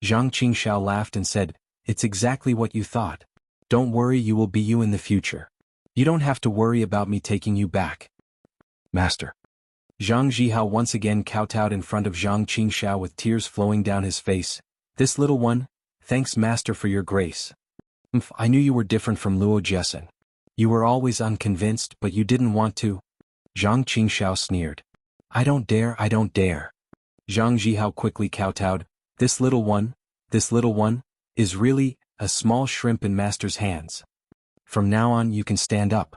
Zhang Qingxiao laughed and said, It's exactly what you thought. Don't worry, you will be you in the future. You don't have to worry about me taking you back. Master. Zhang Zhihao once again kowtowed in front of Zhang Qingxiao with tears flowing down his face. This little one, thanks Master for your grace. I knew you were different from Luo Jessen. You were always unconvinced, but you didn't want to. Zhang Qingxiao sneered. I don't dare. Zhang Zhihao quickly kowtowed. This little one, is really a small shrimp in Master's hands. From now on you can stand up.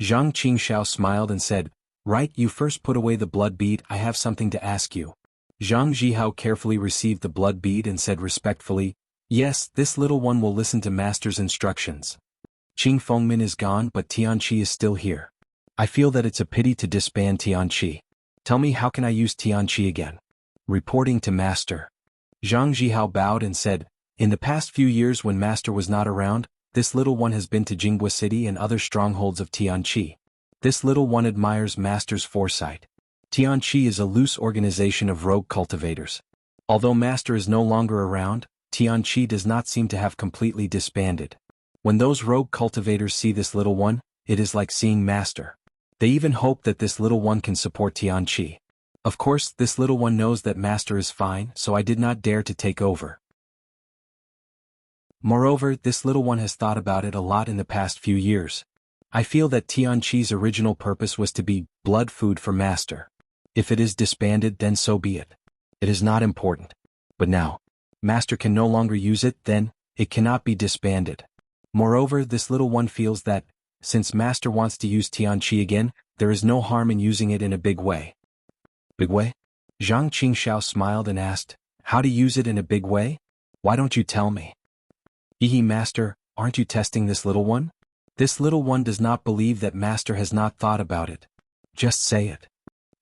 Zhang Qingxiao smiled and said, Right, you first put away the blood bead, I have something to ask you. Zhang Zhihao carefully received the blood bead and said respectfully, Yes, this little one will listen to Master's instructions. Qing Fengmin is gone but Tianqi is still here. I feel that it's a pity to disband Tianqi. Tell me, how can I use Tianqi again? Reporting to Master. Zhang Zhihao bowed and said, In the past few years when Master was not around, this little one has been to Jinghua City and other strongholds of Tianqi. This little one admires Master's foresight. Tianqi is a loose organization of rogue cultivators. Although Master is no longer around, Tianqi does not seem to have completely disbanded. When those rogue cultivators see this little one, it is like seeing Master. They even hope that this little one can support Tianqi. Of course, this little one knows that Master is fine, so I did not dare to take over. Moreover, this little one has thought about it a lot in the past few years. I feel that Tianqi's original purpose was to be blood food for Master. If it is disbanded, then so be it. It is not important. But now, Master can no longer use it, then it cannot be disbanded. Moreover, this little one feels that, since Master wants to use Tianqi again, there is no harm in using it in a big way. Big way? Zhang Qingxiao smiled and asked, How to use it in a big way? Why don't you tell me? Master, aren't you testing this little one? This little one does not believe that Master has not thought about it. Just say it.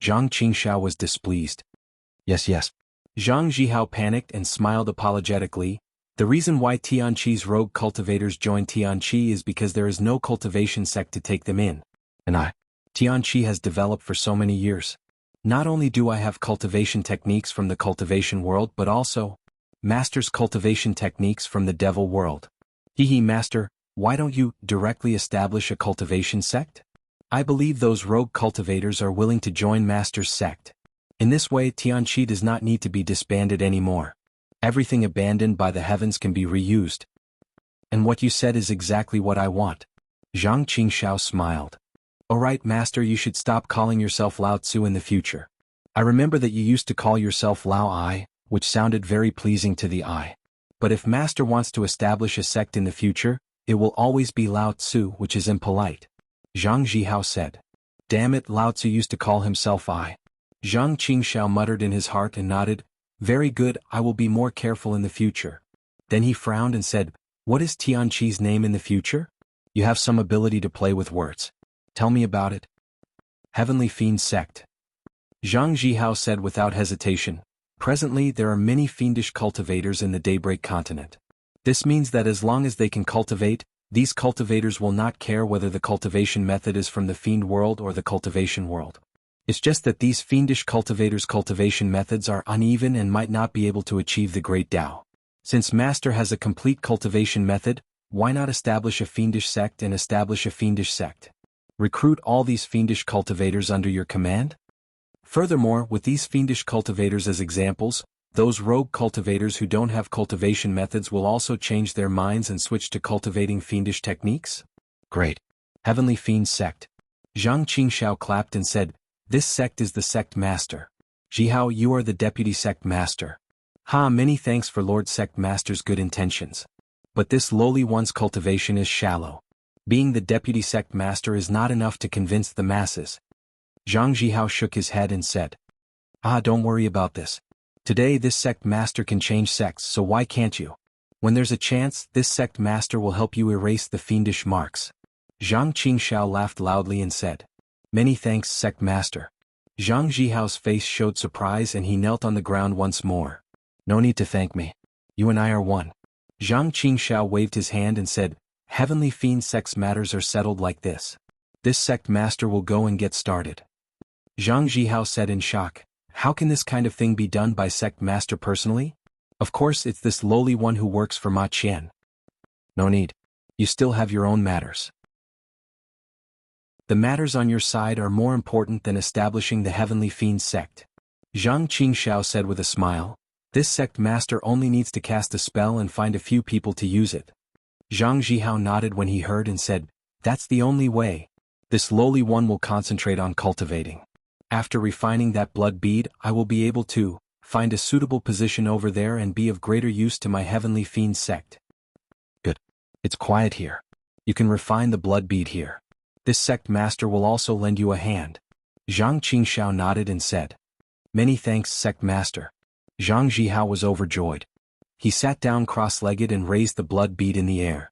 Zhang Qingxiao was displeased. Yes. Zhang Zhihao panicked and smiled apologetically. The reason why Tianqi's rogue cultivators joined Tianqi is because there is no cultivation sect to take them in. And Tianqi has developed for so many years. Not only do I have cultivation techniques from the cultivation world but also Master's cultivation techniques from the devil world. Master, why don't you directly establish a cultivation sect? I believe those rogue cultivators are willing to join Master's sect. In this way, Tianqi does not need to be disbanded anymore. Everything abandoned by the heavens can be reused. And what you said is exactly what I want. Zhang Qingxiao smiled. Alright, Master, you should stop calling yourself Lao Tzu in the future. I remember that you used to call yourself Lao Ai, which sounded very pleasing to the eye. But if Master wants to establish a sect in the future, it will always be Lao Tzu, which is impolite. Zhang Zhihao said. Damn it, Lao Tzu used to call himself I. Zhang Qingxiao muttered in his heart and nodded. Very good, I will be more careful in the future. Then he frowned and said, What is Tianqi's name in the future? You have some ability to play with words. Tell me about it. Heavenly Fiend Sect. Zhang Zhihao said without hesitation. Presently there are many fiendish cultivators in the Daybreak continent. This means that as long as they can cultivate, these cultivators will not care whether the cultivation method is from the fiend world or the cultivation world. It's just that these fiendish cultivators' cultivation methods are uneven and might not be able to achieve the great Tao. Since Master has a complete cultivation method, why not establish a fiendish sect and establish a fiendish sect? Recruit all these fiendish cultivators under your command? Furthermore, with these fiendish cultivators as examples, those rogue cultivators who don't have cultivation methods will also change their minds and switch to cultivating fiendish techniques? Great. Heavenly Fiend Sect. Zhang Qingxiao clapped and said, "This sect is the sect master. Jihao, you are the deputy sect master." Ha, many thanks for Lord Sect Master's good intentions. But this lowly one's cultivation is shallow. Being the deputy sect master is not enough to convince the masses. Zhang Jihao shook his head and said, Don't worry about this. Today this sect master can change sects, so why can't you? When there's a chance, this sect master will help you erase the fiendish marks. Zhang Qingxiao laughed loudly and said, "Many thanks, sect master." Zhang Jihao's face showed surprise and he knelt on the ground once more. "No need to thank me. You and I are one." Zhang Qingxiao waved his hand and said, "Heavenly Fiend sect's matters are settled like this. This sect master will go and get started." Zhang Jihao said in shock, "How can this kind of thing be done by sect master personally? Of course it's this lowly one who works for Ma Qian." "No need. You still have your own matters. The matters on your side are more important than establishing the Heavenly Fiend sect." Zhang Qingxiao said with a smile, "This sect master only needs to cast a spell and find a few people to use it." Zhang Jihao nodded when he heard and said, "That's the only way. This lowly one will concentrate on cultivating. After refining that blood bead, I will be able to find a suitable position over there and be of greater use to my Heavenly Fiend sect." "Good. It's quiet here. You can refine the blood bead here. This sect master will also lend you a hand." Zhang Qingxiao nodded and said, "Many thanks, sect master." Zhang Jihao was overjoyed. He sat down cross-legged and raised the blood bead in the air.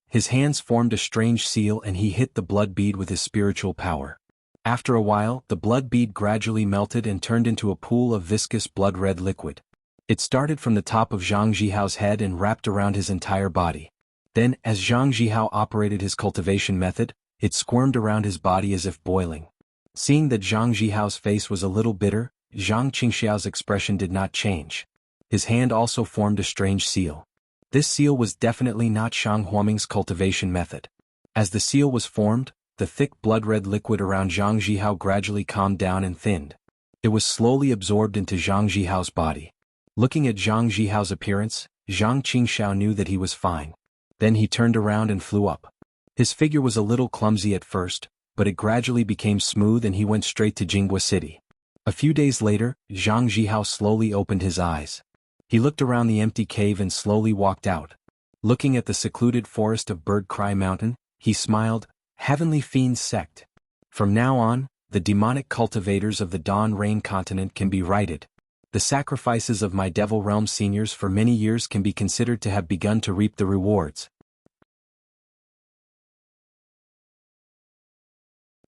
His hands formed a strange seal and he hit the blood bead with his spiritual power. After a while, the blood bead gradually melted and turned into a pool of viscous blood-red liquid. It started from the top of Zhang Jihao's head and wrapped around his entire body. Then, as Zhang Jihao operated his cultivation method, it squirmed around his body as if boiling. Seeing that Zhang Jihao's face was a little bitter, Zhang Qingxiao's expression did not change. His hand also formed a strange seal. This seal was definitely not Shang Huaming's cultivation method. As the seal was formed, the thick blood-red liquid around Zhang Jihao gradually calmed down and thinned. It was slowly absorbed into Zhang Jihao's body. Looking at Zhang Jihao's appearance, Zhang Qingxiao knew that he was fine. Then he turned around and flew up. His figure was a little clumsy at first, but it gradually became smooth and he went straight to Jinghua City. A few days later, Zhang Jihao slowly opened his eyes. He looked around the empty cave and slowly walked out. Looking at the secluded forest of Bird Cry Mountain, he smiled, "Heavenly Fiend sect. From now on, the demonic cultivators of the Dawn Rain continent can be righted. The sacrifices of my Devil Realm seniors for many years can be considered to have begun to reap the rewards."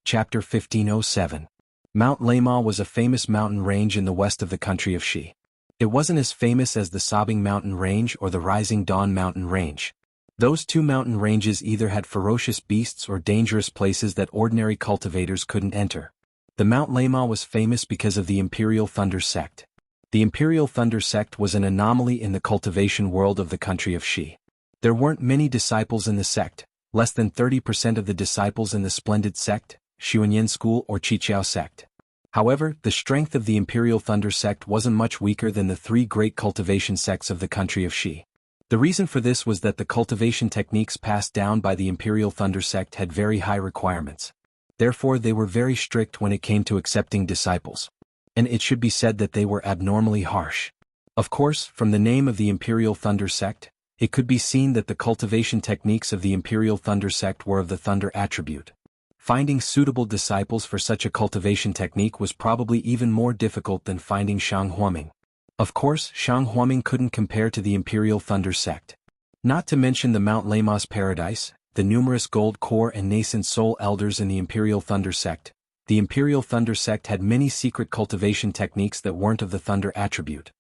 Chapter 1507. Mount Lema was a famous mountain range in the west of the country of Shi. It wasn't as famous as the Sobbing Mountain Range or the Rising Dawn Mountain Range. Those two mountain ranges either had ferocious beasts or dangerous places that ordinary cultivators couldn't enter. The Mount Lema was famous because of the Imperial Thunder sect. The Imperial Thunder sect was an anomaly in the cultivation world of the country of Shi. There weren't many disciples in the sect, less than 30% of the disciples in the Splendid sect, Xuanyan school or Qiqiao sect. However, the strength of the Imperial Thunder sect wasn't much weaker than the three great cultivation sects of the country of Shi. The reason for this was that the cultivation techniques passed down by the Imperial Thunder sect had very high requirements. Therefore they were very strict when it came to accepting disciples. And it should be said that they were abnormally harsh. Of course, from the name of the Imperial Thunder sect, it could be seen that the cultivation techniques of the Imperial Thunder sect were of the Thunder attribute. Finding suitable disciples for such a cultivation technique was probably even more difficult than finding Shang Huaming. Of course, Shang Huaming couldn't compare to the Imperial Thunder sect. Not to mention the Mount Lema's Paradise, the numerous gold core and nascent soul elders in the Imperial Thunder sect. The Imperial Thunder sect had many secret cultivation techniques that weren't of the Thunder attribute.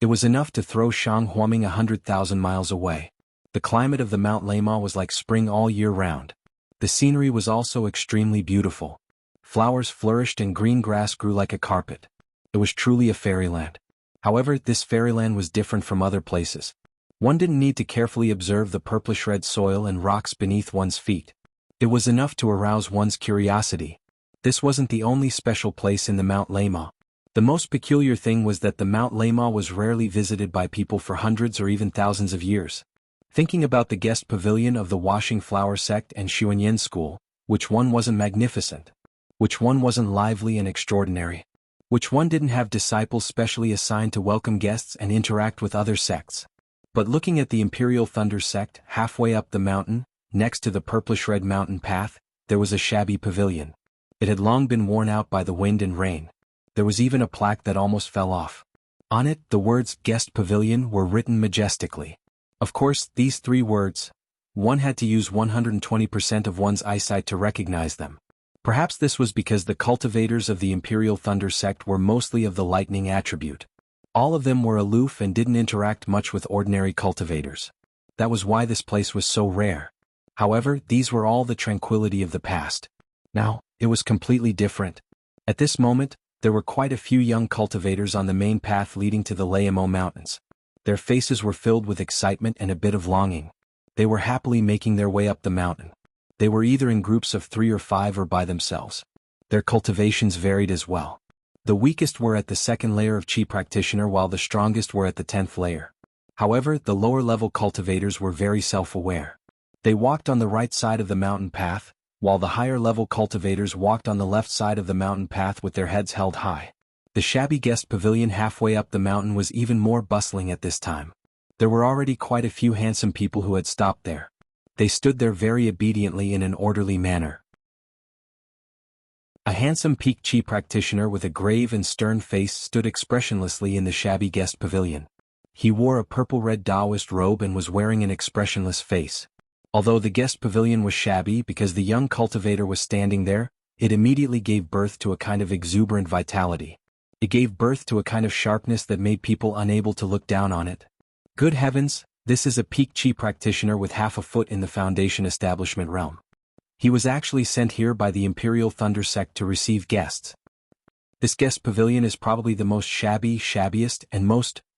It was enough to throw Shang Huaming 100,000 miles away. The climate of the Mount Lama was like spring all year round. The scenery was also extremely beautiful. Flowers flourished and green grass grew like a carpet. It was truly a fairyland. However, this fairyland was different from other places. One didn't need to carefully observe the purplish-red soil and rocks beneath one's feet. It was enough to arouse one's curiosity. This wasn't the only special place in the Mount Lama. The most peculiar thing was that the Mount Lama was rarely visited by people for hundreds or even thousands of years. Thinking about the guest pavilion of the Washing Flower sect and Xuanyan school, which one wasn't magnificent? Which one wasn't lively and extraordinary? Which one didn't have disciples specially assigned to welcome guests and interact with other sects? But looking at the Imperial Thunder sect, halfway up the mountain, next to the purplish-red mountain path, there was a shabby pavilion. It had long been worn out by the wind and rain. There was even a plaque that almost fell off. On it, the words "Guest Pavilion" were written majestically. Of course, these 3 words, one had to use 120% of one's eyesight to recognize them. Perhaps this was because the cultivators of the Imperial Thunder sect were mostly of the lightning attribute. All of them were aloof and didn't interact much with ordinary cultivators. That was why this place was so rare. However, these were all the tranquility of the past. Now, it was completely different. At this moment, there were quite a few young cultivators on the main path leading to the Layamo Mountains. Their faces were filled with excitement and a bit of longing. They were happily making their way up the mountain. They were either in groups of 3 or 5 or by themselves. Their cultivations varied as well. The weakest were at the 2nd layer of Qi practitioner while the strongest were at the 10th layer. However, the lower-level cultivators were very self-aware. They walked on the right side of the mountain path, while the higher-level cultivators walked on the left side of the mountain path with their heads held high. The shabby guest pavilion halfway up the mountain was even more bustling at this time. There were already quite a few handsome people who had stopped there. They stood there very obediently in an orderly manner. A handsome peak Qi practitioner with a grave and stern face stood expressionlessly in the shabby guest pavilion. He wore a purple-red Taoist robe and was wearing an expressionless face. Although the guest pavilion was shabby because the young cultivator was standing there, it immediately gave birth to a kind of exuberant vitality. It gave birth to a kind of sharpness that made people unable to look down on it. Good heavens, this is a peak Qi practitioner with half a foot in the Foundation establishment realm. He was actually sent here by the Imperial Thunder sect to receive guests. This guest pavilion is probably the most shabbiest, and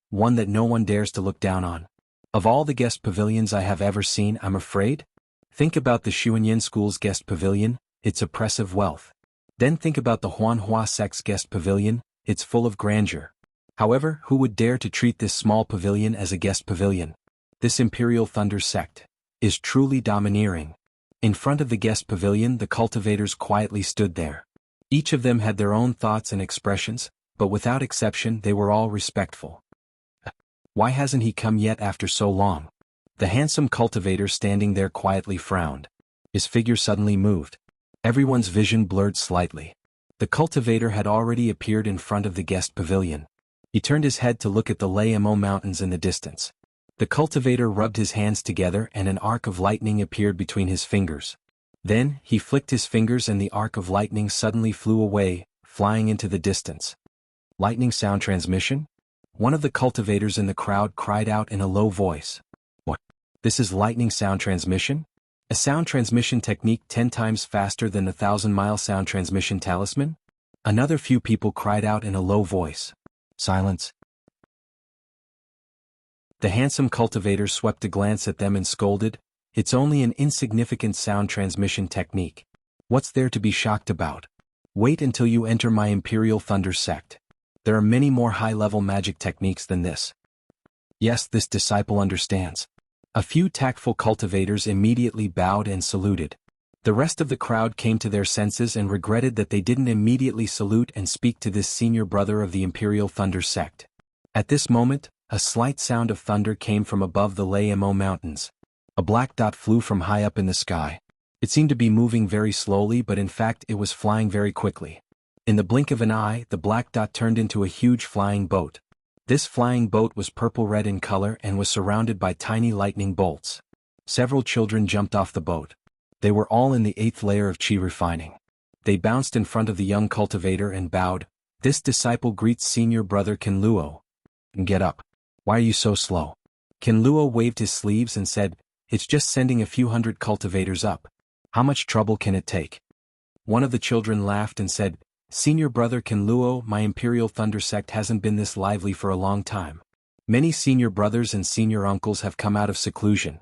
one that no one dares to look down on. Of all the guest pavilions I have ever seen, I'm afraid. Think about the Xuanyan School's guest pavilion, its oppressive wealth. Then think about the Huanhua sect's guest pavilion, it's full of grandeur. However, who would dare to treat this small pavilion as a guest pavilion? This Imperial Thunder sect is truly domineering. In front of the guest pavilion, the cultivators quietly stood there. Each of them had their own thoughts and expressions, but without exception they were all respectful. Why hasn't he come yet after so long? The handsome cultivator standing there quietly frowned. His figure suddenly moved. Everyone's vision blurred slightly. The cultivator had already appeared in front of the guest pavilion. He turned his head to look at the Layamo Mountains in the distance. The cultivator rubbed his hands together and an arc of lightning appeared between his fingers. Then, he flicked his fingers and the arc of lightning suddenly flew away, flying into the distance. Lightning sound transmission? One of the cultivators in the crowd cried out in a low voice. What? This is lightning sound transmission? A sound transmission technique 10 times faster than the 1,000-mile sound transmission talisman? Another few people cried out in a low voice. Silence. The handsome cultivator swept a glance at them and scolded, "It's only an insignificant sound transmission technique. What's there to be shocked about? Wait until you enter my Imperial Thunder sect. There are many more high-level magic techniques than this." Yes, this disciple understands. A few tactful cultivators immediately bowed and saluted. The rest of the crowd came to their senses and regretted that they didn't immediately salute and speak to this senior brother of the Imperial Thunder sect. At this moment, a slight sound of thunder came from above the Layamo Mountains. A black dot flew from high up in the sky. It seemed to be moving very slowly, but in fact it was flying very quickly. In the blink of an eye, the black dot turned into a huge flying boat. This flying boat was purple-red in color and was surrounded by tiny lightning bolts. Several children jumped off the boat. They were all in the 8th layer of Qi refining. They bounced in front of the young cultivator and bowed. "This disciple greets senior brother Ken Luo. Get up." Why are you so slow? Kinluo waved his sleeves and said, it's just sending a few hundred cultivators up. How much trouble can it take? One of the children laughed and said, Senior brother Kinluo, my Imperial Thunder sect hasn't been this lively for a long time. Many senior brothers and senior uncles have come out of seclusion.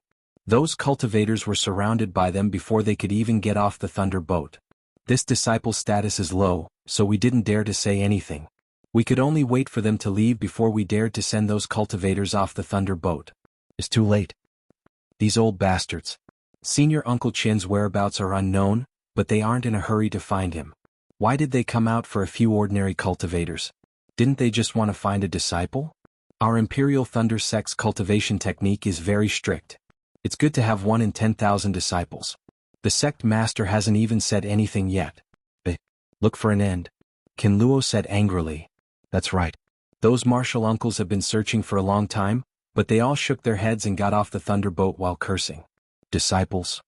Those cultivators were surrounded by them before they could even get off the thunder boat. This disciple's status is low, so we didn't dare to say anything. We could only wait for them to leave before we dared to send those cultivators off the thunder boat. It's too late. These old bastards. Senior Uncle Chin's whereabouts are unknown, but they aren't in a hurry to find him. Why did they come out for a few ordinary cultivators? Didn't they just want to find a disciple? Our Imperial Thunder sect's cultivation technique is very strict. It's good to have 1 in 10,000 disciples. The sect master hasn't even said anything yet. Look for an end. Kinluo said angrily. That's right. Those martial uncles have been searching for a long time, but they all shook their heads and got off the thunder boat while cursing. Disciples?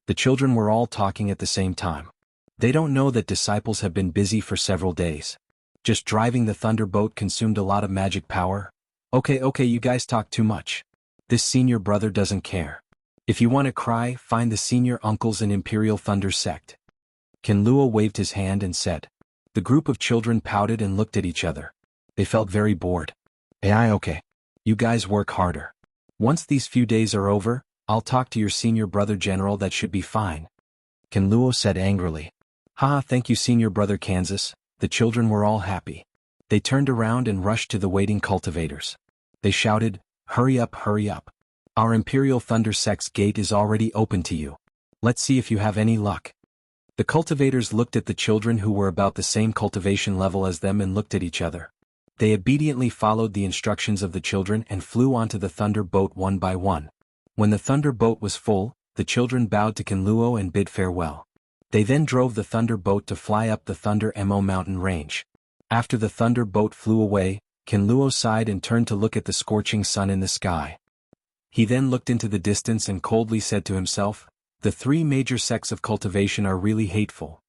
The children were all talking at the same time. They don't know that disciples have been busy for several days. Just driving the thunder boat consumed a lot of magic power. Okay, you guys talk too much. This senior brother doesn't care. If you want to cry, find the senior uncles in Imperial Thunder sect. Kinluo waved his hand and said. The group of children pouted and looked at each other. They felt very bored. Okay. You guys work harder. Once these few days are over, I'll talk to your senior brother general. That should be fine. Kinluo said angrily. Haha, thank you senior brother Kansas. The children were all happy. They turned around and rushed to the waiting cultivators. They shouted, hurry up. Our Imperial Thunder sect's gate is already open to you. Let's see if you have any luck. The cultivators looked at the children who were about the same cultivation level as them and looked at each other. They obediently followed the instructions of the children and flew onto the thunder boat one by one. When the thunder boat was full, the children bowed to Kinluo and bid farewell. They then drove the thunder boat to fly up the Thunder Mo mountain range. After the thunder boat flew away, Kinluo sighed and turned to look at the scorching sun in the sky. He then looked into the distance and coldly said to himself, the 3 major sects of cultivation are really hateful.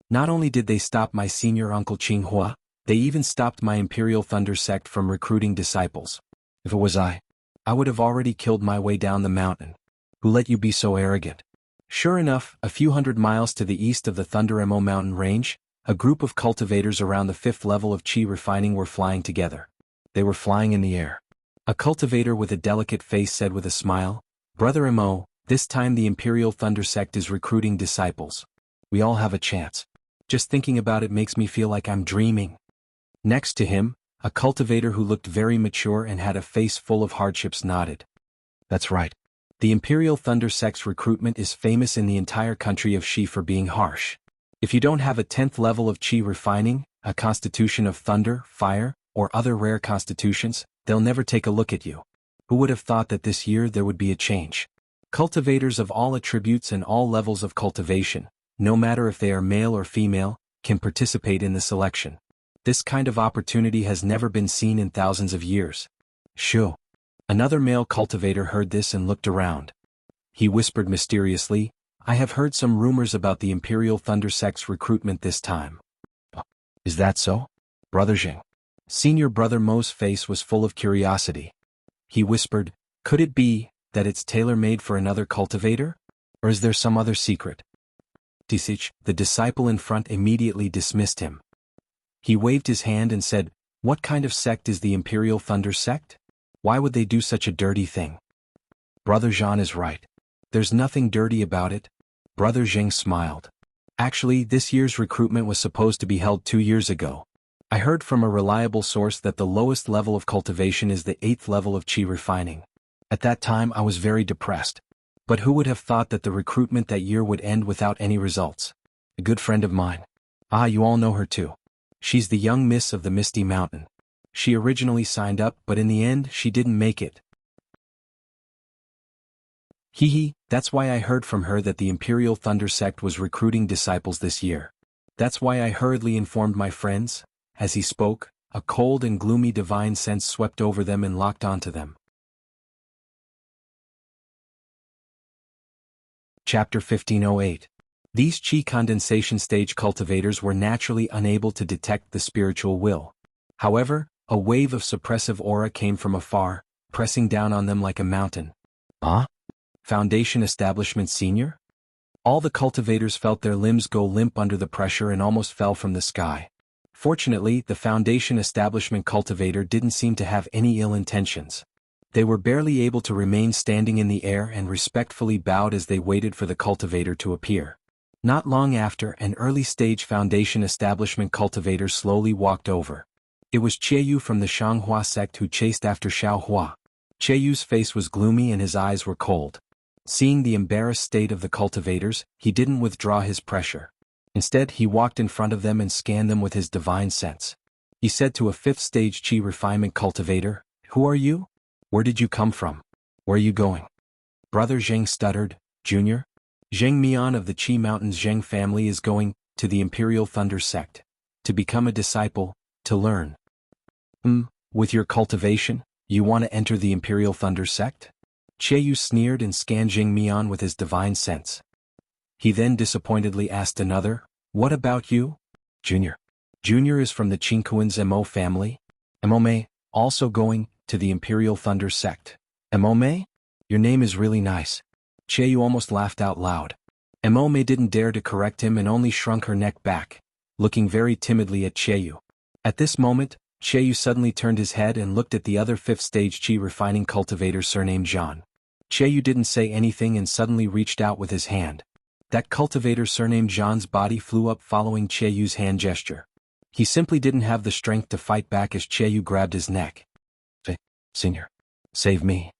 Not only did they stop my senior uncle Qinghua, they even stopped my Imperial Thunder sect from recruiting disciples. If it was I would have already killed my way down the mountain. Who let you be so arrogant? Sure enough, a few hundred miles to the east of the Thunder Mo mountain range, a group of cultivators around the 5th level of Qi refining were flying together. They were flying in the air. A cultivator with a delicate face said with a smile, Brother Mo, this time the Imperial Thunder sect is recruiting disciples. We all have a chance. Just thinking about it makes me feel like I'm dreaming. Next to him, a cultivator who looked very mature and had a face full of hardships nodded. That's right. The Imperial Thunder sect's recruitment is famous in the entire country of Qi for being harsh. If you don't have a 10th level of Qi refining, a constitution of thunder, fire, or other rare constitutions, they'll never take a look at you. Who would have thought that this year there would be a change? Cultivators of all attributes and all levels of cultivation, no matter if they are male or female, can participate in the selection. This kind of opportunity has never been seen in thousands of years. Shoo. Another male cultivator heard this and looked around. He whispered mysteriously, I have heard some rumors about the Imperial Thunder sect's recruitment this time. Is that so? Brother Jing. Senior Brother Mo's face was full of curiosity. He whispered, could it be that it's tailor-made for another cultivator? Or is there some other secret? Tisich, the disciple in front, immediately dismissed him. He waved his hand and said, what kind of sect is the Imperial Thunder sect? Why would they do such a dirty thing? Brother Jean is right. There's nothing dirty about it. Brother Jing smiled. Actually, this year's recruitment was supposed to be held 2 years ago. I heard from a reliable source that the lowest level of cultivation is the 8th level of Qi refining. At that time I was very depressed. But who would have thought that the recruitment that year would end without any results? A good friend of mine. You all know her too. She's the young miss of the Misty Mountain. She originally signed up, but in the end she didn't make it. That's why I heard from her that the Imperial Thunder sect was recruiting disciples this year. That's why I hurriedly informed my friends. As he spoke, a cold and gloomy divine sense swept over them and locked onto them. Chapter 1508. These Qi condensation stage cultivators were naturally unable to detect the spiritual will. However, A wave of suppressive aura came from afar, pressing down on them like a mountain. Ah? Foundation Establishment Senior? All the cultivators felt their limbs go limp under the pressure and almost fell from the sky. Fortunately, the Foundation Establishment cultivator didn't seem to have any ill intentions. They were barely able to remain standing in the air and respectfully bowed as they waited for the cultivator to appear. Not long after, an early-stage Foundation Establishment cultivator slowly walked over. It was Qiaoyu from the Shanghua sect who chased after Xiaohua. Qiaoyu's face was gloomy and his eyes were cold. Seeing the embarrassed state of the cultivators, he didn't withdraw his pressure. Instead, he walked in front of them and scanned them with his divine sense. He said to a fifth-stage Qi refinement cultivator, "Who are you? Where did you come from? Where are you going?" Brother Zheng stuttered, "Junior? Zheng Mian of the Qi Mountains Zheng family is going to the Imperial Thunder sect. To become a disciple, to learn." With your cultivation, you want to enter the Imperial Thunder sect? Qiaoyu sneered and scanned Zheng Mian with his divine sense. He then disappointedly asked another, "What about you? Junior?" Junior is from the Qingquan's Mo family. Mo also going to the Imperial Thunder sect. Mo, your name is really nice. Qiaoyu almost laughed out loud. Mo didn't dare to correct him and only shrunk her neck back, looking very timidly at Qiaoyu. At this moment, Qiaoyu suddenly turned his head and looked at the other fifth-stage Qi refining cultivator surnamed Zhan. Qiaoyu didn't say anything and suddenly reached out with his hand. That cultivator surnamed Zhan's body flew up following Qiaoyu's hand gesture. He simply didn't have the strength to fight back as Qiaoyu grabbed his neck. "Senior, save me."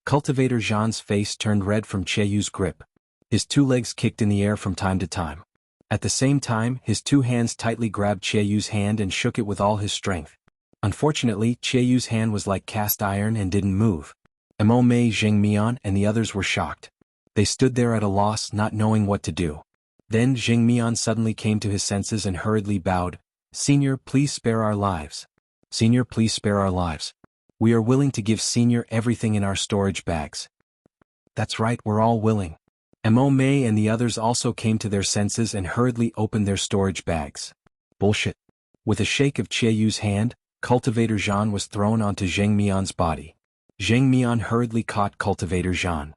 Cultivator Zhan's face turned red from Qiaoyu's grip. His two legs kicked in the air from time to time. At the same time, his two hands tightly grabbed Qiaoyu's hand and shook it with all his strength. Unfortunately, Qiaoyu's hand was like cast iron and didn't move. Mo Mei, Zheng Mian, and the others were shocked. They stood there at a loss, not knowing what to do. Then Zheng Mian suddenly came to his senses and hurriedly bowed. "Senior, please spare our lives. Senior, please spare our lives. We are willing to give Senior everything in our storage bags." "That's right, we're all willing." Mo Mei and the others also came to their senses and hurriedly opened their storage bags. Bullshit. With a shake of Qiaoyu's hand, Cultivator Zhan was thrown onto Zheng Mian's body. Zheng Mian hurriedly caught Cultivator Zhan.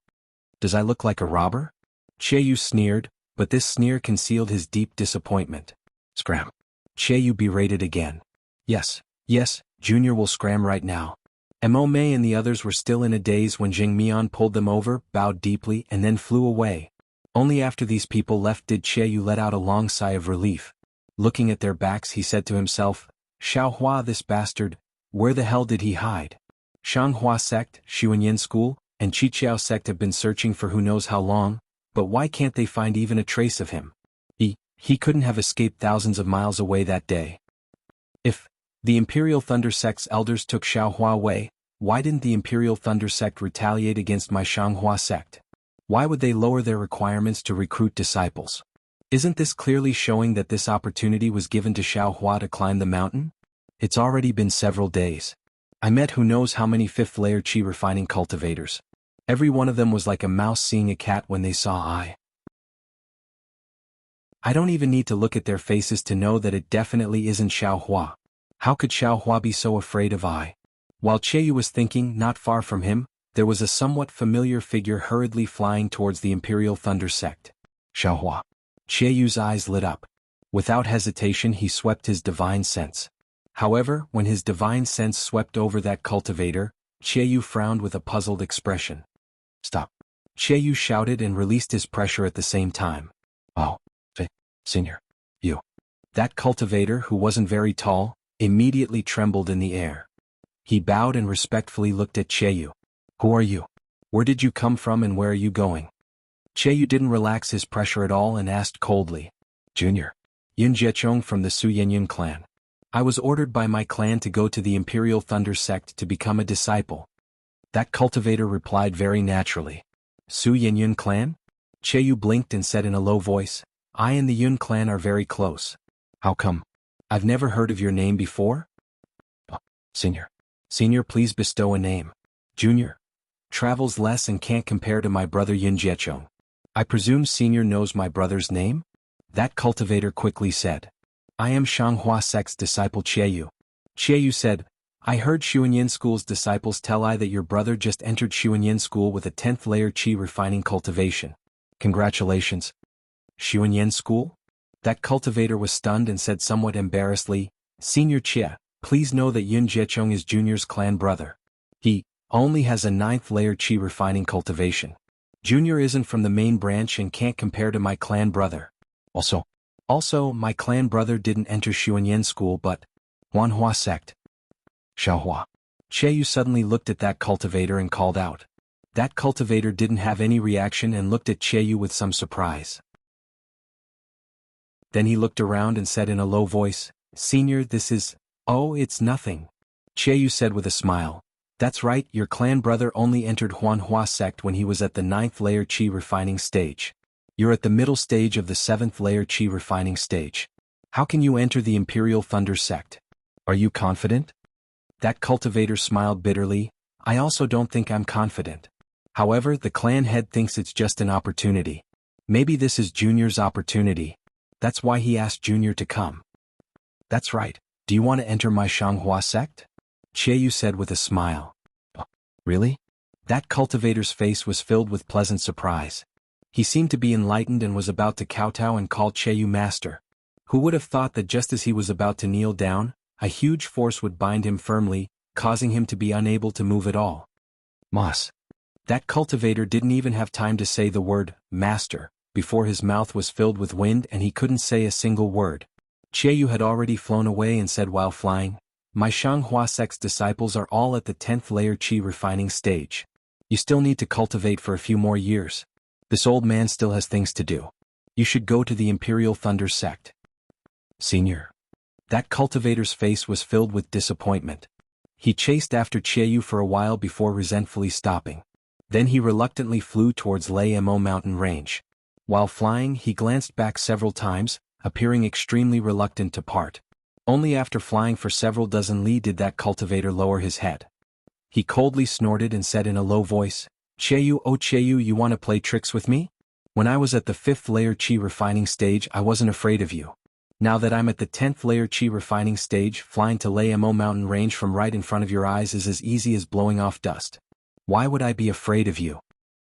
"Does I look like a robber?" Qiaoyu sneered, but this sneer concealed his deep disappointment. "Scram." Qiaoyu berated again. Yes, Junior will scram right now." Mo Mei and the others were still in a daze when Zheng Mian pulled them over, bowed deeply, and then flew away. Only after these people left did Qiaoyu let out a long sigh of relief. Looking at their backs, he said to himself, "Xiaohua, this bastard, where the hell did he hide?" Shanghua sect, Xuanyan school, and Qiqiao sect have been searching for who knows how long, but why can't they find even a trace of him? He couldn't have escaped thousands of miles away that day. If the Imperial Thunder sect's elders took Xiaohua away, why didn't the Imperial Thunder sect retaliate against my Shanghua sect? Why would they lower their requirements to recruit disciples? Isn't this clearly showing that this opportunity was given to Xiaohua to climb the mountain? It's already been several days. I met who knows how many fifth-layer Qi refining cultivators. Every one of them was like a mouse seeing a cat when they saw I don't even need to look at their faces to know that it definitely isn't Xiaohua. How could Xiaohua be so afraid of I? While Qiaoyu was thinking, not far from him, there was a somewhat familiar figure hurriedly flying towards the Imperial Thunder sect. Xiaohua. Qiaoyu's eyes lit up. Without hesitation he swept his divine sense. However, when his divine sense swept over that cultivator, Qiaoyu frowned with a puzzled expression. "Stop." Qiaoyu shouted and released his pressure at the same time. "Oh, Senior, you." That cultivator, who wasn't very tall, immediately trembled in the air. He bowed and respectfully looked at Qiaoyu. "Who are you? Where did you come from and where are you going?" Qiaoyu didn't relax his pressure at all and asked coldly. "Junior. Yin Jiechong from the Su Yanyan clan. I was ordered by my clan to go to the Imperial Thunder sect to become a disciple." That cultivator replied very naturally. "Su Yanyan clan?" Qiaoyu blinked and said in a low voice, "I and the Yun clan are very close." "How come? I've never heard of your name before." "Oh, Senior. Senior, please bestow a name." "Junior. Travels less and can't compare to my brother Yin Jiechong." "I presume Senior knows my brother's name?" That cultivator quickly said. "I am Shanghua sect's disciple Qiaoyu." Qiaoyu said, I heard Xuanyan School's disciples tell I that your brother just entered Xuanyan School with a 10th layer Qi refining cultivation. Congratulations. Xuanyan School? That cultivator was stunned and said somewhat embarrassedly, Senior Chia, please know that Yun Jiechong is Junior's clan brother. He only has a 9th layer Qi refining cultivation. Junior isn't from the main branch and can't compare to my clan brother. Also, my clan brother didn't enter Xuanyan School but Huanhua sect. Xiaohua. Yu suddenly looked at that cultivator and called out. That cultivator didn't have any reaction and looked at Yu with some surprise. Then he looked around and said in a low voice, Senior, this is… Oh, it's nothing. Yu said with a smile. That's right, your clan brother only entered Huanhua sect when he was at the 9th layer Qi refining stage. You're at the middle stage of the 7th layer Qi refining stage. How can you enter the Imperial Thunder sect? Are you confident? That cultivator smiled bitterly. I also don't think I'm confident. However, the clan head thinks it's just an opportunity. Maybe this is Junior's opportunity. That's why he asked Junior to come. That's right. Do you want to enter my Shanghua sect? Yu said with a smile. Really? That cultivator's face was filled with pleasant surprise. He seemed to be enlightened and was about to kowtow and call Yu master. Who would have thought that just as he was about to kneel down, a huge force would bind him firmly, causing him to be unable to move at all. Moss. That cultivator didn't even have time to say the word, master, before his mouth was filled with wind and he couldn't say a single word. Yu had already flown away and said while flying, My Shanghua sect's disciples are all at the 10th layer Qi refining stage. You still need to cultivate for a few more years. This old man still has things to do. You should go to the Imperial Thunder sect. Senior. That cultivator's face was filled with disappointment. He chased after Yu for a while before resentfully stopping. Then he reluctantly flew towards Lei Mo mountain range. While flying, he glanced back several times, appearing extremely reluctant to part. Only after flying for several dozen li did that cultivator lower his head. He coldly snorted and said in a low voice, Yu, you want to play tricks with me? When I was at the 5th layer Qi refining stage I wasn't afraid of you. Now that I'm at the 10th layer Qi refining stage, flying to Lei Mo mountain range from right in front of your eyes is as easy as blowing off dust. Why would I be afraid of you?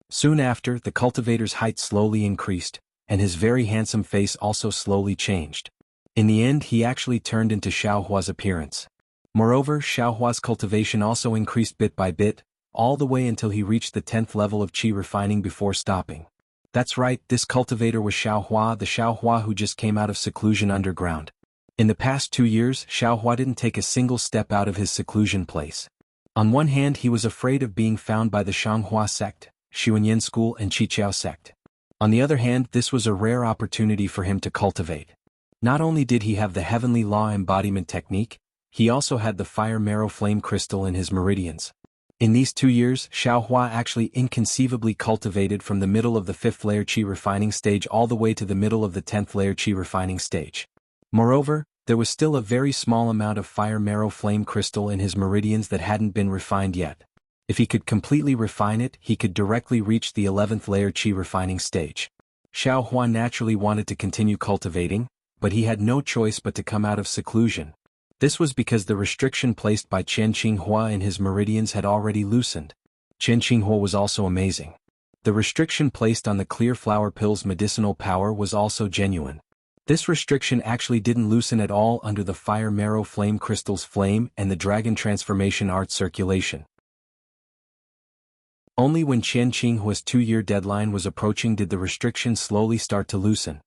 Soon after, the cultivator's height slowly increased, and his very handsome face also slowly changed. In the end he actually turned into Xiaohua's appearance. Moreover, Xiaohua's cultivation also increased bit by bit, all the way until he reached the 10th level of Qi refining before stopping. That's right, this cultivator was Xiaohua, the Xiaohua who just came out of seclusion underground. In the past 2 years, Xiaohua didn't take a single step out of his seclusion place. On one hand he was afraid of being found by the Shanghua sect, Xuanyan School and Qiqiao sect. On the other hand, this was a rare opportunity for him to cultivate. Not only did he have the heavenly law embodiment technique, he also had the fire marrow flame crystal in his meridians. In these 2 years, Xiaohua actually inconceivably cultivated from the middle of the 5th layer Qi refining stage all the way to the middle of the 10th layer Qi refining stage. Moreover, there was still a very small amount of fire marrow flame crystal in his meridians that hadn't been refined yet. If he could completely refine it, he could directly reach the 11th layer Qi refining stage. Xiaohua naturally wanted to continue cultivating, but he had no choice but to come out of seclusion. This was because the restriction placed by Chen Qinghua in his meridians had already loosened. Chen Qinghua was also amazing. The restriction placed on the clear flower pill's medicinal power was also genuine. This restriction actually didn't loosen at all under the fire marrow flame crystal's flame and the dragon transformation art circulation. Only when Chen Qinghua's 2-year deadline was approaching did the restriction slowly start to loosen.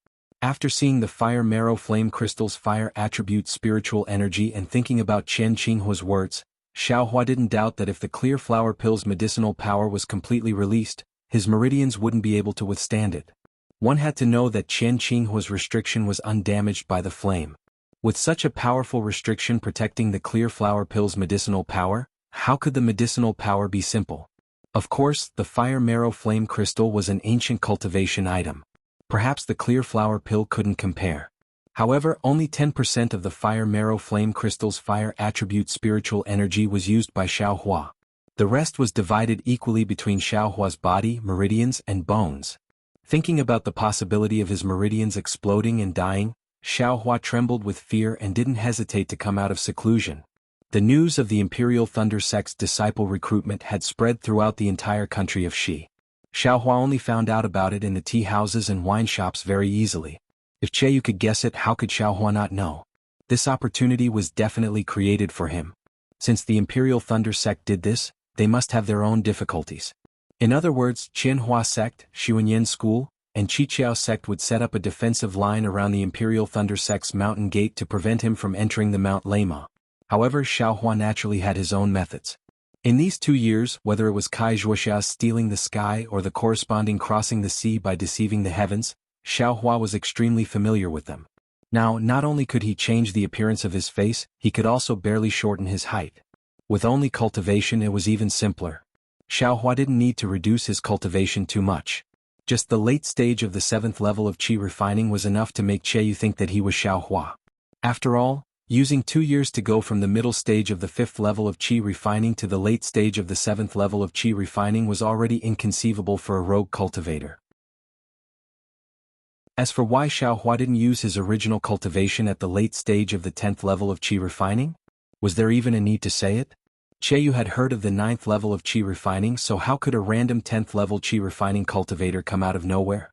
After seeing the fire marrow flame crystal's fire attribute spiritual energy and thinking about Chen Qinghua's words, Xiaohua didn't doubt that if the clear flower pill's medicinal power was completely released, his meridians wouldn't be able to withstand it. One had to know that Chen Qinghua's restriction was undamaged by the flame. With such a powerful restriction protecting the clear flower pill's medicinal power, how could the medicinal power be simple? Of course, the fire marrow flame crystal was an ancient cultivation item. Perhaps the clear flower pill couldn't compare. However, only 10% of the fire marrow flame crystal's fire attribute spiritual energy was used by Xiaohua. The rest was divided equally between Xiaohua's body, meridians, and bones. Thinking about the possibility of his meridians exploding and dying, Xiaohua trembled with fear and didn't hesitate to come out of seclusion. The news of the Imperial Thunder Sect's disciple recruitment had spread throughout the entire country of Shi. Xiaohua only found out about it in the tea houses and wine shops very easily. If Qiyu could guess it, how could Xiaohua not know? This opportunity was definitely created for him. Since the Imperial Thunder Sect did this, they must have their own difficulties. In other words, Qianhua Sect, Xuanyan School, and Qiqiao Sect would set up a defensive line around the Imperial Thunder Sect's mountain gate to prevent him from entering the Mount Lama. However, Xiaohua naturally had his own methods. In these 2 years, whether it was Kai Zhuoxia stealing the sky or the corresponding crossing the sea by deceiving the heavens, Xiaohua was extremely familiar with them. Now, not only could he change the appearance of his face, he could also barely shorten his height. With only cultivation, it was even simpler. Xiaohua didn't need to reduce his cultivation too much. Just the late stage of the 7th level of qi refining was enough to make Qiyu think that he was Xiaohua. After all, using 2 years to go from the middle stage of the 5th level of qi refining to the late stage of the 7th level of qi refining was already inconceivable for a rogue cultivator. As for why Xiaohua didn't use his original cultivation at the late stage of the 10th level of qi refining? Was there even a need to say it? Qiyu had heard of the 9th level of qi refining, so how could a random 10th level qi refining cultivator come out of nowhere?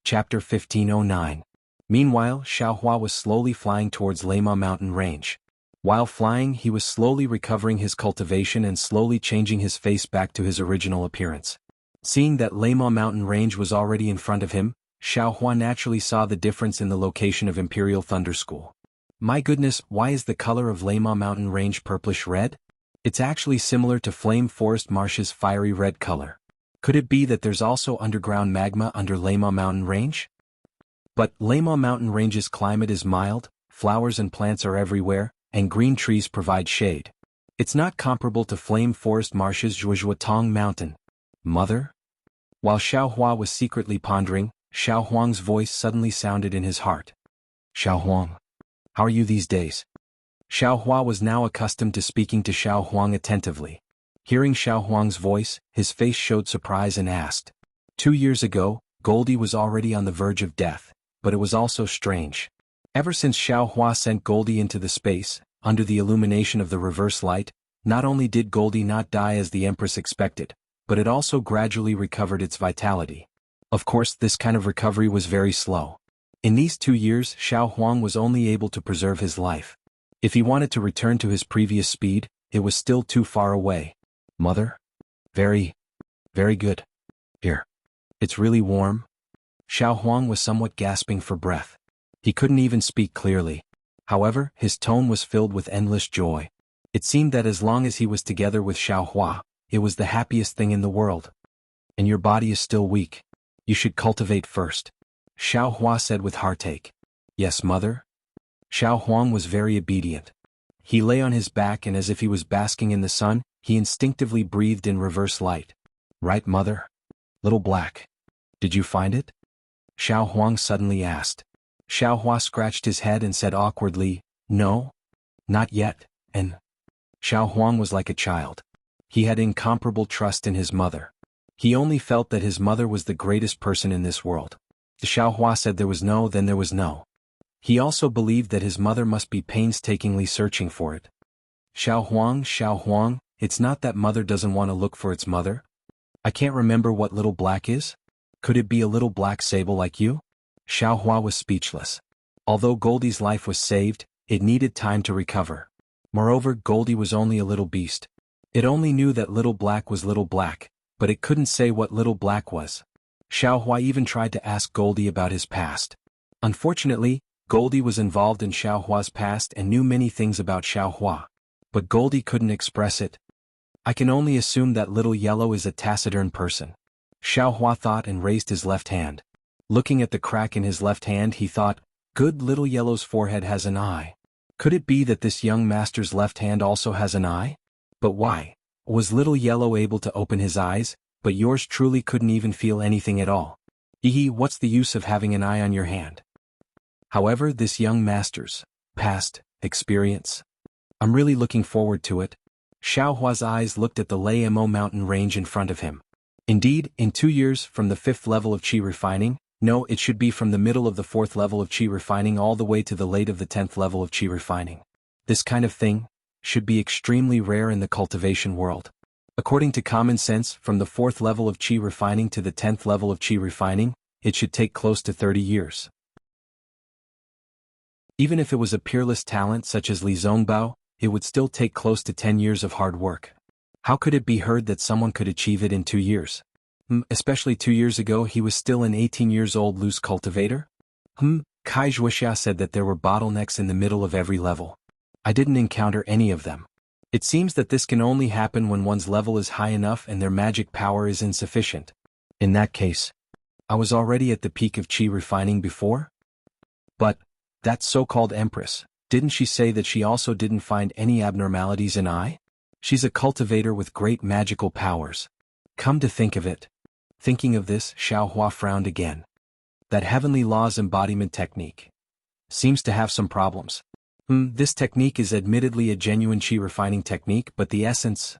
Chapter 1509. Meanwhile, Xiaohua was slowly flying towards Lama mountain range. While flying, he was slowly recovering his cultivation and slowly changing his face back to his original appearance. Seeing that Lama mountain range was already in front of him, Xiaohua naturally saw the difference in the location of Imperial Thunder School. My goodness, why is the color of Lama mountain range purplish red? It's actually similar to Flame Forest Marsh's fiery red color. Could it be that there's also underground magma under Lama mountain range? But Lama mountain range's climate is mild, flowers and plants are everywhere, and green trees provide shade. It's not comparable to Flame Forest Marsh's Zhuozhuotong mountain. Mother? While Xiaohua was secretly pondering, Xiao Huang's voice suddenly sounded in his heart. Xiao Huang, how are you these days? Xiao Hua was now accustomed to speaking to Xiao Huang attentively. Hearing Xiao Huang's voice, his face showed surprise and asked. 2 years ago, Goldie was already on the verge of death, but it was also strange. Ever since Xiao Hua sent Goldie into the space, under the illumination of the reverse light, not only did Goldie not die as the Empress expected, but it also gradually recovered its vitality. Of course, this kind of recovery was very slow. In these 2 years, Xiao Huang was only able to preserve his life. If he wanted to return to his previous speed, it was still too far away. Mother? Very good. Here. It's really warm. Xiao Huang was somewhat gasping for breath. He couldn't even speak clearly. However, his tone was filled with endless joy. It seemed that as long as he was together with Xiao Hua, it was the happiest thing in the world. And your body is still weak. You should cultivate first. Xiao Hua said with heartache. Yes, mother? Xiao Huang was very obedient. He lay on his back and as if he was basking in the sun, he instinctively breathed in reverse light. Right, mother? Little Black. Did you find it? Xiao Huang suddenly asked. Xiao Hua scratched his head and said awkwardly, No, not yet, and Xiao Huang was like a child. He had incomparable trust in his mother. He only felt that his mother was the greatest person in this world. If Xiao Hua said there was no, then there was no. He also believed that his mother must be painstakingly searching for it. Xiao Huang, it's not that mother doesn't want to look for its mother. I can't remember what Little Black is. Could it be a little black sable like you? Xiao Hua was speechless. Although Goldie's life was saved, it needed time to recover. Moreover, Goldie was only a little beast. It only knew that Little Black was Little Black, but it couldn't say what Little Black was. Xiao Hua even tried to ask Goldie about his past. Unfortunately, Goldie was involved in Xiao Hua's past and knew many things about Xiao Hua. But Goldie couldn't express it. I can only assume that Little Yellow is a taciturn person. Xiao Hua thought and raised his left hand. Looking at the crack in his left hand, he thought, Good, Little Yellow's forehead has an eye. Could it be that this young master's left hand also has an eye? But why? Was Little Yellow able to open his eyes, but yours truly couldn't even feel anything at all? What's the use of having an eye on your hand? However, this young master's past experience. I'm really looking forward to it. Xiao Hua's eyes looked at the Lamo mountain range in front of him. Indeed, in 2 years from the 5th level of qi refining, No, it should be from the middle of the 4th level of Qi refining all the way to the late of the 10th level of Qi refining. This kind of thing should be extremely rare in the cultivation world. According to common sense, from the 4th level of Qi refining to the 10th level of Qi refining, it should take close to 30 years. Even if it was a peerless talent such as Li Zongbao, it would still take close to 10 years of hard work. How could it be heard that someone could achieve it in 2 years? Especially 2 years ago he was still an 18 years old loose cultivator? Kai Zhuoxia said that there were bottlenecks in the middle of every level. I didn't encounter any of them. It seems that this can only happen when one's level is high enough and their magic power is insufficient. In that case, I was already at the peak of Qi refining before? But that so-called empress, didn't she say that she also didn't find any abnormalities in I? She's a cultivator with great magical powers. Come to think of it. Thinking of this, Xiao Hua frowned again. That heavenly laws embodiment technique seems to have some problems. This technique is admittedly a genuine Qi refining technique, but the essence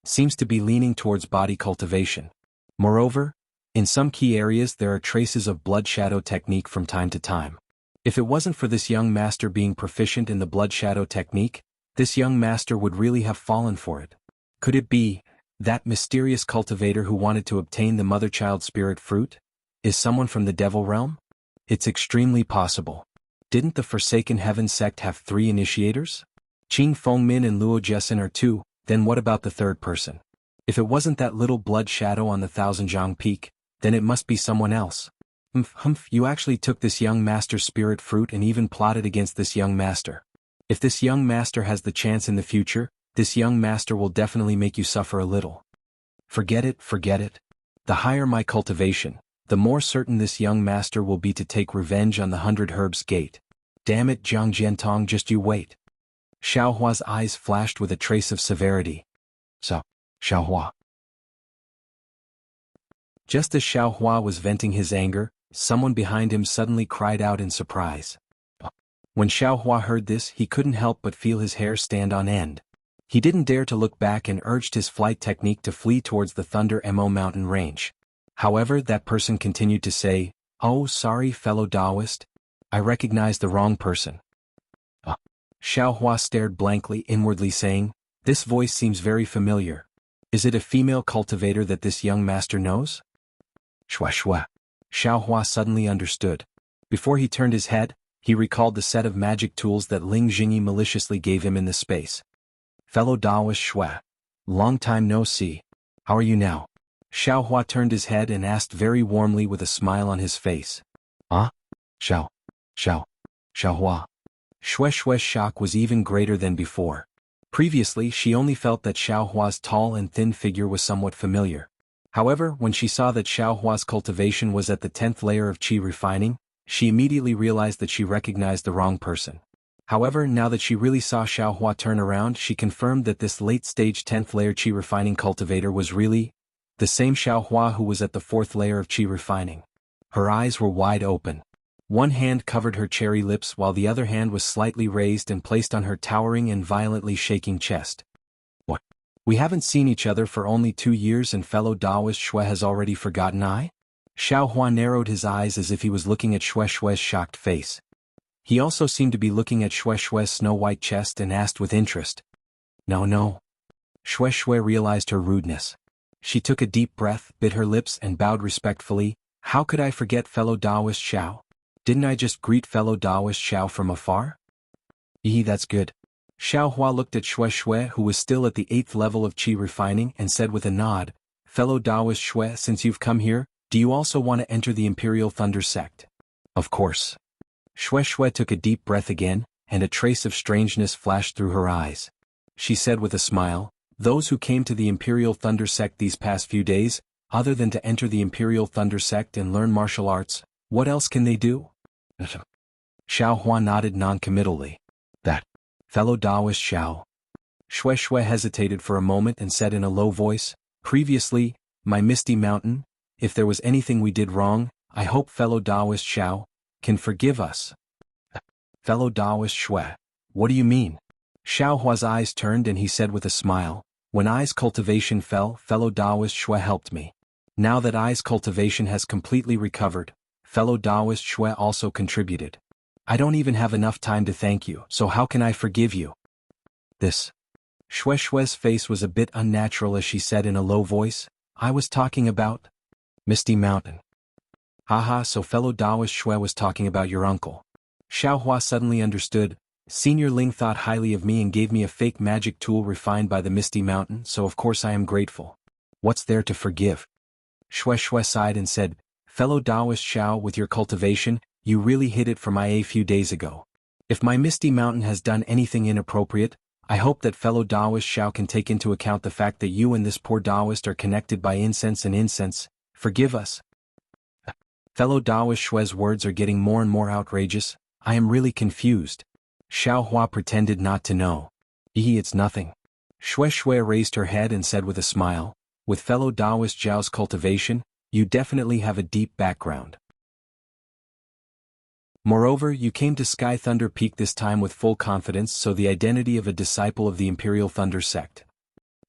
seems to be leaning towards body cultivation. Moreover, in some key areas there are traces of blood shadow technique from time to time. If it wasn't for this young master being proficient in the blood shadow technique, this young master would really have fallen for it. Could it be that mysterious cultivator who wanted to obtain the mother-child spirit fruit is someone from the devil realm? It's extremely possible. Didn't the Forsaken Heaven sect have 3 initiators? Qing Fengmin and Luo Jiesin are 2, then what about the 3rd person? If it wasn't that little blood shadow on the Thousandjiang Peak, then it must be someone else. You actually took this young master's spirit fruit and even plotted against this young master. If this young master has the chance in the future, this young master will definitely make you suffer a little. Forget it, forget it. The higher my cultivation, the more certain this young master will be to take revenge on the 100 Herbs Gate. Damn it, Zhang Jiantong, just you wait. Xiao Hua's eyes flashed with a trace of severity. So, Xiao Hua. Just as Xiao Hua was venting his anger, someone behind him suddenly cried out in surprise. When Xiao Hua heard this, he couldn't help but feel his hair stand on end. He didn't dare to look back and urged his flight technique to flee towards the Thunder Mo mountain range. However, that person continued to say, "Oh, sorry, fellow Taoist. I recognized the wrong person." Xiao Hua stared blankly, inwardly saying, "This voice seems very familiar. Is it a female cultivator that this young master knows?" Shua. Xiao Hua suddenly understood. Before he turned his head, he recalled the set of magic tools that Ling Jingyi maliciously gave him in the space. "Fellow Taoist Shua. Long time no see. How are you now?" Xiao Hua turned his head and asked very warmly with a smile on his face. Xiao Hua. Shue's shock was even greater than before. Previously she only felt that Xiao Hua's tall and thin figure was somewhat familiar. However, when she saw that Xiao Hua's cultivation was at the 10th layer of Qi refining, she immediately realized that she recognized the wrong person. However, now that she really saw Xiao Hua turn around, she confirmed that this late-stage 10th layer Qi refining cultivator was really the same Xiao Hua who was at the 4th layer of Qi refining. Her eyes were wide open. One hand covered her cherry lips while the other hand was slightly raised and placed on her towering and violently shaking chest. "What? We haven't seen each other for only 2 years and fellow Taoist Shue has already forgotten I?" Xiao Hua narrowed his eyes as if he was looking at Shue's shocked face. He also seemed to be looking at Shue's snow-white chest and asked with interest. No. Shue realized her rudeness. She took a deep breath, bit her lips and bowed respectfully. "How could I forget fellow Taoist Xiao? Didn't I just greet fellow Taoist Xiao from afar?" That's good." Xiao Hua looked at Shue, who was still at the 8th level of Qi refining, and said with a nod, "Fellow Taoist Shue, since you've come here, do you also want to enter the Imperial Thunder sect?" "Of course." Shue took a deep breath again, and a trace of strangeness flashed through her eyes. She said with a smile, "Those who came to the Imperial Thunder sect these past few days, other than to enter the Imperial Thunder sect and learn martial arts, what else can they do?" Xiao Hua nodded non-committally. "That fellow Taoist Xiao." Shue hesitated for a moment and said in a low voice, "Previously, my Misty Mountain, if there was anything we did wrong, I hope fellow Taoist Xiao can forgive us." "Fellow Taoist Shue, what do you mean?" Xiao Hua's eyes turned and he said with a smile, "When I's cultivation fell, fellow Taoist Shue helped me. Now that I's cultivation has completely recovered, fellow Taoist Shui also contributed. I don't even have enough time to thank you, so how can I forgive you? This. Shui's face was a bit unnatural as she said in a low voice, I was talking about Misty Mountain. Haha, so fellow Taoist Shui was talking about your uncle. Xiaohua suddenly understood. Senior Ling thought highly of me and gave me a fake magic tool refined by the Misty Mountain, so of course I am grateful. What's there to forgive? Shui sighed and said, fellow Taoist Xiao, with your cultivation, you really hit it for my a few days ago. If my Misty Mountain has done anything inappropriate, I hope that fellow Taoist Xiao can take into account the fact that you and this poor Taoist are connected by incense and incense. Forgive us. Fellow Taoist Shui's words are getting more and more outrageous. I am really confused. Xiaohua pretended not to know. It's nothing. Shui raised her head and said with a smile, with fellow Taoist Zhao's cultivation, you definitely have a deep background. Moreover, you came to Sky Thunder Peak this time with full confidence, so the identity of a disciple of the Imperial Thunder Sect.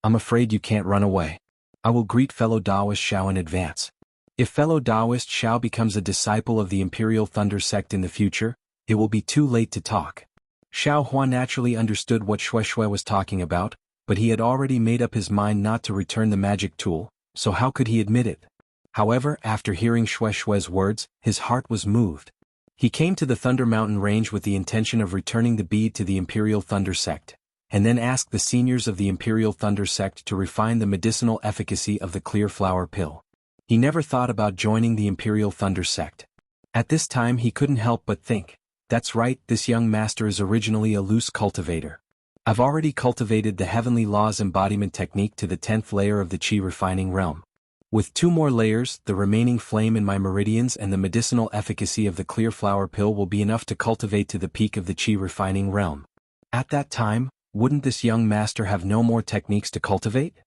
I'm afraid you can't run away. I will greet fellow Taoist Xiao in advance. If fellow Taoist Xiao becomes a disciple of the Imperial Thunder Sect in the future, it will be too late to talk. Xiaohua naturally understood what Shui was talking about, but he had already made up his mind not to return the magic tool, so how could he admit it? However, after hearing Shui's words, his heart was moved. He came to the Thunder Mountain range with the intention of returning the bead to the Imperial Thunder Sect, and then asked the seniors of the Imperial Thunder Sect to refine the medicinal efficacy of the clear flower pill. He never thought about joining the Imperial Thunder Sect. At this time he couldn't help but think, that's right, this young master is originally a loose cultivator. I've already cultivated the Heavenly Laws embodiment technique to the 10th layer of the Qi refining realm. With 2 more layers, the remaining flame in my meridians and the medicinal efficacy of the clear flower pill will be enough to cultivate to the peak of the Qi refining realm. At that time, wouldn't this young master have no more techniques to cultivate?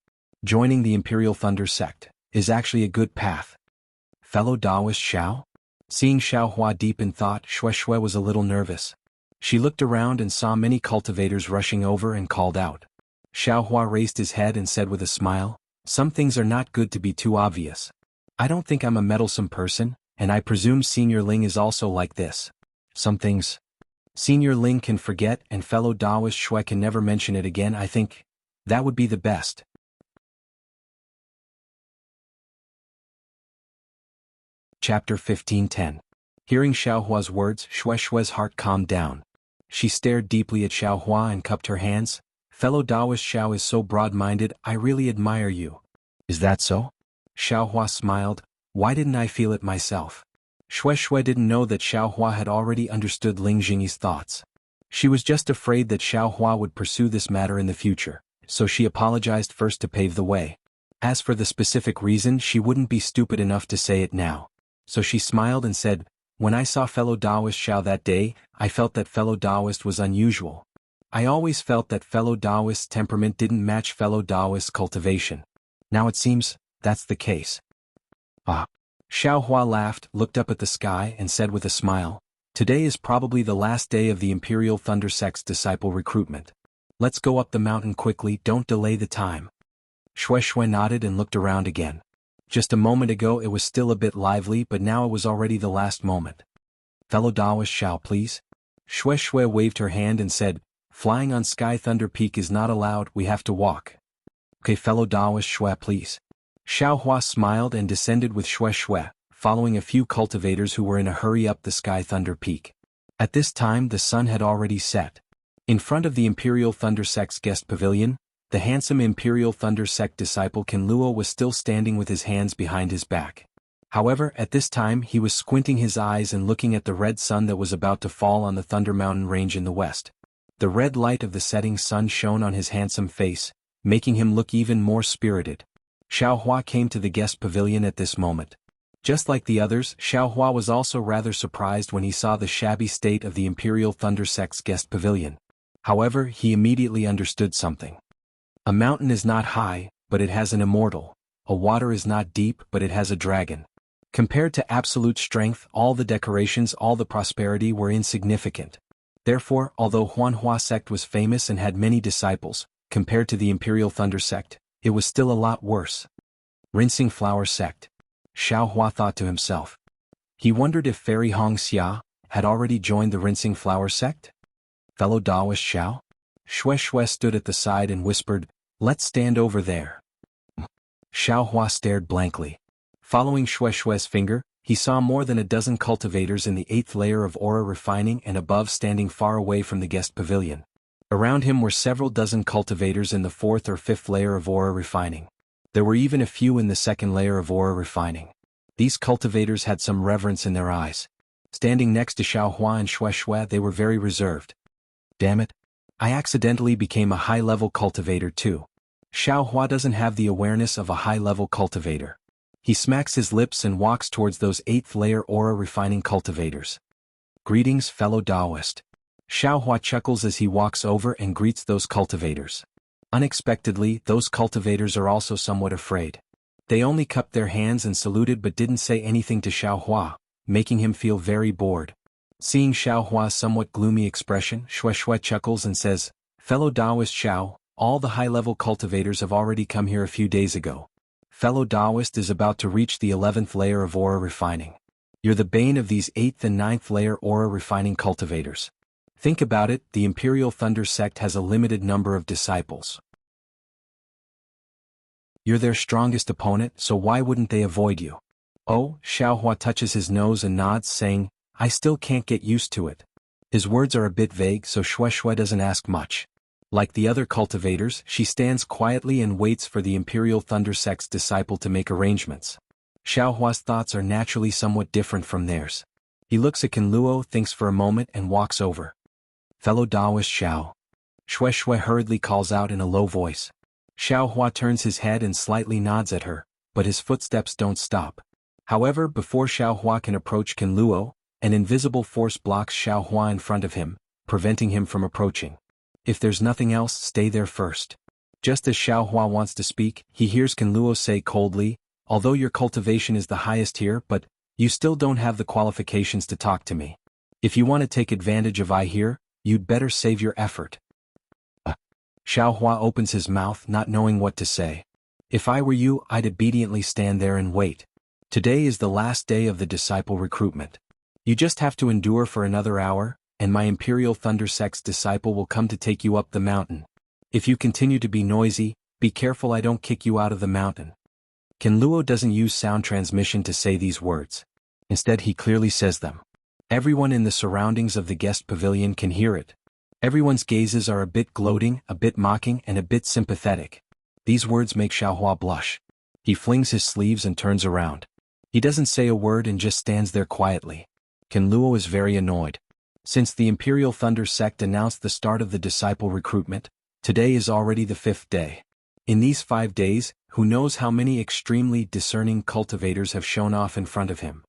Joining the Imperial Thunder Sect is actually a good path. Fellow Taoist Xiao? Seeing Xiaohua deep in thought, Shui was a little nervous. She looked around and saw many cultivators rushing over and called out. Xiaohua raised his head and said with a smile, some things are not good to be too obvious. I don't think I'm a meddlesome person, and I presume Senior Ling is also like this. Some things Senior Ling can forget and fellow Taoist Shui can never mention it again. I think that would be the best. Chapter 15:10. Hearing Xiaohua's words, Shui's heart calmed down. She stared deeply at Xiaohua and cupped her hands. Fellow Taoist Xiao is so broad-minded, I really admire you. Is that so? Xiaohua smiled. Why didn't I feel it myself? Shui didn't know that Xiaohua had already understood Ling Jingyi's thoughts. She was just afraid that Xiaohua would pursue this matter in the future, so she apologized first to pave the way. As for the specific reason, she wouldn't be stupid enough to say it now. So she smiled and said, when I saw fellow Taoist Xiao that day, I felt that fellow Taoist was unusual. I always felt that fellow Taoist's temperament didn't match fellow Taoist's cultivation. Now it seems, that's the case. Ah. Xiaohua laughed, looked up at the sky and said with a smile, today is probably the last day of the Imperial Thunder Sect's disciple recruitment. Let's go up the mountain quickly, don't delay the time. Shui nodded and looked around again. Just a moment ago it was still a bit lively, but now it was already the last moment. Fellow Taoist Xiao, please. Shui waved her hand and said, flying on Sky Thunder Peak is not allowed, we have to walk. Okay, fellow Taoist Shui, please. Xiaohua smiled and descended with Shui, following a few cultivators who were in a hurry up the Sky Thunder Peak. At this time the sun had already set. In front of the Imperial Thunder Sect's guest pavilion, the handsome Imperial Thunder Sect disciple Kinluo was still standing with his hands behind his back. However, at this time he was squinting his eyes and looking at the red sun that was about to fall on the Thunder Mountain range in the west. The red light of the setting sun shone on his handsome face, making him look even more spirited. Xiaohua came to the guest pavilion at this moment. Just like the others, Xiaohua was also rather surprised when he saw the shabby state of the Imperial Thunder Sect's guest pavilion. However, he immediately understood something. A mountain is not high, but it has an immortal. A water is not deep, but it has a dragon. Compared to absolute strength, all the decorations, all the prosperity were insignificant. Therefore, although Huanhua sect was famous and had many disciples, compared to the Imperial Thunder sect, it was still a lot worse. Rinsing Flower sect. Xiaohua thought to himself. He wondered if Fairy Hong Xia had already joined the Rinsing Flower sect? Fellow Taoist Xiao? Xue Xue stood at the side and whispered, "Let's stand over there." Xiao Hua stared blankly. Following Xue Xue's finger, he saw more than a dozen cultivators in the 8th layer of aura refining and above standing far away from the guest pavilion. Around him were several dozen cultivators in the 4th or 5th layer of aura refining. There were even a few in the 2nd layer of aura refining. These cultivators had some reverence in their eyes. Standing next to Xiao Hua and Xue Xue, they were very reserved. Damn it. I accidentally became a high-level cultivator too. Xiao Hua doesn't have the awareness of a high-level cultivator. He smacks his lips and walks towards those 8th layer aura refining cultivators. Greetings, fellow Taoist. Xiao Hua chuckles as he walks over and greets those cultivators. Unexpectedly, those cultivators are also somewhat afraid. They only cupped their hands and saluted but didn't say anything to Xiao Hua, making him feel very bored. Seeing Xiao Hua's somewhat gloomy expression, Xue Xue chuckles and says, "Fellow Taoist Xiao, all the high-level cultivators have already come here a few days ago. Fellow Taoist is about to reach the 11th layer of aura refining. You're the bane of these 8th and 9th layer aura refining cultivators. Think about it, the Imperial Thunder sect has a limited number of disciples. You're their strongest opponent, so why wouldn't they avoid you?" Oh, Xiao Hua touches his nose and nods, saying, "I still can't get used to it." His words are a bit vague, so Xue Xue doesn't ask much. Like the other cultivators, she stands quietly and waits for the Imperial Thunder sect's disciple to make arrangements. Xiao Hua's thoughts are naturally somewhat different from theirs. He looks at Ken Luo, thinks for a moment and walks over. "Fellow Taoist Xiao." Xue Xue hurriedly calls out in a low voice. Xiao Hua turns his head and slightly nods at her, but his footsteps don't stop. However, before Xiao Hua can approach Ken Luo, an invisible force blocks Xiao Hua in front of him, preventing him from approaching. "If there's nothing else, stay there first." Just as Xiao Hua wants to speak, he hears Ken Luo say coldly, "Although your cultivation is the highest here, but you still don't have the qualifications to talk to me. If you want to take advantage of I here, you'd better save your effort." Xiao Hua opens his mouth, not knowing what to say. "If I were you, I'd obediently stand there and wait. Today is the last day of the disciple recruitment. You just have to endure for another hour, and my Imperial Thunder sect's disciple will come to take you up the mountain. If you continue to be noisy, be careful I don't kick you out of the mountain." Ken Luo doesn't use sound transmission to say these words. Instead, he clearly says them. Everyone in the surroundings of the guest pavilion can hear it. Everyone's gazes are a bit gloating, a bit mocking, and a bit sympathetic. These words make Xiao Hua blush. He flings his sleeves and turns around. He doesn't say a word and just stands there quietly. Ken Luo is very annoyed. Since the Imperial Thunder sect announced the start of the disciple recruitment, today is already the 5th day. In these 5 days, who knows how many extremely discerning cultivators have shown off in front of him.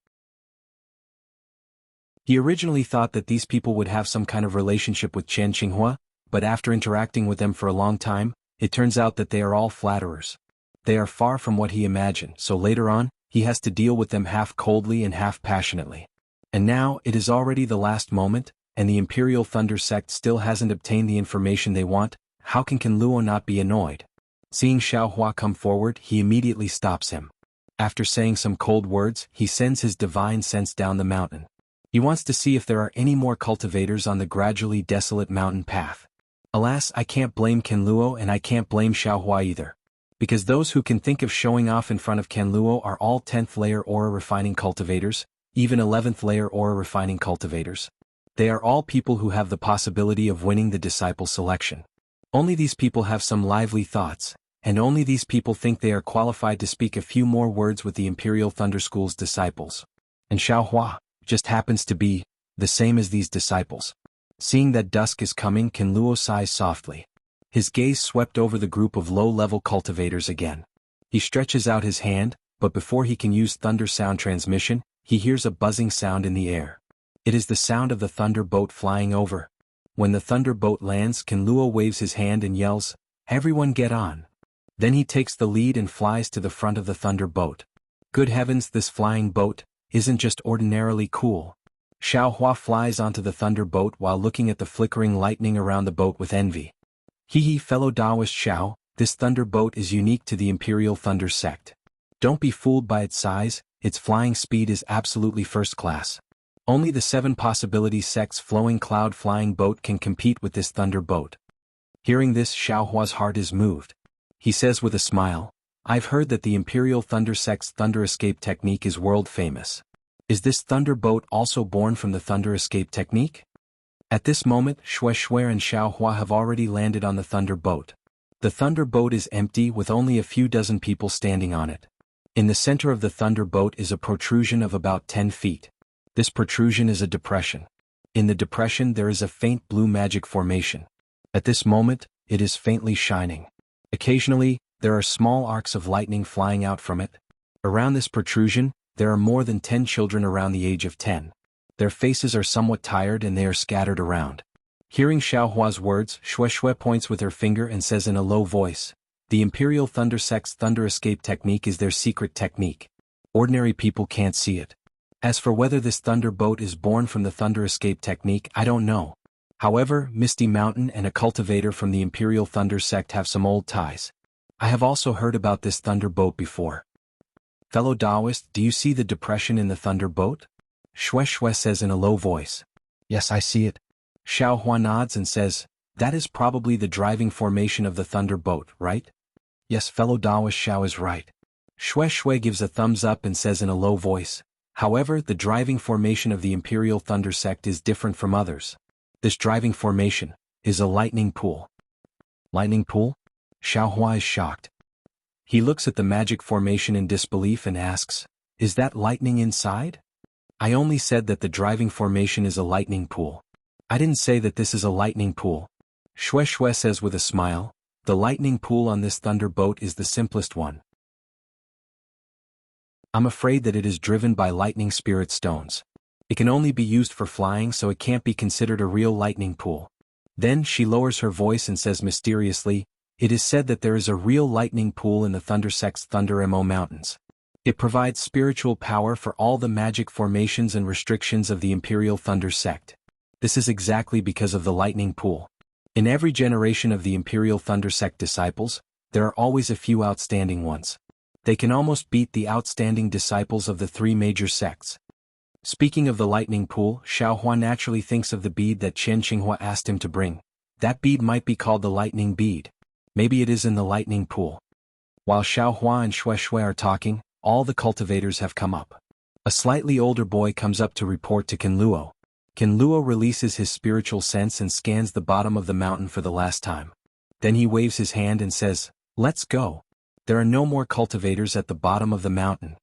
He originally thought that these people would have some kind of relationship with Chen Qinghua, but after interacting with them for a long time, it turns out that they are all flatterers. They are far from what he imagined, so later on, he has to deal with them half coldly and half passionately. And now, it is already the last moment, and the Imperial Thunder sect still hasn't obtained the information they want. How can Ken Luo not be annoyed? Seeing Xiao Hua come forward, he immediately stops him. After saying some cold words, he sends his divine sense down the mountain. He wants to see if there are any more cultivators on the gradually desolate mountain path. Alas, I can't blame Ken Luo and I can't blame Xiao Hua either. Because those who can think of showing off in front of Ken Luo are all 10th layer aura refining cultivators, even 11th layer aura refining cultivators. They are all people who have the possibility of winning the disciple selection. Only these people have some lively thoughts, and only these people think they are qualified to speak a few more words with the Imperial Thunder School's disciples. And Xiao Hua just happens to be the same as these disciples. Seeing that dusk is coming, Ken Luo sighs softly. His gaze swept over the group of low-level cultivators again. He stretches out his hand, but before he can use thunder sound transmission, he hears a buzzing sound in the air. It is the sound of the thunder boat flying over. When the thunder boat lands, Ken Luo waves his hand and yells, "Everyone get on." Then he takes the lead and flies to the front of the thunder boat. Good heavens, this flying boat isn't just ordinarily cool. Xiao Hua flies onto the thunder boat while looking at the flickering lightning around the boat with envy. Hee, fellow Taoist Xiao, this thunder boat is unique to the Imperial Thunder sect. Don't be fooled by its size, its flying speed is absolutely first class. Only the 7 possibilities sect's flowing cloud flying boat can compete with this thunder boat. Hearing this, Xiaohua's heart is moved. He says with a smile, I've heard that the Imperial Thunder sect's thunder escape technique is world famous. Is this thunder boat also born from the thunder escape technique? At this moment, Shui and Xiaohua have already landed on the thunder boat. The thunder boat is empty with only a few dozen people standing on it. In the center of the thunder boat is a protrusion of about 10 feet. This protrusion is a depression. In the depression there is a faint blue magic formation. At this moment, it is faintly shining. Occasionally, there are small arcs of lightning flying out from it. Around this protrusion, there are more than 10 children around the age of 10. Their faces are somewhat tired and they are scattered around. Hearing Xiaohua's words, Shui points with her finger and says in a low voice, the Imperial Thunder sect's thunder escape technique is their secret technique. Ordinary people can't see it. As for whether this thunder boat is born from the thunder escape technique, I don't know. However, Misty Mountain and a cultivator from the Imperial Thunder sect have some old ties. I have also heard about this thunder boat before. Fellow Taoist, do you see the depression in the thunder boat? Shui says in a low voice. Yes, I see it. Xiaohua nods and says, that is probably the driving formation of the thunder boat, right? Yes, fellow Taoist, Xiao is right. Shui gives a thumbs up and says in a low voice, however, the driving formation of the Imperial Thunder sect is different from others. This driving formation is a lightning pool. Lightning pool? Xiaohua is shocked. He looks at the magic formation in disbelief and asks, is that lightning inside? I only said that the driving formation is a lightning pool. I didn't say that this is a lightning pool. Shui says with a smile, the lightning pool on this thunder boat is the simplest one. I'm afraid that it is driven by lightning spirit stones. It can only be used for flying, so it can't be considered a real lightning pool. Then she lowers her voice and says mysteriously, it is said that there is a real lightning pool in the Thunder sect's Thunder Mo Mountains. It provides spiritual power for all the magic formations and restrictions of the Imperial Thunder sect. This is exactly because of the lightning pool. In every generation of the Imperial Thunder sect disciples, there are always a few outstanding ones. They can almost beat the outstanding disciples of the 3 major sects. Speaking of the lightning pool, Xiaohua naturally thinks of the bead that Chen Qinghua asked him to bring. That bead might be called the lightning bead. Maybe it is in the lightning pool. While Xiaohua and Shui are talking, all the cultivators have come up. A slightly older boy comes up to report to Kinluo. Kinluo releases his spiritual sense and scans the bottom of the mountain for the last time. Then he waves his hand and says, let's go. There are no more cultivators at the bottom of the mountain.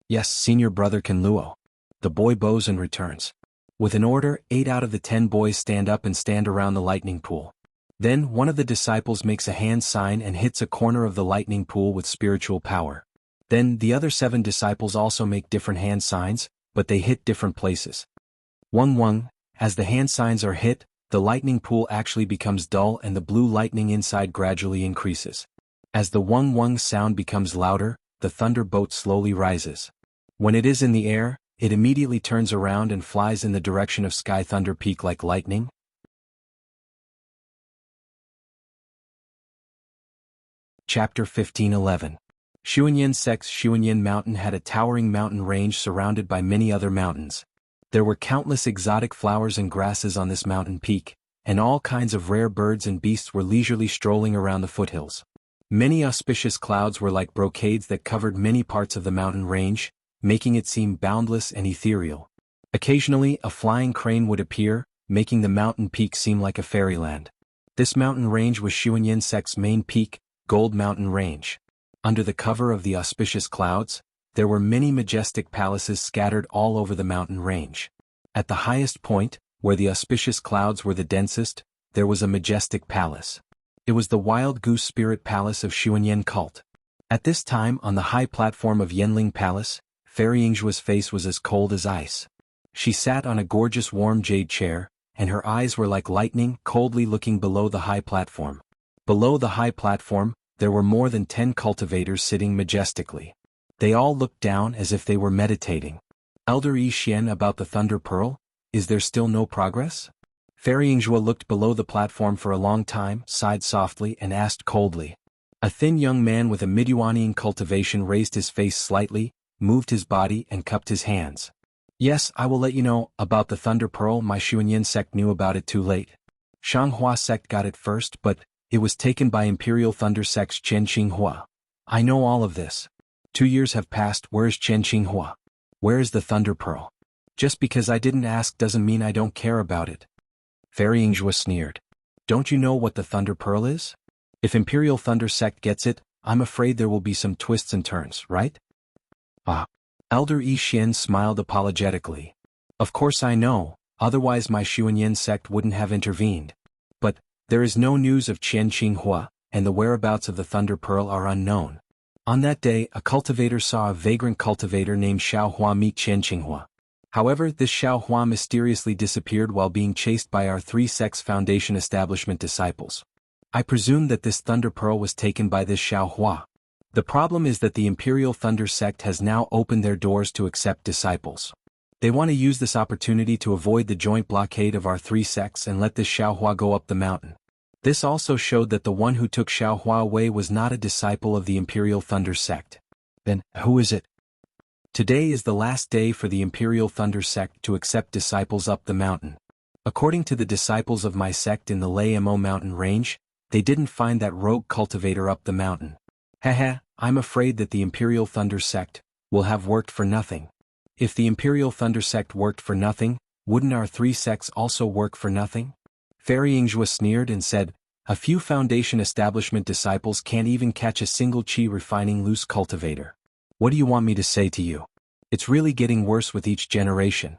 Yes, senior brother Kinluo. The boy bows and returns. With an order, 8 out of the 10 boys stand up and stand around the lightning pool. Then one of the disciples makes a hand sign and hits a corner of the lightning pool with spiritual power. Then the other 7 disciples also make different hand signs, but they hit different places. Wung, as the hand signs are hit, the lightning pool actually becomes dull and the blue lightning inside gradually increases. As the wung sound becomes louder, the thunder boat slowly rises. When it is in the air, it immediately turns around and flies in the direction of Sky Thunder Peak like lightning. Chapter 15:11. Xuanyan sect's Xuanyan Mountain had a towering mountain range surrounded by many other mountains. There were countless exotic flowers and grasses on this mountain peak, and all kinds of rare birds and beasts were leisurely strolling around the foothills. Many auspicious clouds were like brocades that covered many parts of the mountain range, making it seem boundless and ethereal. Occasionally, a flying crane would appear, making the mountain peak seem like a fairyland. This mountain range was Xuanyan sect's main peak, Gold Mountain Range. Under the cover of the auspicious clouds, there were many majestic palaces scattered all over the mountain range. At the highest point, where the auspicious clouds were the densest, there was a majestic palace. It was the Wild Goose Spirit Palace of Xuanyan Cult. At this time, on the high platform of Yanling Palace, Fairy Yingzhua's face was as cold as ice. She sat on a gorgeous warm jade chair, and her eyes were like lightning, coldly looking below the high platform. Below the high platform, there were more than 10 cultivators sitting majestically. They all looked down as if they were meditating. Elder Yi Xian, about the Thunder Pearl, is there still no progress? Fairy Yingzhua looked below the platform for a long time, sighed softly and asked coldly. A thin young man with a Midyuanian cultivation raised his face slightly, moved his body and cupped his hands. Yes, I will let you know about the Thunder Pearl. My Xuanyan sect knew about it too late. Shanghua sect got it first, but it was taken by Imperial Thunder sect's Chen Qinghua. I know all of this. 2 years have passed. Where is Chen Qinghua? Where is the Thunder Pearl? Just because I didn't ask doesn't mean I don't care about it. Fairy Yingzhua sneered. Don't you know what the Thunder Pearl is? If Imperial Thunder sect gets it, I'm afraid there will be some twists and turns, right? Ah. Elder Yi Xian smiled apologetically. Of course I know, otherwise my Xuanyan sect wouldn't have intervened. But, there is no news of Chen Qinghua, and the whereabouts of the Thunder Pearl are unknown. On that day, a cultivator saw a vagrant cultivator named Xiaohua meet Chen Qinghua. However, this Xiaohua mysteriously disappeared while being chased by our 3 sects Foundation establishment disciples. I presume that this Thunder Pearl was taken by this Xiaohua. The problem is that the Imperial Thunder sect has now opened their doors to accept disciples. They want to use this opportunity to avoid the joint blockade of our 3 sects and let this Xiaohua go up the mountain. This also showed that the one who took Xiaohua away was not a disciple of the Imperial Thunder sect. Then, who is it? Today is the last day for the Imperial Thunder sect to accept disciples up the mountain. According to the disciples of my sect in the Lamo mountain range, they didn't find that rogue cultivator up the mountain. Haha, I'm afraid that the Imperial Thunder sect will have worked for nothing. If the Imperial Thunder sect worked for nothing, wouldn't our 3 sects also work for nothing? Fairy Yingzhua sneered and said, a few Foundation establishment disciples can't even catch a single qi refining loose cultivator. What do you want me to say to you? It's really getting worse with each generation.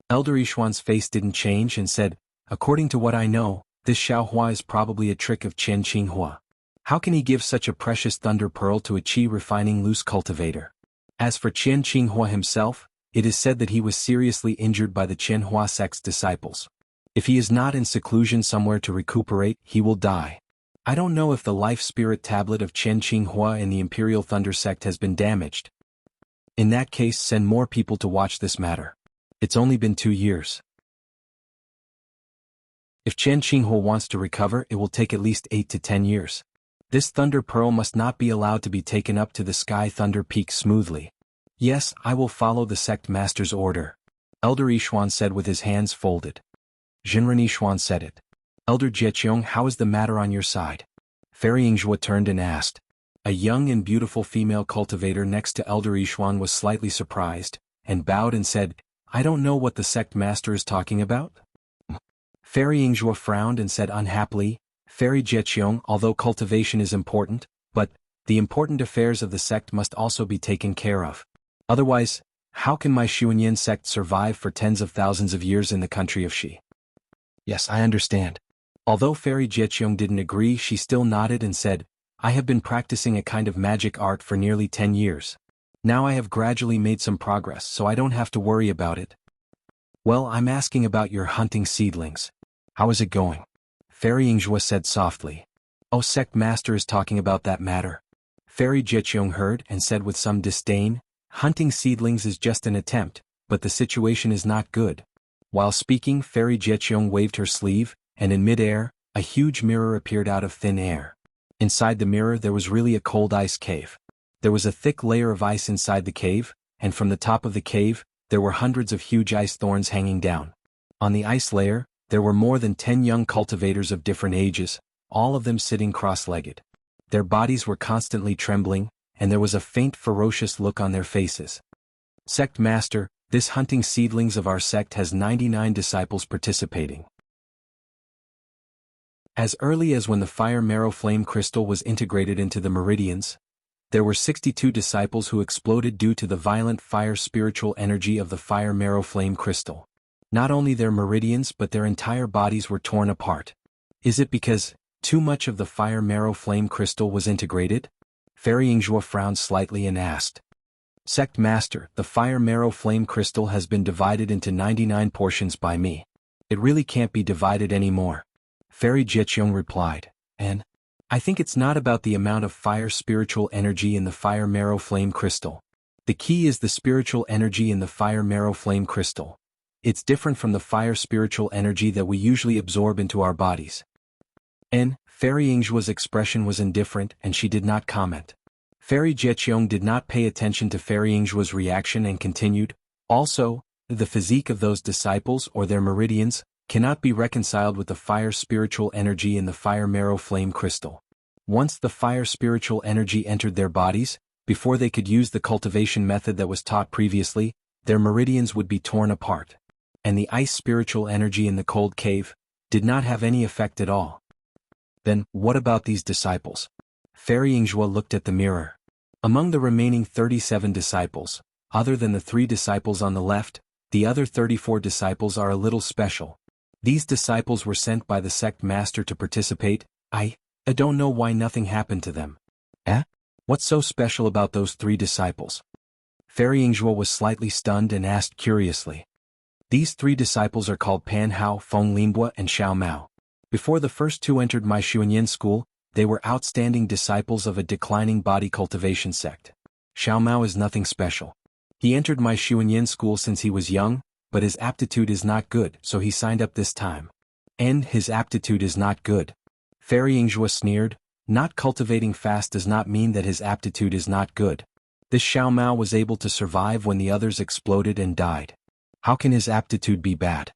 Elder Yishuan's face didn't change and said, according to what I know, this Xiaohua is probably a trick of Chen Qinghua. How can he give such a precious Thunder Pearl to a qi refining loose cultivator? As for Chen Qinghua himself, it is said that he was seriously injured by the Qianhua sect's disciples. If he is not in seclusion somewhere to recuperate, he will die. I don't know if the life spirit tablet of Chen Qinghua in the Imperial Thunder sect has been damaged. In that case, send more people to watch this matter. It's only been 2 years. If Chen Qinghua wants to recover, it will take at least 8 to 10 years. This Thunder Pearl must not be allowed to be taken up to the Sky Thunder Peak smoothly. Yes, I will follow the sect master's order. Elder Yishuan said with his hands folded. Jinren Yishuan said it. Elder Jieqiong, how is the matter on your side? Fairy Yingzhua turned and asked. A young and beautiful female cultivator next to Elder Yishuan was slightly surprised, and bowed and said, I don't know what the sect master is talking about. Fairy Yingzhua frowned and said unhappily, Fairy Jieqiong, although cultivation is important, but the important affairs of the sect must also be taken care of. Otherwise, how can my Xuanyan sect survive for tens of thousands of years in the country of Xi? Yes, I understand. Although Fairy Jieqiong didn't agree, she still nodded and said, I have been practicing a kind of magic art for nearly 10 years. Now I have gradually made some progress, so I don't have to worry about it. Well, I'm asking about your hunting seedlings. How is it going? Fairy Yingzhua said softly. Oh, sect master is talking about that matter. Fairy Jieqiong heard and said with some disdain, hunting seedlings is just an attempt, but the situation is not good. While speaking, Fairy Jieqiong waved her sleeve, and in mid-air, a huge mirror appeared out of thin air. Inside the mirror there was really a cold ice cave. There was a thick layer of ice inside the cave, and from the top of the cave, there were hundreds of huge ice thorns hanging down. On the ice layer, there were more than 10 young cultivators of different ages, all of them sitting cross-legged. Their bodies were constantly trembling, and there was a faint ferocious look on their faces. Sect Master, this hunting seedlings of our sect has 99 disciples participating. As early as when the fire marrow flame crystal was integrated into the meridians, there were 62 disciples who exploded due to the violent fire spiritual energy of the fire marrow flame crystal. Not only their meridians but their entire bodies were torn apart. Is it because too much of the fire marrow flame crystal was integrated? Fairy Yingzhua frowned slightly and asked. Sect Master, the fire marrow flame crystal has been divided into 99 portions by me. It really can't be divided anymore. Fairy Jieqiong replied, and I think it's not about the amount of fire spiritual energy in the fire marrow flame crystal. The key is the spiritual energy in the fire marrow flame crystal. It's different from the fire spiritual energy that we usually absorb into our bodies. And Fairy Yingzhua's expression was indifferent and she did not comment. Fairy Jieqiong did not pay attention to Fairy Yingzhua's reaction and continued, also, the physique of those disciples or their meridians cannot be reconciled with the fire spiritual energy in the fire marrow flame crystal. Once the fire spiritual energy entered their bodies, before they could use the cultivation method that was taught previously, their meridians would be torn apart. And the ice spiritual energy in the cold cave did not have any effect at all. Then, what about these disciples? Fairy Yingzhua looked at the mirror. Among the remaining 37 disciples, other than the 3 disciples on the left, the other 34 disciples are a little special. These disciples were sent by the sect master to participate. I don't know why nothing happened to them. What's so special about those 3 disciples? Fairy Yingzhua was slightly stunned and asked curiously. These 3 disciples are called Pan Hao, Feng Linbua and Xiao Mao. Before the first 2 entered my Xuanyan school, they were outstanding disciples of a declining body cultivation sect. Xiao Mao is nothing special. He entered my Xuanyan school since he was young, but his aptitude is not good, so he signed up this time. And his aptitude is not good. Fairy Yingzhua sneered. Not cultivating fast does not mean that his aptitude is not good. This Xiao Mao was able to survive when the others exploded and died. How can his aptitude be bad?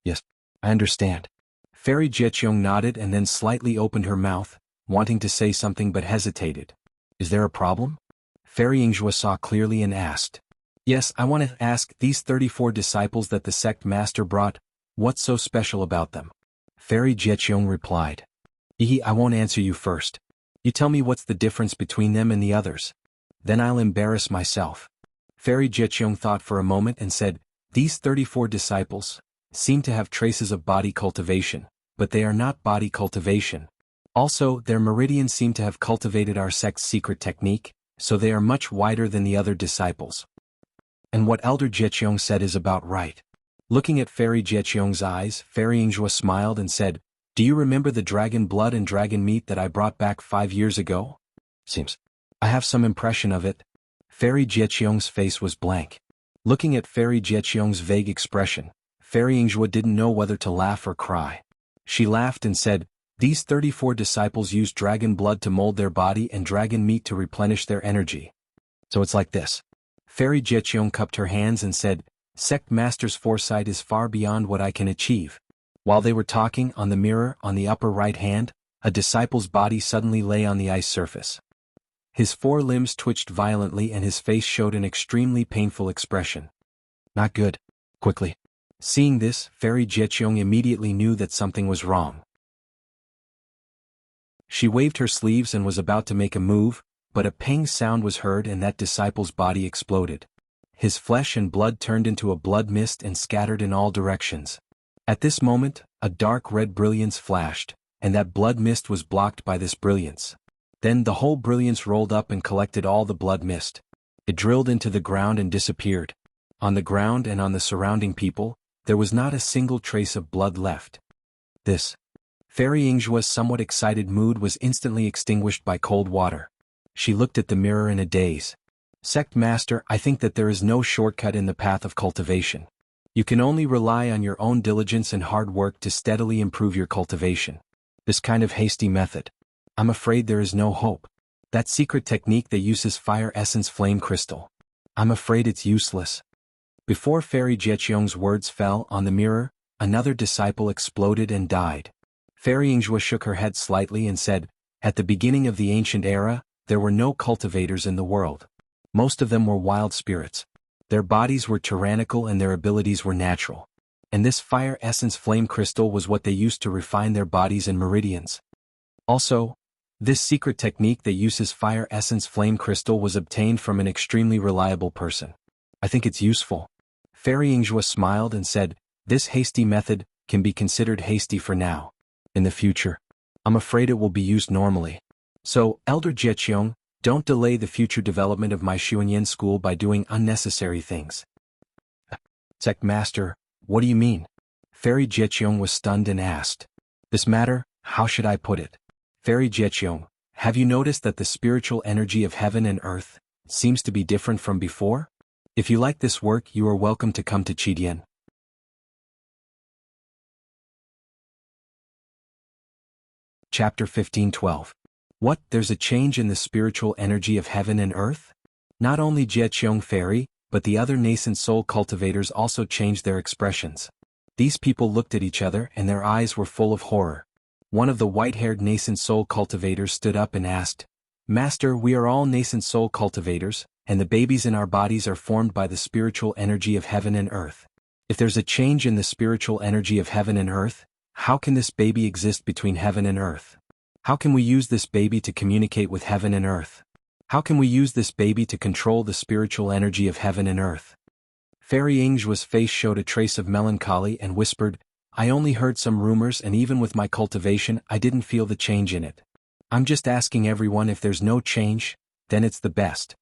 Yes, I understand. Fairy Jieqiong nodded and then slightly opened her mouth, wanting to say something but hesitated. Is there a problem? Fairy Yingzhua saw clearly and asked. Yes, I want to ask these 34 disciples that the sect master brought, what's so special about them? Fairy Jieqiong replied. I won't answer you first. You tell me what's the difference between them and the others. Then I'll embarrass myself. Fairy Jieqiong thought for a moment and said, these 34 disciples seem to have traces of body cultivation, but they are not body cultivation. Also, their meridians seem to have cultivated our sect's secret technique, so they are much wider than the other disciples. And what Elder Jieqiong said is about right. Looking at Fairy Jieqiong's eyes, Fairy Yingzhua smiled and said, do you remember the dragon blood and dragon meat that I brought back 5 years ago? Seems I have some impression of it. Fairy Jieqiong's face was blank. Looking at Fairy Jieqiong's vague expression, Fairy Yingzhua didn't know whether to laugh or cry. She laughed and said, these 34 disciples used dragon blood to mold their body and dragon meat to replenish their energy. So it's like this. Fairy Jieqiong cupped her hands and said, Sect Master's foresight is far beyond what I can achieve. While they were talking, on the mirror on the upper right hand, a disciple's body suddenly lay on the ice surface. His 4 limbs twitched violently and his face showed an extremely painful expression. Not good. Quickly. Seeing this, Fairy Jieqiong immediately knew that something was wrong. She waved her sleeves and was about to make a move, but a ping sound was heard and that disciple's body exploded. His flesh and blood turned into a blood mist and scattered in all directions. At this moment, a dark red brilliance flashed, and that blood mist was blocked by this brilliance. Then the whole brilliance rolled up and collected all the blood mist. It drilled into the ground and disappeared. On the ground and on the surrounding people, there was not a single trace of blood left. This Fairy Yingzhua's somewhat excited mood was instantly extinguished by cold water. She looked at the mirror in a daze. Sect Master, I think that there is no shortcut in the path of cultivation. You can only rely on your own diligence and hard work to steadily improve your cultivation. This kind of hasty method, I'm afraid there is no hope. That secret technique that uses fire essence flame crystal, I'm afraid it's useless. Before Fairy Jieqiong's words fell on the mirror, another disciple exploded and died. Fairy Yingzhua shook her head slightly and said, at the beginning of the ancient era, there were no cultivators in the world. Most of them were wild spirits. Their bodies were tyrannical and their abilities were natural. And this fire essence flame crystal was what they used to refine their bodies and meridians. Also, this secret technique that uses fire essence flame crystal was obtained from an extremely reliable person. I think it's useful. Fairy Yingzhua smiled and said, this hasty method can be considered hasty for now. In the future, I'm afraid it will be used normally. So, Elder Jieqiong, don't delay the future development of my Xuanyan school by doing unnecessary things. Sect Master, what do you mean? Fairy Jieqiong was stunned and asked. This matter, how should I put it? Fairy Jieqiong, have you noticed that the spiritual energy of heaven and earth seems to be different from before? If you like this work, you are welcome to come to Qidian. Chapter 15:12. What, there's a change in the spiritual energy of heaven and earth? Not only Jieqiong Fairy, but the other nascent soul cultivators also changed their expressions. These people looked at each other and their eyes were full of horror. One of the white-haired nascent soul cultivators stood up and asked, "Master, we are all nascent soul cultivators, and the babies in our bodies are formed by the spiritual energy of heaven and earth. If there's a change in the spiritual energy of heaven and earth, how can this baby exist between heaven and earth? How can we use this baby to communicate with heaven and earth? How can we use this baby to control the spiritual energy of heaven and earth?" Fairy Ingjua's face showed a trace of melancholy and whispered, "I only heard some rumors, and even with my cultivation I didn't feel the change in it. I'm just asking everyone, if there's no change, then it's the best."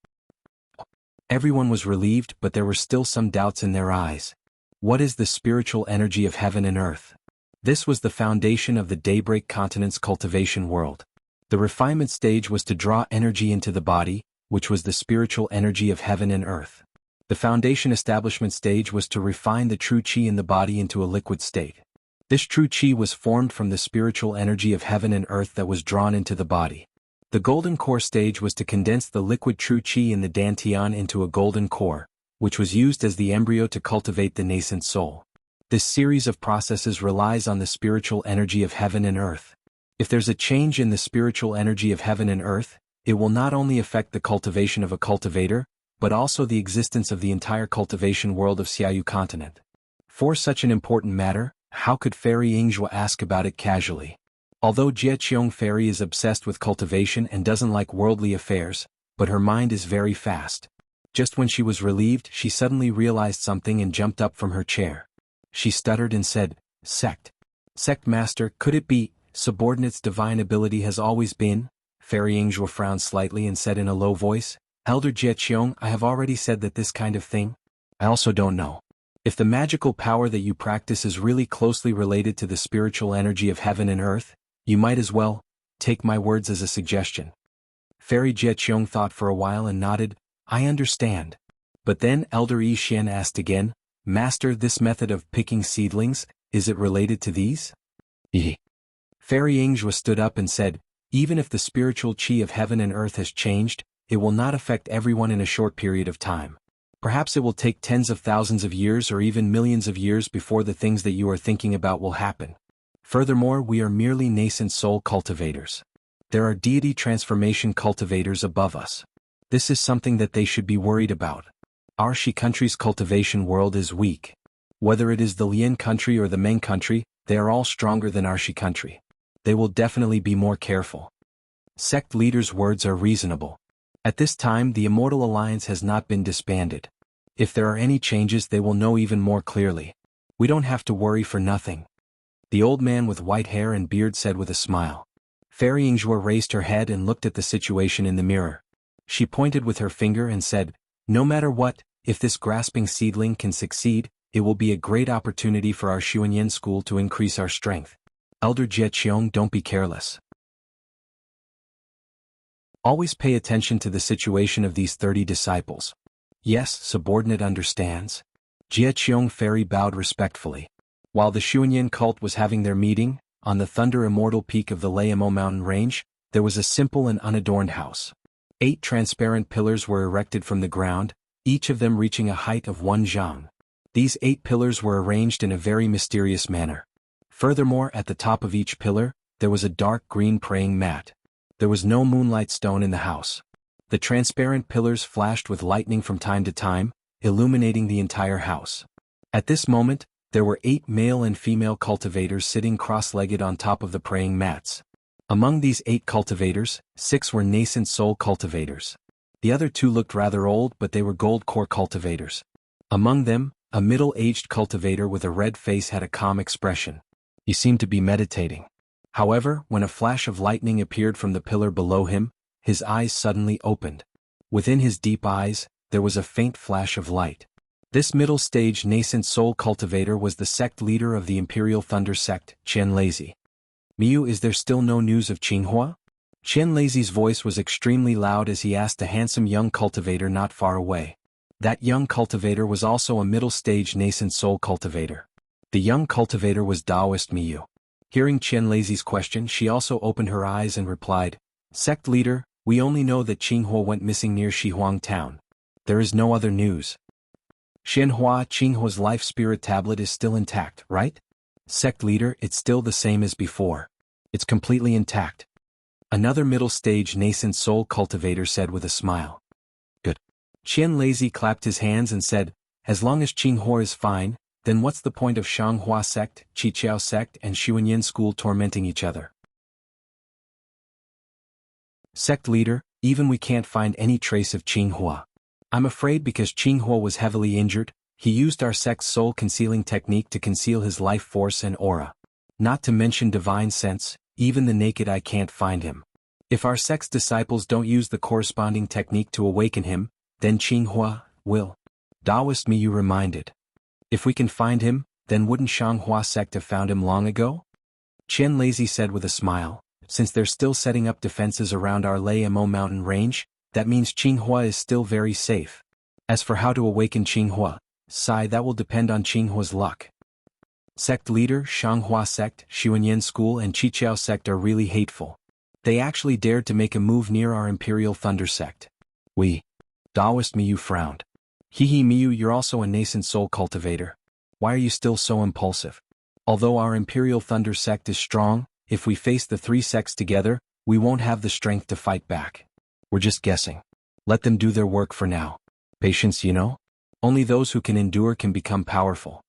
Everyone was relieved, but there were still some doubts in their eyes. What is the spiritual energy of heaven and earth? This was the foundation of the Daybreak Continent's cultivation world. The refinement stage was to draw energy into the body, which was the spiritual energy of heaven and earth. The foundation establishment stage was to refine the true qi in the body into a liquid state. This true qi was formed from the spiritual energy of heaven and earth that was drawn into the body. The golden core stage was to condense the liquid true qi in the dantian into a golden core, which was used as the embryo to cultivate the nascent soul. This series of processes relies on the spiritual energy of heaven and earth. If there's a change in the spiritual energy of heaven and earth, it will not only affect the cultivation of a cultivator, but also the existence of the entire cultivation world of Xiaoyu continent. For such an important matter, how could Fairy Yingjue ask about it casually? Although Jieqiong Fairy is obsessed with cultivation and doesn't like worldly affairs, but her mind is very fast. Just when she was relieved, she suddenly realized something and jumped up from her chair. She stuttered and said, "Sect. Sect master, could it be, subordinate's divine ability has always been?" Fairy Yingjue frowned slightly and said in a low voice, "Elder Jieqiong, I have already said that this kind of thing. I also don't know. If the magical power that you practice is really closely related to the spiritual energy of heaven and earth, you might as well take my words as a suggestion." Fairy Jieqiong thought for a while and nodded, "I understand." But then Elder Yi Xian asked again, "Master, this method of picking seedlings, is it related to these?" Fairy Yingjue stood up and said, "Even if the spiritual qi of heaven and earth has changed, it will not affect everyone in a short period of time. Perhaps it will take tens of thousands of years or even millions of years before the things that you are thinking about will happen. Furthermore, we are merely nascent soul cultivators. There are deity transformation cultivators above us. This is something that they should be worried about. Our Shi country's cultivation world is weak. Whether it is the Lian country or the Meng country, they are all stronger than our Shi country. They will definitely be more careful." Sect leaders' words are reasonable. At this time, the Immortal Alliance has not been disbanded. If there are any changes, they will know even more clearly. We don't have to worry for nothing. The old man with white hair and beard said with a smile. Fairy Yingjue raised her head and looked at the situation in the mirror. She pointed with her finger and said, "No matter what, if this grasping seedling can succeed, it will be a great opportunity for our Xuanyan school to increase our strength. Elder Jieqiong, don't be careless. Always pay attention to the situation of these 30 disciples." "Yes, subordinate understands." Jieqiong Fairy bowed respectfully. While the Xuanyan cult was having their meeting, on the thunder immortal peak of the Leimo mountain range, there was a simple and unadorned house. 8 transparent pillars were erected from the ground, each of them reaching a height of 1 zhang. These 8 pillars were arranged in a very mysterious manner. Furthermore, at the top of each pillar, there was a dark green praying mat. There was no moonlight stone in the house. The transparent pillars flashed with lightning from time to time, illuminating the entire house. At this moment, there were 8 male and female cultivators sitting cross-legged on top of the praying mats. Among these 8 cultivators, 6 were nascent soul cultivators. The other 2 looked rather old, but they were gold core cultivators. Among them, a middle-aged cultivator with a red face had a calm expression. He seemed to be meditating. However, when a flash of lightning appeared from the pillar below him, his eyes suddenly opened. Within his deep eyes, there was a faint flash of light. This middle-stage nascent soul cultivator was the sect leader of the Imperial Thunder sect, Qian Lazy. "Miyu, is there still no news of Qinghua?" Qian Lazy's voice was extremely loud as he asked a handsome young cultivator not far away. That young cultivator was also a middle-stage nascent soul cultivator. The young cultivator was Taoist Miyu. Hearing Qian Lazy's question, she also opened her eyes and replied, Sect leader, we only know that Qinghua went missing near Shihuang town. There is no other news. Xinhua, Qinghua's life spirit tablet is still intact, right? Sect leader, it's still the same as before. It's completely intact. Another middle-stage nascent soul cultivator said with a smile. Good. Qian Lazy clapped his hands and said, as long as Qinghua is fine, then what's the point of Shanghua sect, Qiqiao sect and Xuanyan school tormenting each other? Sect leader, even we can't find any trace of Qinghua. I'm afraid because Qinghua was heavily injured, he used our sect's soul concealing technique to conceal his life force and aura. Not to mention divine sense, even the naked eye can't find him. If our sect's disciples don't use the corresponding technique to awaken him, then Qinghua will. Taoist Miyu reminded. If we can find him, then wouldn't Shanghua sect have found him long ago? Qian Lazy said with a smile, since they're still setting up defenses around our Mo mountain range, that means Qinghua is still very safe. As for how to awaken Qinghua, that will depend on Qinghua's luck. Sect leader, Shanghua sect, Xuanyan school and Qiqiao sect are really hateful. They actually dared to make a move near our Imperial Thunder sect. Taoist Miyu frowned. Hehe Miyu, you're also a nascent soul cultivator. Why are you still so impulsive? Although our Imperial Thunder sect is strong, if we face the three sects together, we won't have the strength to fight back. We're just guessing. Let them do their work for now. Patience, you know? Only those who can endure can become powerful.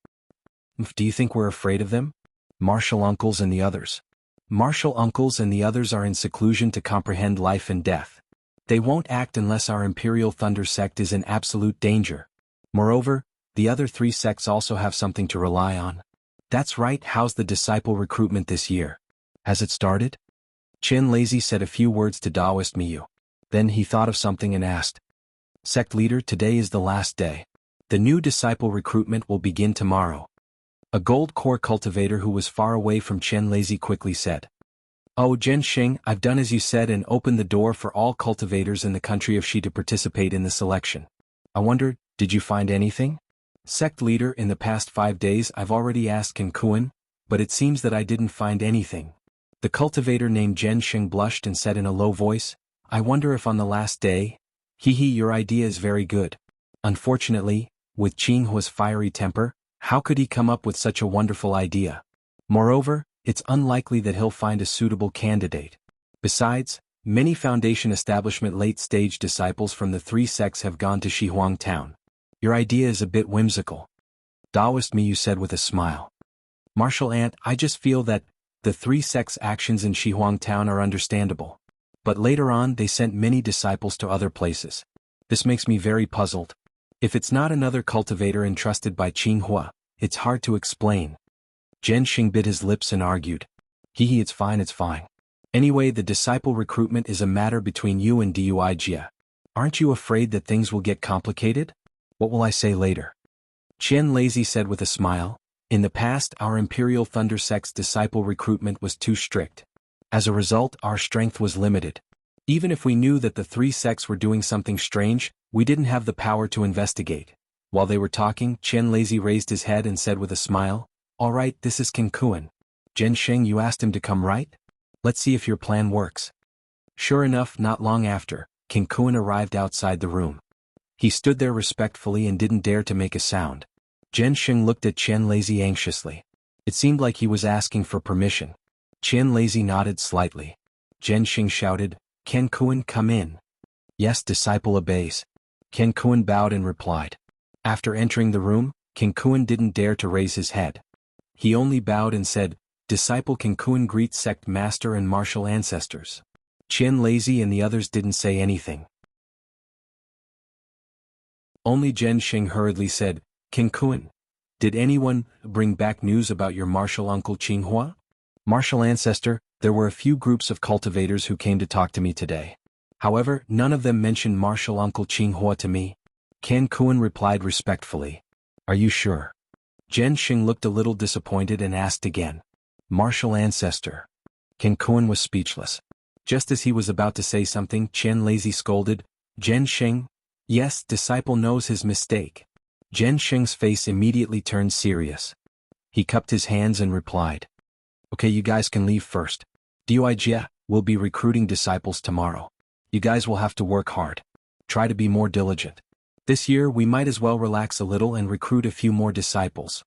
Do you think we're afraid of them? Martial uncles and the others. Martial uncles and the others are in seclusion to comprehend life and death. They won't act unless our Imperial Thunder sect is in absolute danger. Moreover, the other three sects also have something to rely on. That's right. How's the disciple recruitment this year? Has it started? Qian Lazy said a few words to Taoist Miyu. Then he thought of something and asked. Sect leader, today is the last day. The new disciple recruitment will begin tomorrow. A gold core cultivator who was far away from Qian Lazy quickly said. Oh Zhenxing, I've done as you said and opened the door for all cultivators in the country of Shi to participate in the selection. I wonder, did you find anything? Sect leader, in the past 5 days I've already asked Kenkuan, but it seems that I didn't find anything. The cultivator named Zhenxing blushed and said in a low voice, I wonder if on the last day. Your idea is very good. Unfortunately, with Qinghua's fiery temper, how could he come up with such a wonderful idea? Moreover, it's unlikely that he'll find a suitable candidate. Besides, many Foundation establishment late-stage disciples from the three sects have gone to Shihuang town. Your idea is a bit whimsical. Taoist Miyu said with a smile. Martial Ant, I just feel that the three sects' actions in Shihuang town are understandable. But later on they sent many disciples to other places. This makes me very puzzled. If it's not another cultivator entrusted by Qinghua, it's hard to explain. Zhenxing bit his lips and argued. It's fine, it's fine. Anyway, the disciple recruitment is a matter between you and Duijia. Aren't you afraid that things will get complicated? What will I say later? Qian Lazy said with a smile, in the past our Imperial Thunder sect's disciple recruitment was too strict. As a result, our strength was limited. Even if we knew that the three sects were doing something strange, we didn't have the power to investigate. While they were talking, Qian Lazy raised his head and said with a smile, all right, this is Kenkuan. Zhenxing, you asked him to come, right? Let's see if your plan works. Sure enough, not long after, Kenkuan arrived outside the room. He stood there respectfully and didn't dare to make a sound. Zhenxing looked at Qian Lazy anxiously. It seemed like he was asking for permission. Qian Lazy nodded slightly. Zhenxing shouted, Kenkuan, come in. Yes, disciple obeys. Kenkuan bowed and replied. After entering the room, Kenkuan didn't dare to raise his head. He only bowed and said, Disciple Kenkuan greets sect master and martial ancestors. Qian Lazy and the others didn't say anything. Only Zhenxing hurriedly said, Kenkuan, did anyone bring back news about your martial uncle Qinghua? Martial ancestor, there were a few groups of cultivators who came to talk to me today. However, none of them mentioned martial uncle Qinghua to me. Kenkuan replied respectfully. Are you sure? Zhenxing looked a little disappointed and asked again. Martial ancestor. Kenkuan was speechless. Just as he was about to say something, Qian Lazy scolded, Zhenxing. Yes, disciple knows his mistake. Zhenxing's face immediately turned serious. He cupped his hands and replied. Okay, you guys can leave first. Duijia, We'll be recruiting disciples tomorrow. You guys will have to work hard. Try to be more diligent. This year we might as well relax a little and recruit a few more disciples.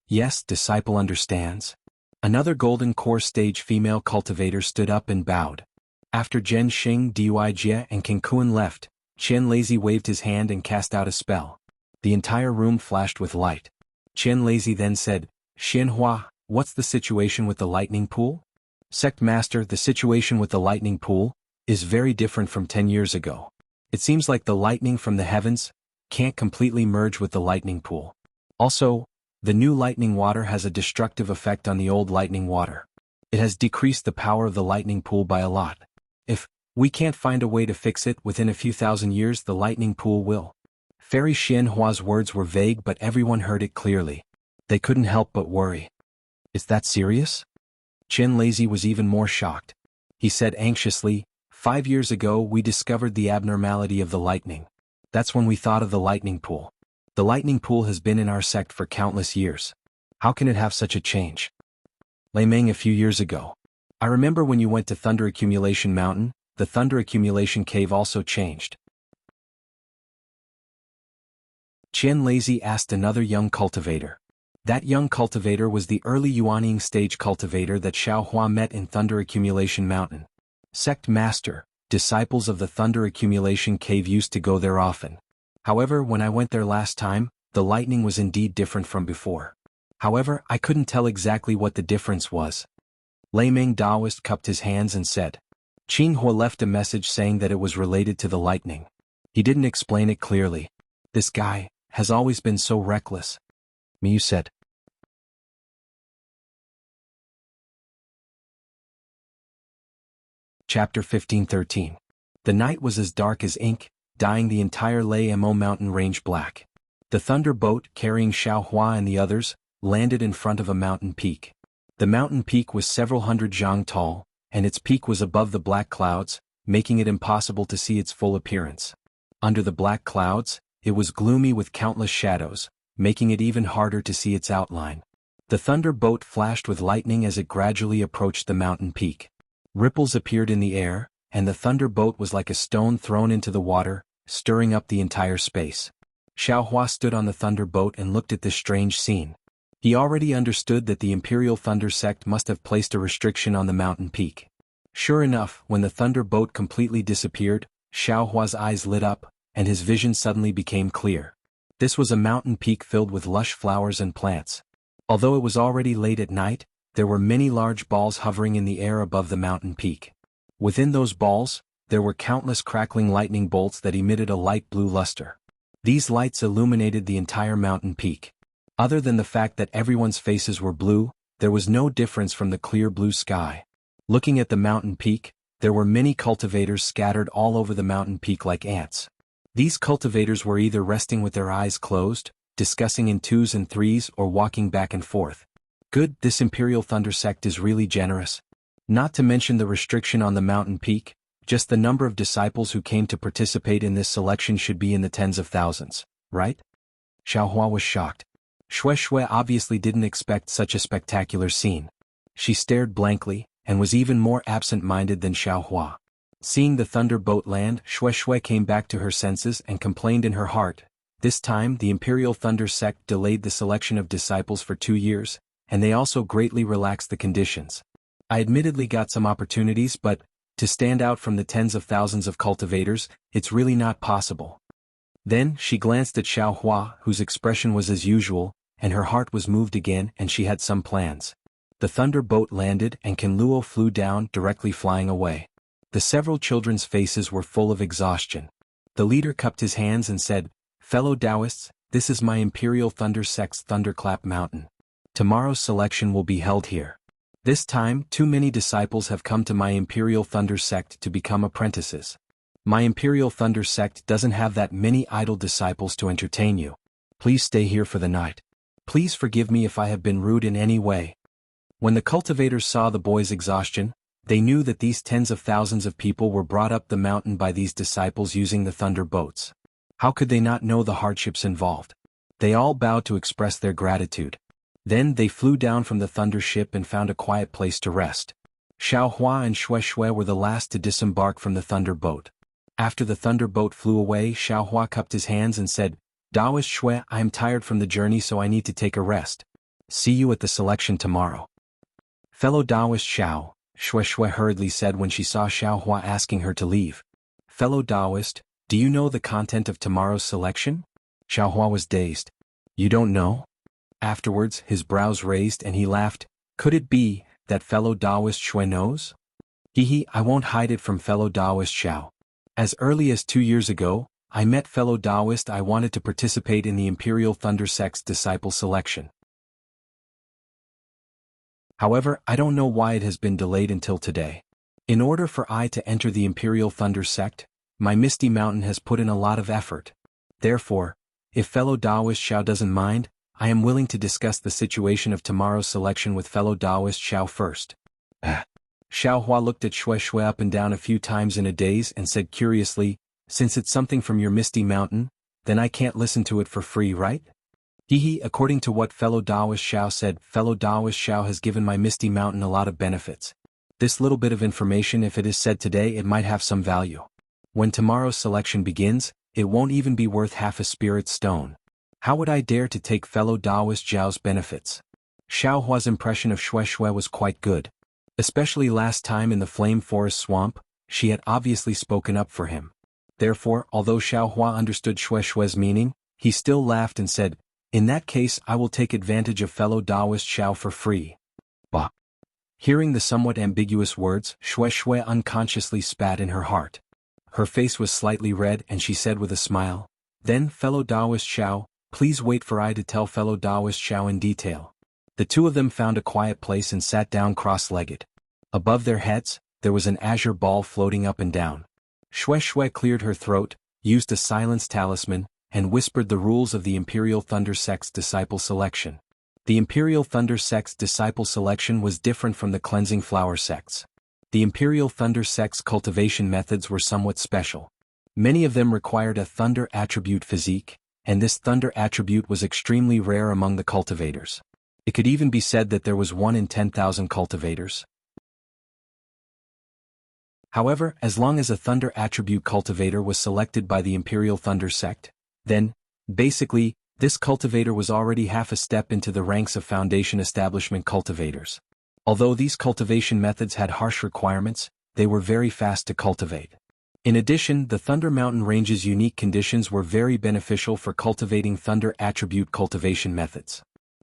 Yes, disciple understands. Another golden core stage female cultivator stood up and bowed. After Zhen Xing, Dui Jie and King Kuan left, Qian Lazy waved his hand and cast out a spell. The entire room flashed with light. Qian Lazy then said, Xianhua, what's the situation with the lightning pool? Sect Master, the situation with the lightning pool is very different from 10 years ago. It seems like the lightning from the heavens can't completely merge with the lightning pool. Also, the new lightning water has a destructive effect on the old lightning water. It has decreased the power of the lightning pool by a lot. If we can't find a way to fix it within a few thousand years, the lightning pool will. Fairy Xianhua's words were vague, but everyone heard it clearly. They couldn't help but worry. Is that serious? Qian Lazy was even more shocked. He said anxiously, 5 years ago we discovered the abnormality of the lightning. That's when we thought of the lightning pool. The lightning pool has been in our sect for countless years. How can it have such a change? Lei Meng, a few years ago. I remember when you went to Thunder Accumulation Mountain, the Thunder Accumulation Cave also changed. Qian Lazy asked another young cultivator. That young cultivator was the early Yuanying stage cultivator that Xiaohua met in Thunder Accumulation Mountain. Sect Master, disciples of the Thunder Accumulation Cave used to go there often. However, when I went there last time, the lightning was indeed different from before. However, I couldn't tell exactly what the difference was. Lei Meng Daoist cupped his hands and said, Qinghua left a message saying that it was related to the lightning. He didn't explain it clearly. This guy has always been so reckless. Miyu said. Chapter 15-13. The night was as dark as ink, dyeing the entire Lei Mo mountain range black. The thunder boat, carrying Xiaohua and the others, landed in front of a mountain peak. The mountain peak was several hundred zhang tall, and its peak was above the black clouds, making it impossible to see its full appearance. Under the black clouds, it was gloomy with countless shadows, making it even harder to see its outline. The thunder boat flashed with lightning as it gradually approached the mountain peak. Ripples appeared in the air, and the thunder boat was like a stone thrown into the water, stirring up the entire space. Xiaohua stood on the thunder boat and looked at this strange scene. He already understood that the Imperial Thunder Sect must have placed a restriction on the mountain peak. Sure enough, when the thunder boat completely disappeared, Xiaohua's eyes lit up, and his vision suddenly became clear. This was a mountain peak filled with lush flowers and plants. Although it was already late at night, there were many large balls hovering in the air above the mountain peak. Within those balls, there were countless crackling lightning bolts that emitted a light blue luster. These lights illuminated the entire mountain peak. Other than the fact that everyone's faces were blue, there was no difference from the clear blue sky. Looking at the mountain peak, there were many cultivators scattered all over the mountain peak like ants. These cultivators were either resting with their eyes closed, discussing in 2s and 3s, or walking back and forth. Good, this Imperial Thunder Sect is really generous. Not to mention the restriction on the mountain peak, just the number of disciples who came to participate in this selection should be in the tens of thousands, right? Xiaohua was shocked. Shui obviously didn't expect such a spectacular scene. She stared blankly, and was even more absent-minded than Xiaohua. Seeing the thunder boat land, Shui came back to her senses and complained in her heart. This time the Imperial Thunder Sect delayed the selection of disciples for 2 years, and they also greatly relaxed the conditions. I admittedly got some opportunities, but to stand out from the tens of thousands of cultivators, it's really not possible. Then she glanced at Xiaohua, whose expression was as usual, and her heart was moved again, and she had some plans. The thunder boat landed and Kinluo flew down, directly flying away. The several children's faces were full of exhaustion. The leader cupped his hands and said, Fellow Taoists, this is my Imperial Thunder Sect's Thunderclap Mountain. Tomorrow's selection will be held here. This time, too many disciples have come to my Imperial Thunder Sect to become apprentices. My Imperial Thunder Sect doesn't have that many idle disciples to entertain you. Please stay here for the night. Please forgive me if I have been rude in any way. When the cultivators saw the boys' exhaustion, they knew that these tens of thousands of people were brought up the mountain by these disciples using the thunder boats. How could they not know the hardships involved? They all bowed to express their gratitude. Then they flew down from the thunder ship and found a quiet place to rest. Xiao Hua and Xue Xue were the last to disembark from the thunder boat. After the thunder boat flew away, Xiao Hua cupped his hands and said, Taoist Xue, I am tired from the journey, so I need to take a rest. See you at the selection tomorrow. Fellow Taoist Xiao, Xue Xue hurriedly said when she saw Xiao Hua asking her to leave. Fellow Taoist, do you know the content of tomorrow's selection? Xiao Hua was dazed. You don't know? Afterwards, his brows raised and he laughed. Could it be that fellow Taoist Xue knows? I won't hide it from fellow Taoist Xiao. As early as 2 years ago, I met fellow Taoist. I wanted to participate in the Imperial Thunder Sect's disciple selection. However, I don't know why it has been delayed until today. In order for I to enter the Imperial Thunder Sect, my Misty Mountain has put in a lot of effort. Therefore, if fellow Taoist Xiao doesn't mind, I am willing to discuss the situation of tomorrow's selection with fellow Taoist Xiao first. Xiao Hua looked at Xue Xue up and down a few times in a daze and said curiously, since it's something from your Misty Mountain, then I can't listen to it for free, right? According to what fellow Taoist Xiao said, fellow Taoist Xiao has given my Misty Mountain a lot of benefits. This little bit of information, if it is said today, it might have some value. When tomorrow's selection begins, it won't even be worth half a spirit stone. How would I dare to take fellow Taoist Xiao's benefits? Xiao Hua's impression of Xue Xue was quite good. Especially last time in the Flame Forest Swamp, she had obviously spoken up for him. Therefore, although Xiao Hua understood Xue Xue's meaning, he still laughed and said, in that case I will take advantage of fellow Taoist Xiao for free. Bah! Hearing the somewhat ambiguous words, Xue Xue unconsciously spat in her heart. Her face was slightly red and she said with a smile, then fellow Taoist Xiao, please wait for I to tell fellow Taoist Xiao in detail. The two of them found a quiet place and sat down cross-legged. Above their heads, there was an azure ball floating up and down. Xue Xue cleared her throat, used a silence talisman, and whispered the rules of the Imperial Thunder Sect's disciple selection. The Imperial Thunder Sect's disciple selection was different from the Cleansing Flower Sect's. The Imperial Thunder Sect's cultivation methods were somewhat special. Many of them required a thunder attribute physique, and this thunder attribute was extremely rare among the cultivators. It could even be said that there was 1 in 10,000 cultivators. However, as long as a thunder attribute cultivator was selected by the Imperial Thunder Sect, then, basically, this cultivator was already half a step into the ranks of Foundation Establishment cultivators. Although these cultivation methods had harsh requirements, they were very fast to cultivate. In addition, the Thunder Mountain Range's unique conditions were very beneficial for cultivating thunder attribute cultivation methods.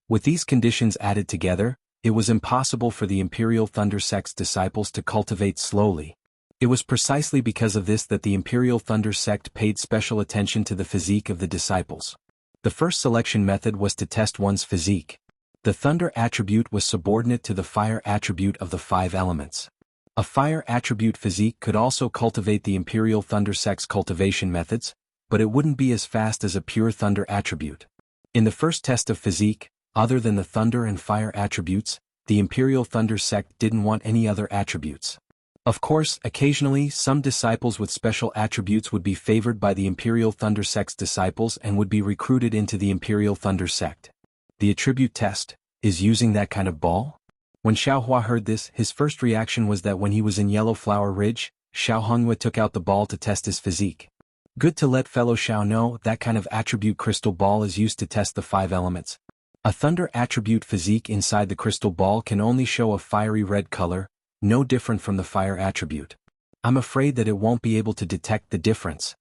With these conditions added together, it was impossible for the Imperial Thunder Sect's disciples to cultivate slowly. It was precisely because of this that the Imperial Thunder Sect paid special attention to the physique of the disciples. The first selection method was to test one's physique. The thunder attribute was subordinate to the fire attribute of the 5 elements. A fire attribute physique could also cultivate the Imperial Thunder Sect's cultivation methods, but it wouldn't be as fast as a pure thunder attribute. In the first test of physique, other than the thunder and fire attributes, the Imperial Thunder Sect didn't want any other attributes. Of course, occasionally some disciples with special attributes would be favored by the Imperial Thunder Sect's disciples and would be recruited into the Imperial Thunder Sect. The attribute test is using that kind of ball? When Xiao Hua heard this, his first reaction was that when he was in Yellow Flower Ridge, Xiao Hongyue took out the ball to test his physique. Good to let fellow Xiao know that kind of attribute crystal ball is used to test the 5 elements. A thunder attribute physique inside the crystal ball can only show a fiery red color, no different from the fire attribute. I'm afraid that it won't be able to detect the difference.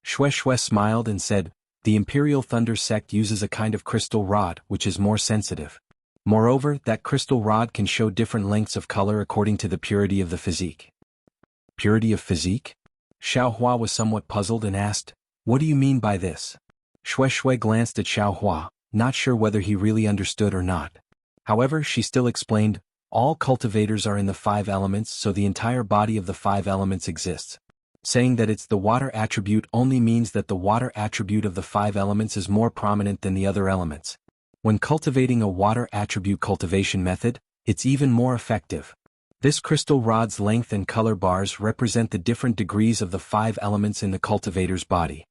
Xue Xue smiled and said, the Imperial Thunder Sect uses a kind of crystal rod which is more sensitive. Moreover, that crystal rod can show different lengths of color according to the purity of the physique. Purity of physique? Xiao Hua was somewhat puzzled and asked, what do you mean by this? Xue Xue glanced at Xiao Hua, not sure whether he really understood or not. However, she still explained, all cultivators are in the 5 elements, so the entire body of the 5 elements exists. Saying that it's the water attribute only means that the water attribute of the 5 elements is more prominent than the other elements. When cultivating a water attribute cultivation method, it's even more effective. This crystal rod's length and color bars represent the different degrees of the 5 elements in the cultivator's body.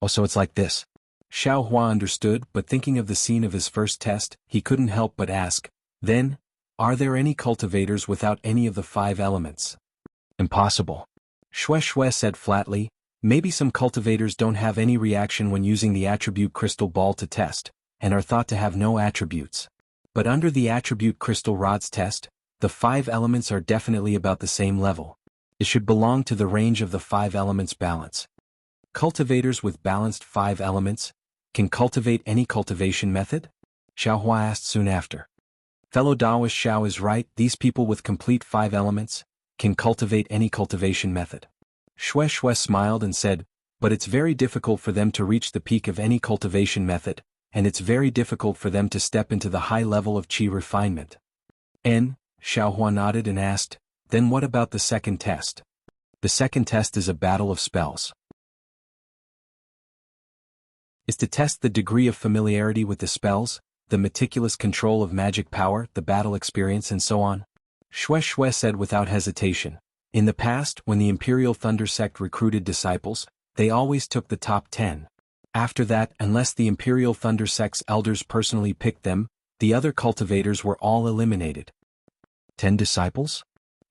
Oh, so it's like this. Xiao Hua understood, but thinking of the scene of his first test, he couldn't help but ask, then, Are there any cultivators without any of the 5 elements? Impossible. Shue said flatly. Maybe some cultivators don't have any reaction when using the attribute crystal ball to test, and are thought to have no attributes. But under the attribute crystal rods test, the 5 elements are definitely about the same level. It should belong to the range of the 5 elements balance. Cultivators with balanced 5 elements can cultivate any cultivation method? Xiaohua asked soon after. Fellow Taoist Xiao is right, these people with complete 5 elements can cultivate any cultivation method. Shue smiled and said, but it's very difficult for them to reach the peak of any cultivation method, and it's very difficult for them to step into the high level of qi refinement. Xiaohua nodded and asked, then what about the second test? The second test is a battle of spells. Is to test the degree of familiarity with the spells, the meticulous control of magic power, the battle experience and so on. Shue said without hesitation. In the past, when the Imperial Thunder Sect recruited disciples, they always took the top 10. After that, unless the Imperial Thunder Sect's elders personally picked them, the other cultivators were all eliminated. 10 disciples?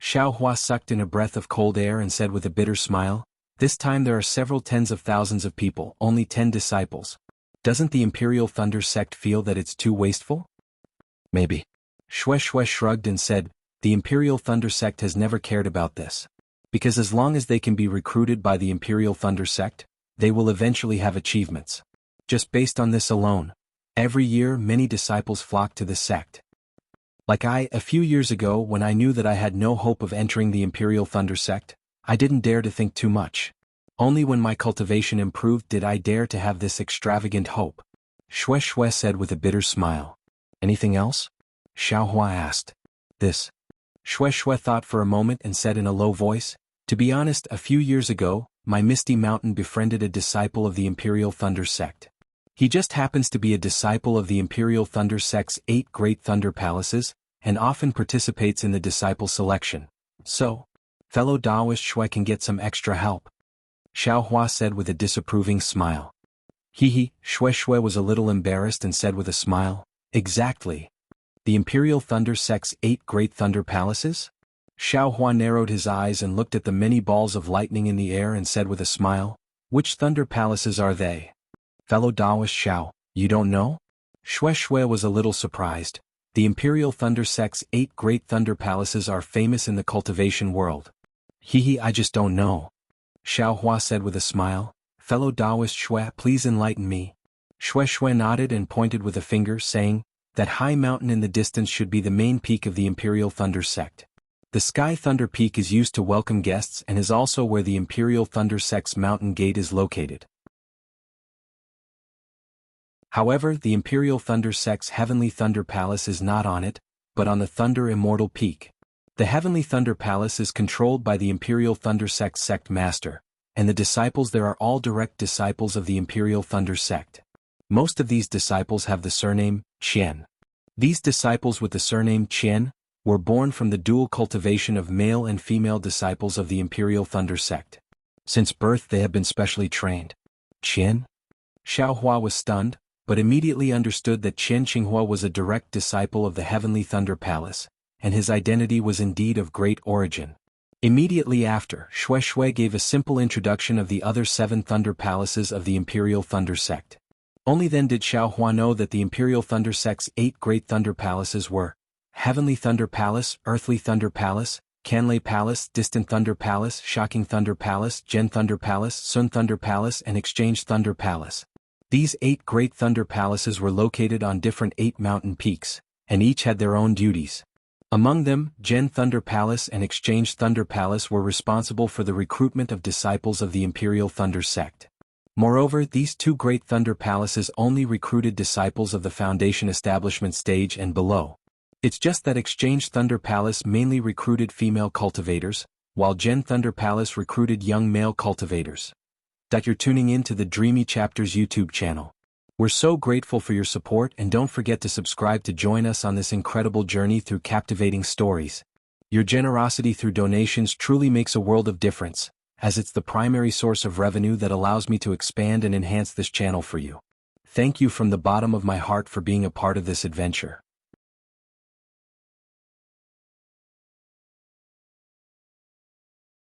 Xiaohua sucked in a breath of cold air and said with a bitter smile, this time there are several tens of thousands of people, only 10 disciples. Doesn't the Imperial Thunder Sect feel that it's too wasteful? Maybe. Shue shrugged and said, the Imperial Thunder Sect has never cared about this. Because as long as they can be recruited by the Imperial Thunder Sect, they will eventually have achievements. Just based on this alone, every year many disciples flock to the sect. Like a few years ago when I knew that I had no hope of entering the Imperial Thunder Sect, I didn't dare to think too much. Only when my cultivation improved did I dare to have this extravagant hope. Shue said with a bitter smile. Anything else? Xiaohua asked. This. Shue thought for a moment and said in a low voice, to be honest, a few years ago, my Misty Mountain befriended a disciple of the Imperial Thunder Sect. He just happens to be a disciple of the Imperial Thunder Sect's 8 Great Thunder Palaces, and often participates in the disciple selection. So, fellow Taoist Shue can get some extra help. Xiaohua said with a disapproving smile. Shue was a little embarrassed and said with a smile, exactly. The Imperial Thunder Sect's 8 Great Thunder Palaces? Xiaohua narrowed his eyes and looked at the many balls of lightning in the air and said with a smile, which thunder palaces are they? Fellow Taoist Xiao, you don't know? Shue was a little surprised. The Imperial Thunder Sect's 8 Great Thunder Palaces are famous in the cultivation world. I just don't know. Xiaohua said with a smile, fellow Taoist Shue, please enlighten me. Shue nodded and pointed with a finger saying, that high mountain in the distance should be the main peak of the Imperial Thunder Sect. The Sky Thunder Peak is used to welcome guests and is also where the Imperial Thunder Sect's mountain gate is located. However, the Imperial Thunder Sect's Heavenly Thunder Palace is not on it, but on the Thunder Immortal Peak. The Heavenly Thunder Palace is controlled by the Imperial Thunder Sect's Sect Master, and the disciples there are all direct disciples of the Imperial Thunder Sect. Most of these disciples have the surname Qian. These disciples with the surname Qian were born from the dual cultivation of male and female disciples of the Imperial Thunder Sect. Since birth they have been specially trained. Qian? Xiaohua was stunned, but immediately understood that Qian Qinghua was a direct disciple of the Heavenly Thunder Palace, and his identity was indeed of great origin. Immediately after, Shue gave a simple introduction of the other 7 Thunder Palaces of the Imperial Thunder Sect. Only then did Xiaohua know that the Imperial Thunder Sect's 8 Great Thunder Palaces were Heavenly Thunder Palace, Earthly Thunder Palace, Canlei Palace, Distant Thunder Palace, Shocking Thunder Palace, Gen Thunder Palace, Sun Thunder Palace and Exchange Thunder Palace. These 8 Great Thunder Palaces were located on different 8 mountain peaks, and each had their own duties. Among them, Gen Thunder Palace and Exchange Thunder Palace were responsible for the recruitment of disciples of the Imperial Thunder Sect. Moreover, these 2 Great Thunder Palaces only recruited disciples of the Foundation Establishment stage and below. It's just that Exchange Thunder Palace mainly recruited female cultivators, while Gen Thunder Palace recruited young male cultivators. You're tuning in to the Dreamy Chapters YouTube channel. We're so grateful for your support and don't forget to subscribe to join us on this incredible journey through captivating stories. Your generosity through donations truly makes a world of difference, as it's the primary source of revenue that allows me to expand and enhance this channel for you. Thank you from the bottom of my heart for being a part of this adventure.